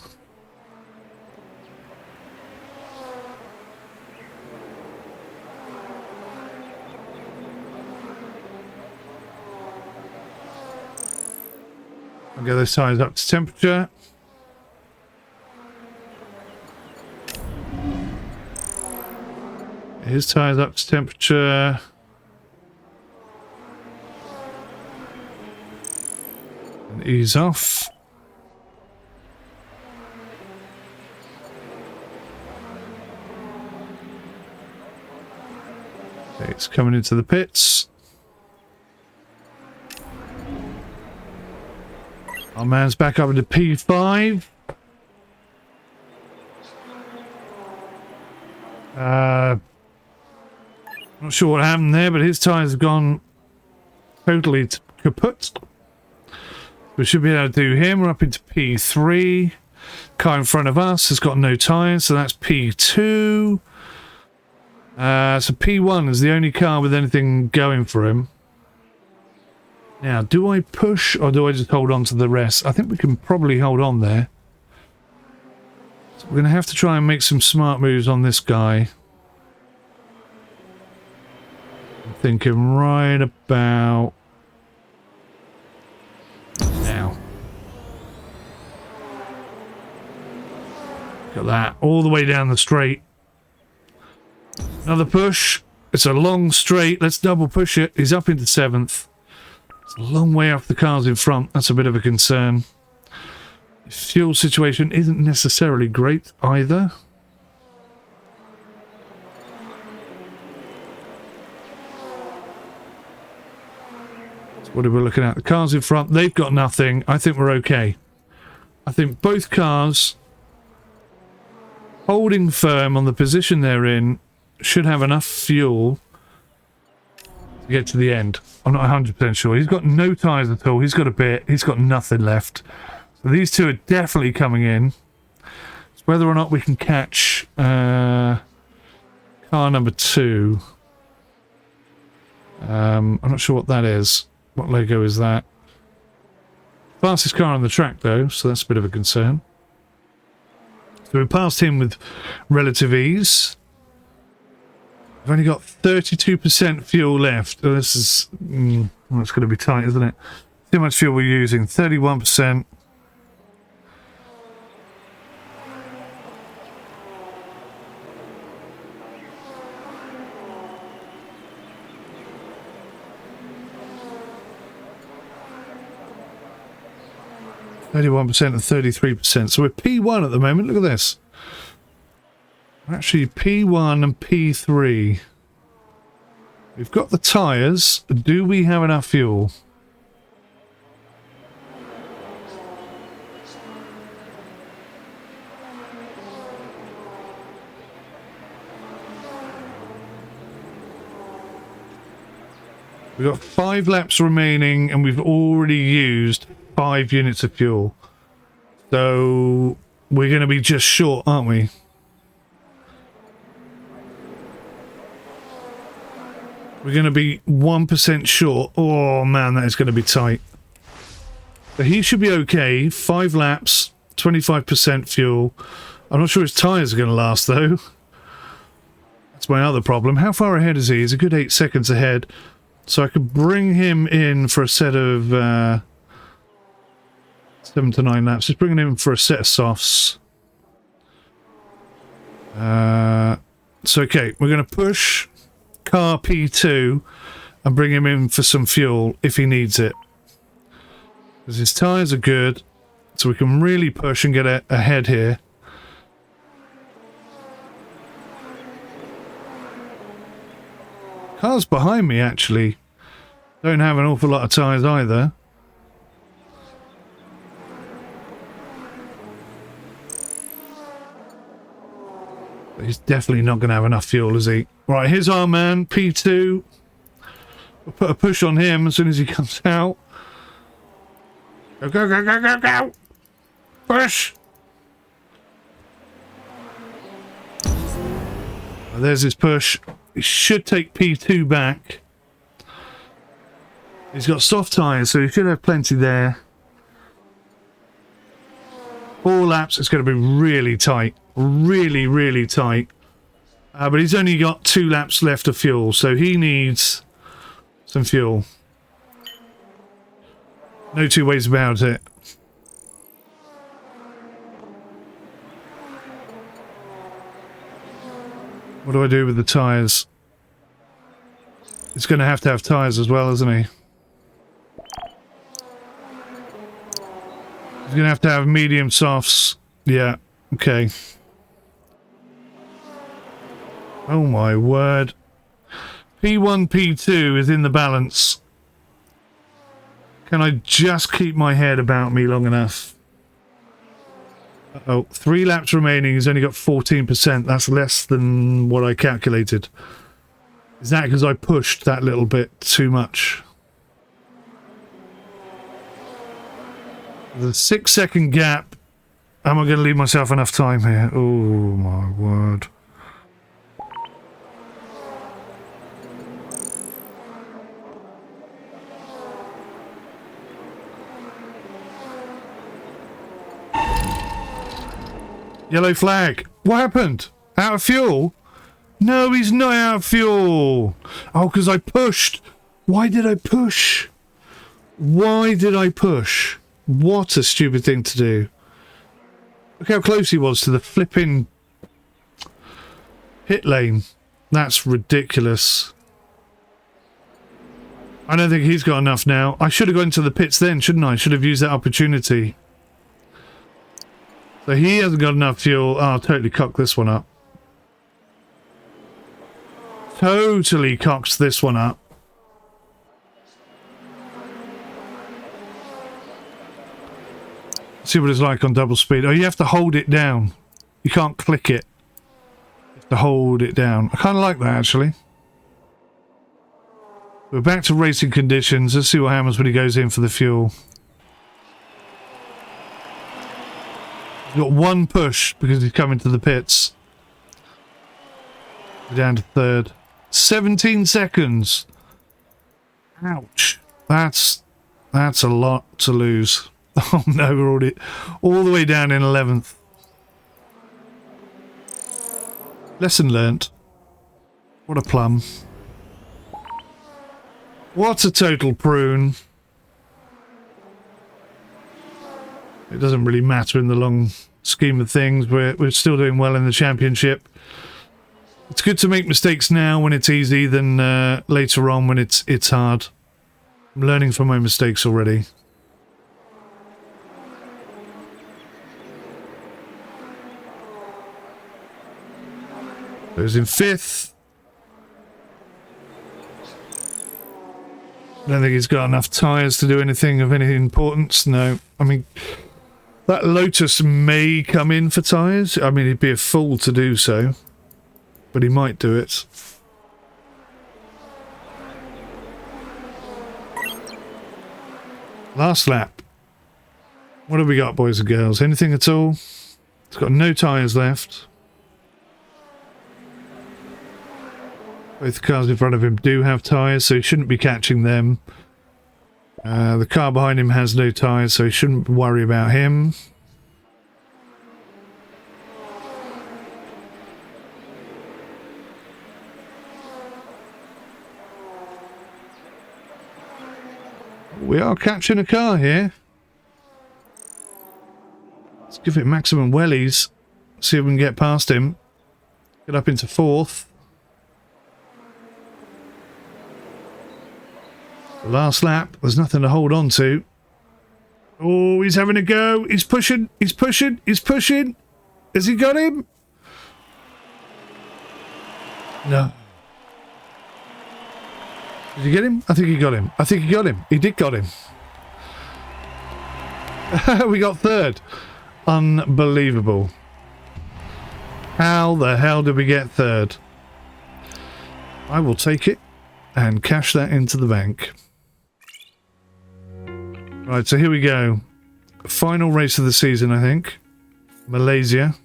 I'll get those tyres up to temperature. His tyres up to temperature. And ease off. Okay, it's coming into the pits. Our man's back up into P5. Not sure what happened there, but his tyres have gone totally kaput. We should be able to do him. We're up into P3. Car in front of us has got no tyres, so that's P2. So P1 is the only car with anything going for him. Now, do I push or do I just hold on to the rest? I think we can probably hold on there. So we're going to have to try and make some smart moves on this guy. I'm thinking right about now. Look at that, all the way down the straight. Another push. It's a long straight. Let's double push it. He's up into 7th. It's a long way off the cars in front. That's a bit of a concern. His fuel situation isn't necessarily great either. So what are we looking at? The cars in front, they've got nothing. I think we're okay. I think both cars holding firm on the position they're in should have enough fuel to get to the end. I'm not 100% sure. He's got no tyres at all. He's got a bit. He's got nothing left. So these two are definitely coming in. It's whether or not we can catch car number 2. I'm not sure what that is. What logo is that? Fastest car on the track though, so that's a bit of a concern. So we passed him with relative ease. We've only got 32% fuel left. Oh, this is... well, it's going to be tight, isn't it? Too much fuel we're using. 31%. 31% and 33%. So we're P1 at the moment. Look at this. We're actually P1 and P3. We've got the tyres. Do we have enough fuel? We've got 5 laps remaining and we've already used 5 units of fuel. So we're going to be just short, aren't we? We're going to be 1% short. Oh man, that is going to be tight. But he should be okay. 5 laps, 25% fuel. I'm not sure his tyres are going to last though. That's my other problem. How far ahead is he? He's a good 8 seconds ahead. So I could bring him in for a set of 7 to 9 laps. Just bring him in for a set of softs. So okay, we're going to push car P2 and bring him in for some fuel if he needs it. Because his tyres are good, so we can really push and get ahead here. Cars behind me actually don't have an awful lot of tyres either. But he's definitely not going to have enough fuel, is he? Right, here's our man, P2. We'll put a push on him as soon as he comes out. Go, go, go, go, go, go! Push! Well, there's his push. He should take P2 back. He's got soft tyres, so he should have plenty there. 4 laps, it's going to be really tight. Really, really tight. But he's only got 2 laps left of fuel, so he needs some fuel. No two ways about it. What do I do with the tyres? He's going to have tyres as well, isn't he? He's going to have medium softs. Yeah, okay. Oh my word. P1, P2 is in the balance. Can I just keep my head about me long enough? Uh-oh, 3 laps remaining. He's only got 14%. That's less than what I calculated. Is that because I pushed that little bit too much? The 6-second gap. Am I going to leave myself enough time here? Oh my word. Yellow flag. What happened? Out of fuel? No, he's not out of fuel. Oh, because I pushed. Why did I push? Why did I push? What a stupid thing to do. Look how close he was to the flipping pit lane. That's ridiculous. I don't think he's got enough now. I should have gone to the pits then, shouldn't I? Should have used that opportunity. So he hasn't got enough fuel. Oh, I'll totally cock this one up. Totally cocks this one up. See what it's like on double speed. Oh, you have to hold it down. You can't click it. You have to hold it down. I kind of like that, actually. We're back to racing conditions. Let's see what happens when he goes in for the fuel. He's got 1 push because he's coming to the pits. We're down to 3rd. 17 seconds. Ouch. That's a lot to lose. Oh no, we're already all the way down in 11th. Lesson learnt. What a plum. What a total prune. It doesn't really matter in the long scheme of things. We're still doing well in the championship. It's good to make mistakes now when it's easy than later on when it's hard. I'm learning from my mistakes already. Goes in 5th. I don't think he's got enough tyres to do anything of any importance. No. I mean, that Lotus may come in for tyres. I mean, he'd be a fool to do so. But he might do it. Last lap. What have we got, boys and girls? Anything at all? It's got no tyres left. Both the cars in front of him do have tyres, so he shouldn't be catching them. The car behind him has no tyres, so he shouldn't worry about him. We are catching a car here. Let's give it maximum wellies. See if we can get past him. Get up into 4th. Last lap. There's nothing to hold on to. Oh, he's having a go. He's pushing. He's pushing. He's pushing. Has he got him? No. Did he get him? I think he got him. I think he got him. He did got him. We got 3rd. Unbelievable. How the hell did we get 3rd? I will take it and cash that into the bank. Right, so here we go. Final race of the season, I think. Malaysia.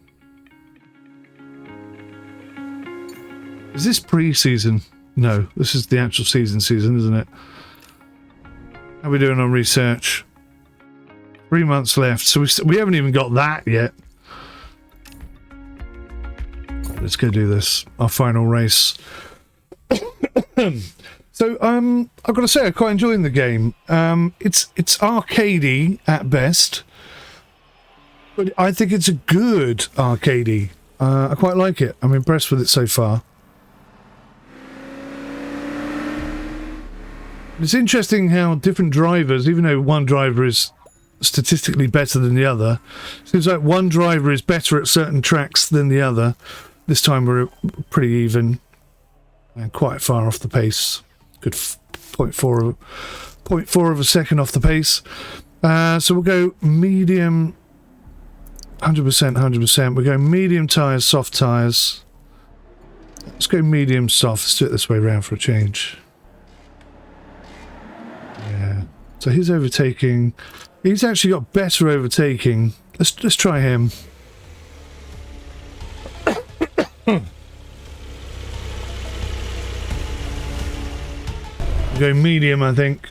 Is this pre-season? No, this is the actual season, isn't it? How are we doing on research? 3 months left, so we haven't even got that yet. Let's go do this. Our final race. So, I've got to say, I'm quite enjoying the game. It's arcadey at best, but I think it's a good arcadey. I quite like it. I'm impressed with it so far. It's interesting how different drivers, even though one driver is statistically better than the other, seems like one driver is better at certain tracks than the other. This time we're pretty even and quite far off the pace. Good 0.4 of a second off the pace. So we'll go medium, 100%. We'll go medium tyres, soft tyres. Let's go medium soft. Let's do it this way around for a change. Yeah. So he's overtaking. He's actually got better overtaking. Let's try him. We'll go medium, I think,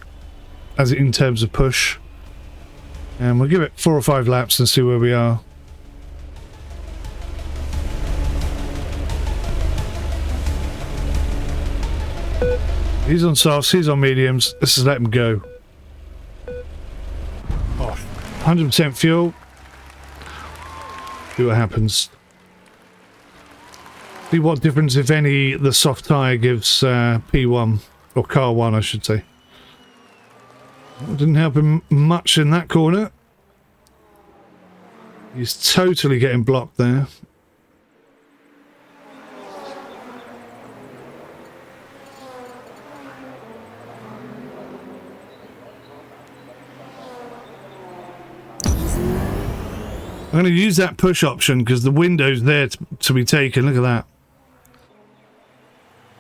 as in terms of push. And we'll give it 4 or 5 laps and see where we are. He's on softs, he's on mediums. Let's just let him go. Oh, 100% fuel. See what happens. See what difference, if any, the soft tyre gives P1. Or car 1, I should say. It didn't help him much in that corner. He's totally getting blocked there. I'm going to use that push option because the window's there to be taken. Look at that.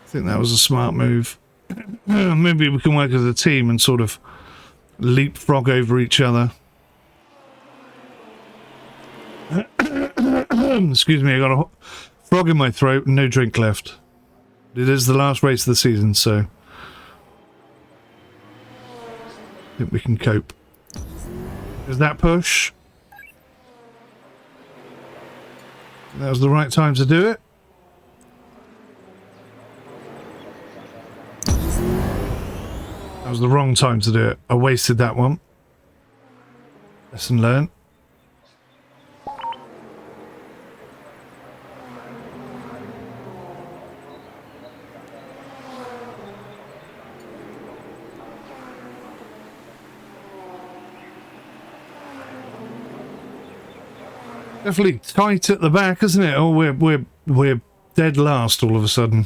I think that was a smart move. Maybe we can work as a team and sort of leapfrog over each other. Excuse me, I got a frog in my throat and no drink left. It is the last race of the season, so I think we can cope. Is that push? That was the right time to do it. That was the wrong time to do it. I wasted that one. Lesson learned. Definitely tight at the back, isn't it? Oh, we're dead last all of a sudden.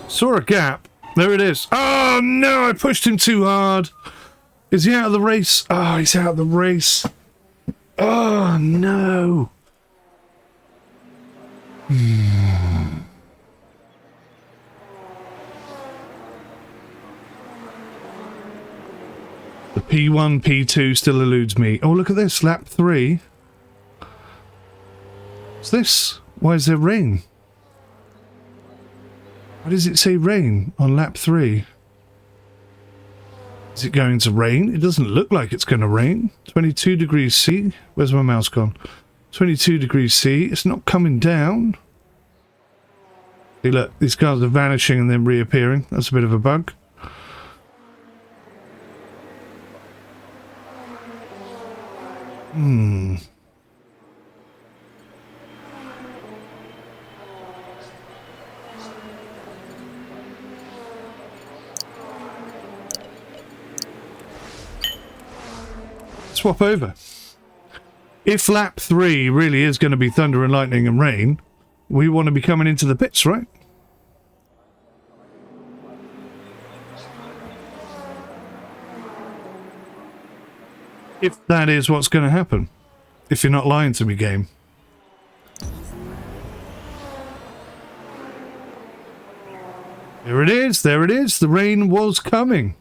Saw a gap. There it is. Oh no, I pushed him too hard. Is he out of the race? Oh, he's out of the race. Oh no. The P1, P2 still eludes me. Oh, look at this. Lap 3. What's this? Why is there rain? Why does it say rain on lap 3? Is it going to rain? It doesn't look like it's going to rain. 22 degrees C. Where's my mouse gone? 22 degrees C. It's not coming down. See, look, these cars are vanishing and then reappearing. That's a bit of a bug. Swap over. If lap 3 really is going to be thunder and lightning and rain, we want to be coming into the pits, right? If that is what's going to happen. If you're not lying to me, game. There it is, there it is. The rain was coming.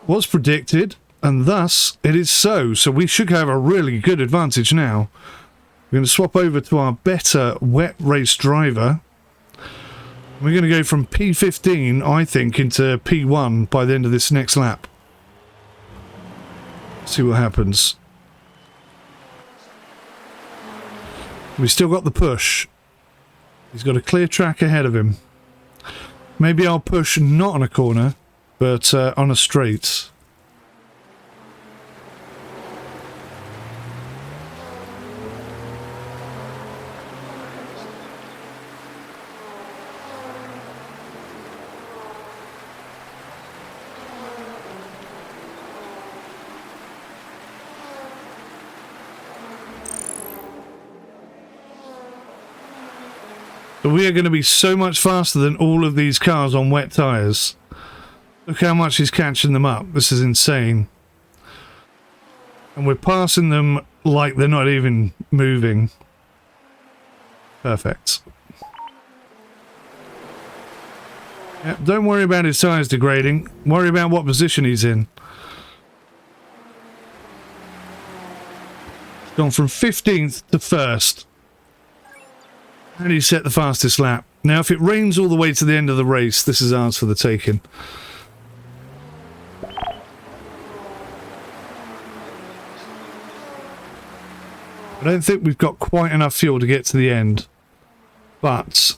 Was predicted. And thus, it is so. So we should have a really good advantage now. We're going to swap over to our better wet race driver. We're going to go from P15, I think, into P1 by the end of this next lap. See what happens. We still got the push. He's got a clear track ahead of him. Maybe I'll push not on a corner, but on a straight. We are going to be so much faster than all of these cars on wet tyres. Look how much he's catching them up. This is insane. And we're passing them like they're not even moving. Perfect. Yep, don't worry about his tyres degrading. Worry about what position he's in. He's gone from 15th to 1st. And he set the fastest lap. Now, if it rains all the way to the end of the race, this is ours for the taking. I don't think we've got quite enough fuel to get to the end. But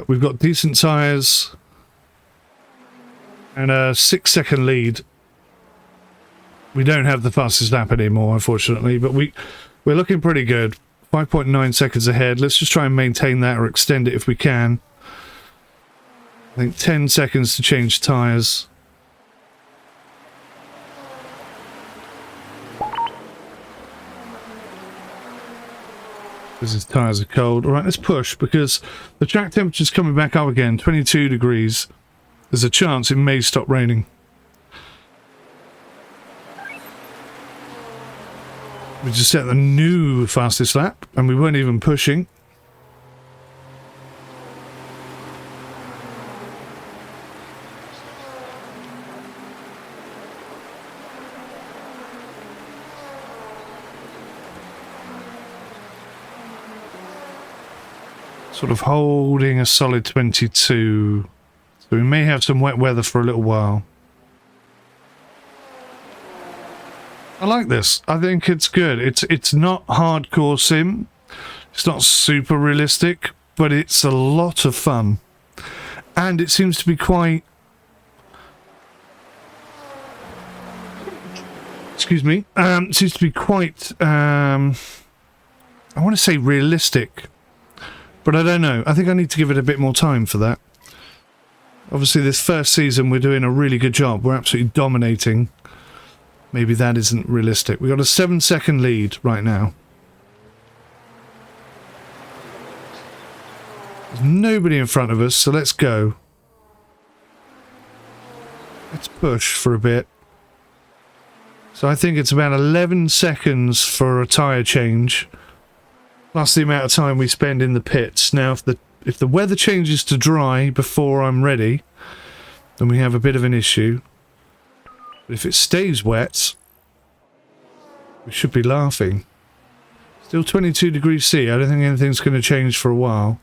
we've got decent tyres. And a 6-second lead. We don't have the fastest lap anymore, unfortunately. But we're looking pretty good. 5.9 seconds ahead. Let's just try and maintain that or extend it if we can. I think 10 seconds to change tyres. Because his tyres are cold. Alright, let's push because the track temperature's coming back up again. 22 degrees. There's a chance it may stop raining. We just set the new fastest lap, and we weren't even pushing. Sort of holding a solid 22. So we may have some wet weather for a little while. I like this. I think it's good. It's not hardcore sim. It's not super realistic, but it's a lot of fun. And it seems to be quite... Excuse me. It seems to be quite... I want to say realistic. But I don't know. I think I need to give it a bit more time for that. Obviously, this first season we're doing a really good job. We're absolutely dominating. Maybe that isn't realistic. We've got a 7-second lead right now. There's nobody in front of us, so let's go. Let's push for a bit. So I think it's about 11 seconds for a tyre change, plus the amount of time we spend in the pits. Now, if the weather changes to dry before I'm ready, then we have a bit of an issue. But if it stays wet, we should be laughing. Still 22 degrees C. I don't think anything's going to change for a while.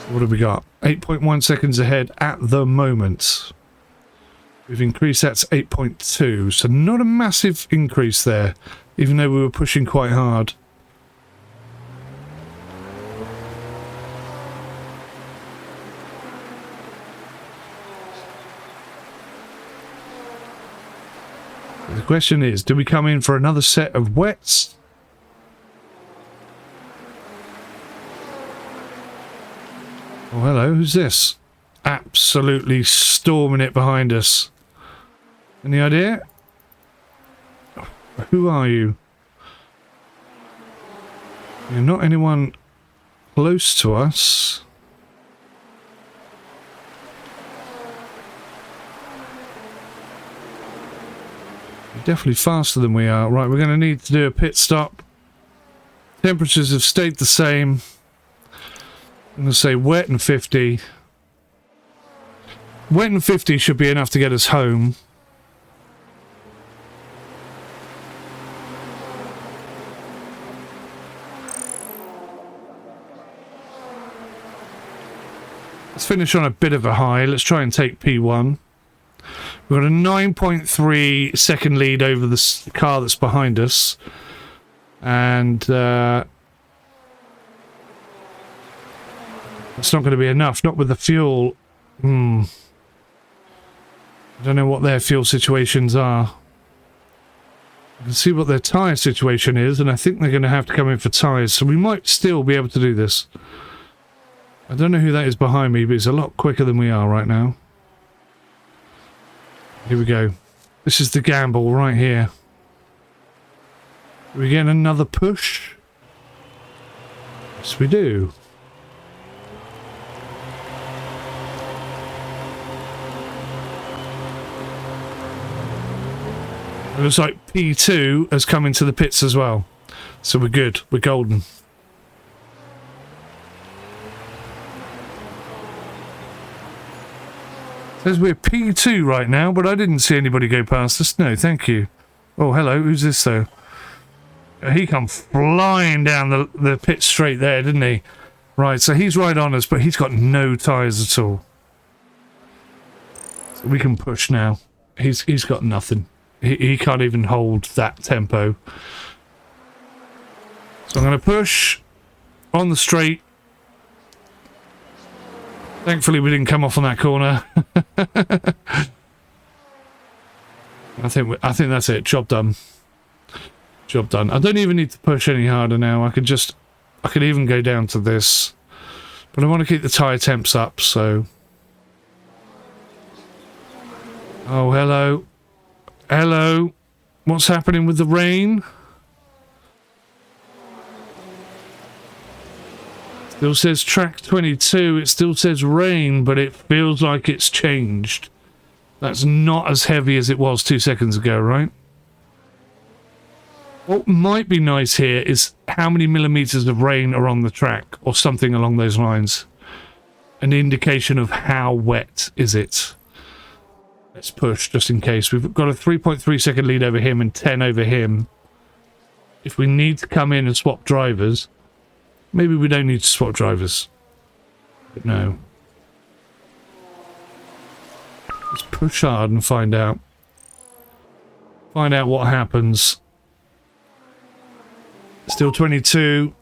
What have we got? 8.1 seconds ahead at the moment. We've increased that to 8.2, so not a massive increase there, even though we were pushing quite hard. The question is, do we come in for another set of wets? Oh, hello, who's this? Absolutely storming it behind us. Any idea? Who are you? You're not anyone close to us. You're definitely faster than we are. Right, we're going to need to do a pit stop. Temperatures have stayed the same. I'm going to say wet and 50. Wet and 50 should be enough to get us home. Let's finish on a bit of a high. Let's try and take P1. We've got a 9.3 second lead over the car that's behind us. And it's not going to be enough, not with the fuel. I don't know what their fuel situations are. I can see what their tyre situation is, and I think they're going to have to come in for tyres, so we might still be able to do this. I don't know who that is behind me, but it's a lot quicker than we are right now. Here we go. This is the gamble right here. Are we getting another push? Yes, we do. It looks like P2 has come into the pits as well. So we're good. We're golden. Says we're P2 right now, but I didn't see anybody go past us. No, thank you. Oh, hello. Who's this, though? He come flying down the pit straight there, didn't he? Right, so he's right on us, but he's got no tyres at all. So we can push now. He's got nothing. He can't even hold that tempo. So I'm going to push on the straight. Thankfully we didn't come off on that corner. I think that's it. Job done. Job done. I don't even need to push any harder now. I could even go down to this. But I want to keep the tyre temps up, so... Oh, hello. Hello. What's happening with the rain? Still says track 22. It still says rain, but it feels like it's changed. That's not as heavy as it was 2 seconds ago, right? What might be nice here is how many millimeters of rain are on the track, or something along those lines. An indication of how wet is it. Let's push, just in case. We've got a 3.3 second lead over him and 10 over him. If we need to come in and swap drivers, maybe we don't need to swap drivers. But no. Let's push hard and find out. Find out what happens. Still 22.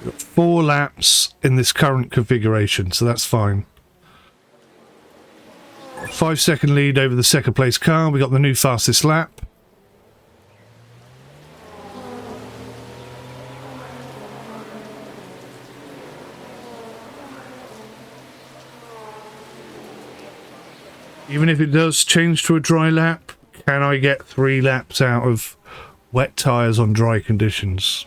We've got 4 laps in this current configuration, so that's fine. 5 second lead over the second place car. We got the new fastest lap. Even if it does change to a dry lap, can I get 3 laps out of wet tyres on dry conditions?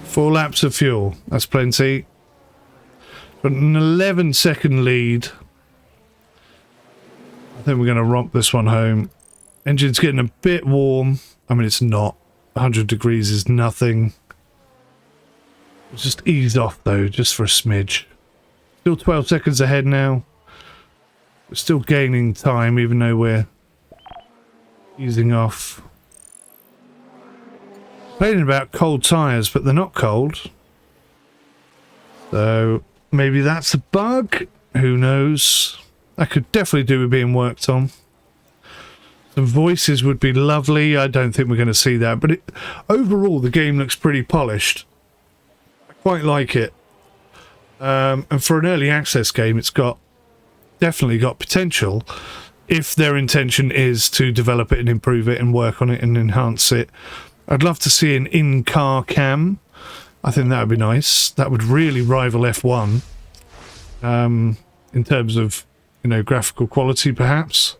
Four laps of fuel, that's plenty. Got an 11-second lead. I think we're going to romp this one home. Engine's getting a bit warm. I mean, it's not. 100 degrees is nothing. Just ease off though, just for a smidge. Still 12 seconds ahead now. We're still gaining time even though we're easing off. Complaining about cold tyres, but they're not cold. So maybe that's a bug. Who knows? That could definitely do with being worked on. Some voices would be lovely. I don't think we're going to see that. But overall, the game looks pretty polished. I quite like it. And for an early access game, it's definitely got potential. If their intention is to develop it and improve it and work on it and enhance it. I'd love to see an in-car cam. I think that would be nice. That would really rival F1 in terms of, you know, graphical quality, perhaps.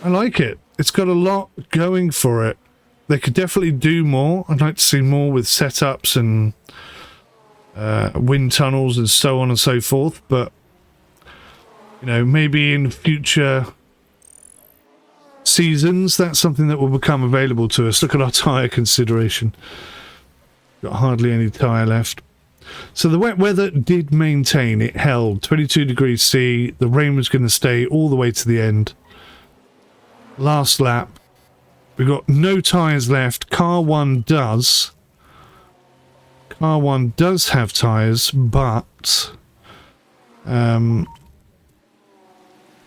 I like it. It's got a lot going for it. They could definitely do more. I'd like to see more with setups and wind tunnels and so on and so forth. But, you know, maybe in future seasons, that's something that will become available to us. Look at our tyre consideration. Got hardly any tyre left. So the wet weather did maintain. It held 22 degrees C. The rain was going to stay all the way to the end. Last lap. We've got no tyres left. Car 1 does. Car 1 does have tyres, but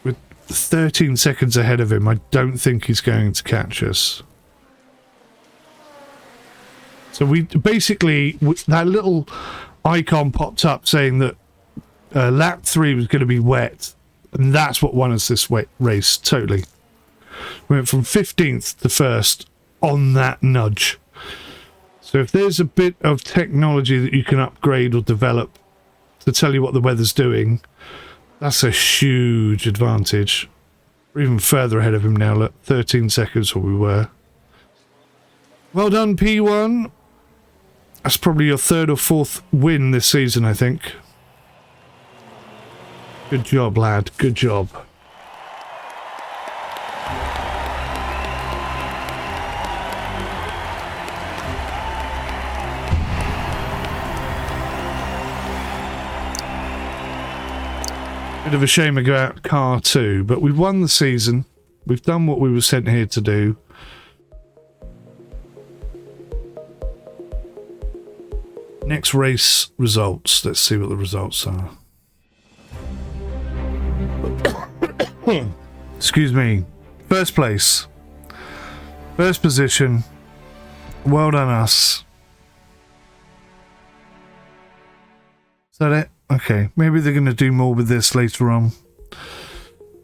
with 13 seconds ahead of him, I don't think he's going to catch us. So we basically, that little icon popped up saying that lap 3 was going to be wet, and that's what won us this race, totally. We went from 15th to 1st on that nudge. So if there's a bit of technology that you can upgrade or develop to tell you what the weather's doing, that's a huge advantage. We're even further ahead of him now. Look, 13 seconds where we were. Well done, P1. That's probably your 3rd or 4th win this season, I think. Good job, lad. Good job. Bit of a shame about car 2, but we've won the season. We've done what we were sent here to do. Next race results. Let's see what the results are. Excuse me. First place. First position. Well done us. Is that it? Okay, maybe they're going to do more with this later on.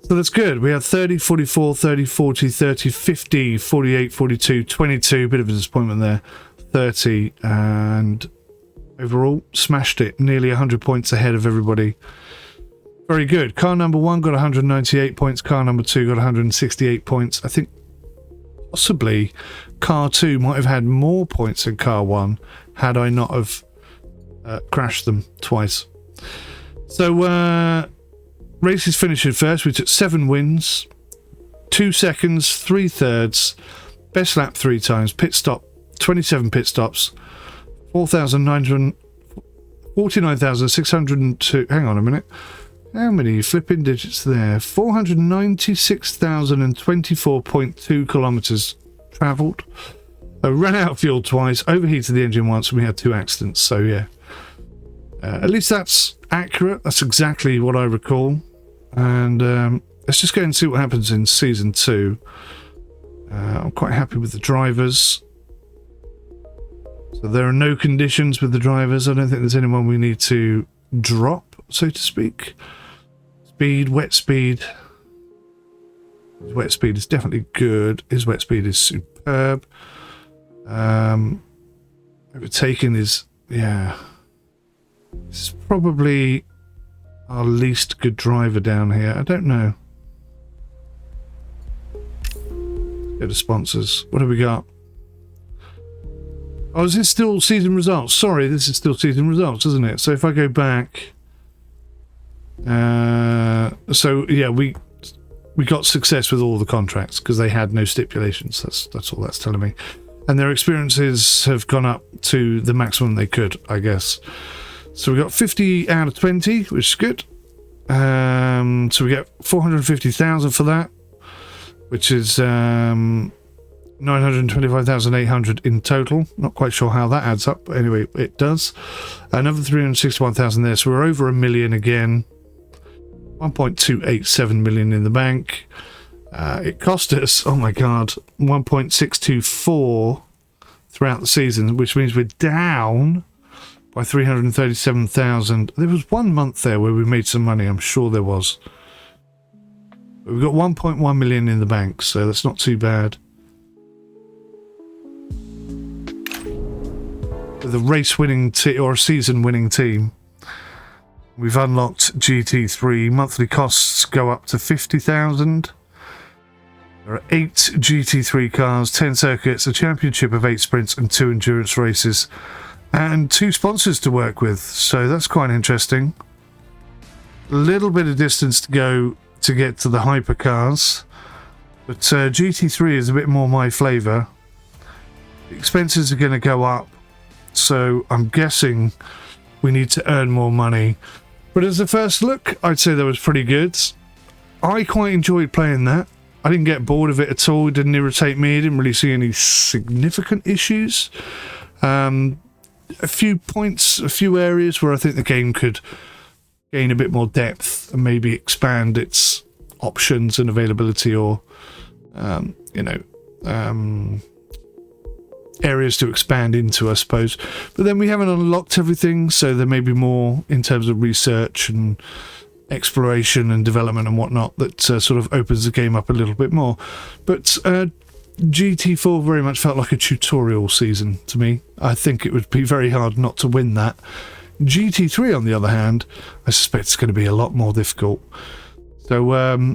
So that's good. We have 30, 44, 30, 40, 30, 50, 48, 42, 22. Bit of a disappointment there. 30, and overall smashed it. Nearly 100 points ahead of everybody. Very good. Car number 1 got 198 points. Car number 2 got 168 points. I think possibly car 2 might have had more points than car 1 had I not have crashed them twice. So races finishing first. We took 7 wins, 2 seconds, 3 thirds, best lap 3 times, pit stop 27 pit stops, 49,602. Hang on a minute. How many flipping digits there? 496,024.2 kilometers travelled. I ran out of fuel twice, overheated the engine once, and we had 2 accidents. So yeah, at least that's accurate. That's exactly what I recall. And let's just go and see what happens in Season 2. I'm quite happy with the drivers. So there are no conditions with the drivers. I don't think there's anyone we need to drop, so to speak. Speed, wet speed. His wet speed is definitely good. His wet speed is superb. Overtaking is, yeah. This is probably our least good driver down here. I don't know. Go to sponsors. What have we got? Oh, is this still season results? Sorry, this is still season results, isn't it? So if I go back... so yeah, we got success with all the contracts because they had no stipulations. That's all that's telling me. And their experiences have gone up to the maximum they could, I guess. So we got 50 out of 20, which is good. So we get 450,000 for that, which is 925,800 in total. Not quite sure how that adds up, but anyway, it does. Another 361,000 there, so we're over $1 million again. 1.287 million in the bank. It cost us, oh my god, 1.624 throughout the season, which means we're down by 337,000. There was 1 month there where we made some money, I'm sure there was. But we've got 1.1 million in the bank, so that's not too bad. With a race-winning team, or a season-winning team, we've unlocked GT3. Monthly costs go up to 50,000. There are 8 GT3 cars, 10 circuits, a championship of 8 sprints and 2 endurance races, and 2 sponsors to work with. So that's quite interesting. A little bit of distance to go to get to the hypercars, but GT3 is a bit more my flavour. The expenses are going to go up, so I'm guessing we need to earn more money. But as a first look, I'd say that was pretty good. I quite enjoyed playing that. I didn't get bored of it at all. It didn't irritate me. I didn't really see any significant issues. A few points, a few areas where I think the game could gain a bit more depth and maybe expand its options and availability, or areas to expand into, I suppose. But then we haven't unlocked everything, so there may be more in terms of research and exploration and development and whatnot that sort of opens the game up a little bit more. But GT4 very much felt like a tutorial season to me. I think it would be very hard not to win that. GT3, on the other hand, I suspect it's going to be a lot more difficult. So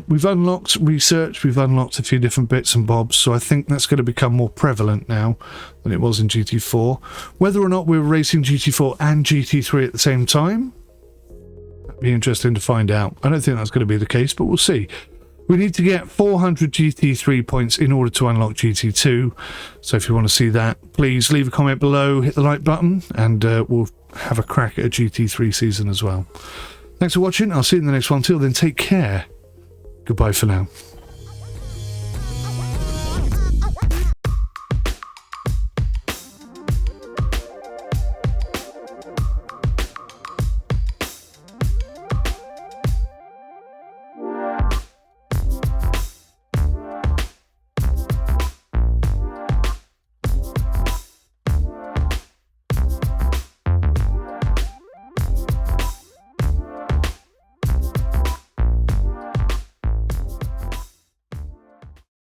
we've unlocked research, we've unlocked a few different bits and bobs, so I think that's going to become more prevalent now than it was in GT4. Whether or not we're racing GT4 and GT3 at the same time, that'd be interesting to find out. I don't think that's going to be the case, but we'll see. We need to get 400 GT3 points in order to unlock GT2, so if you want to see that, please leave a comment below, hit the like button, and we'll have a crack at a GT3 season as well. Thanks for watching. I'll see you in the next one. Till then, take care. Goodbye for now.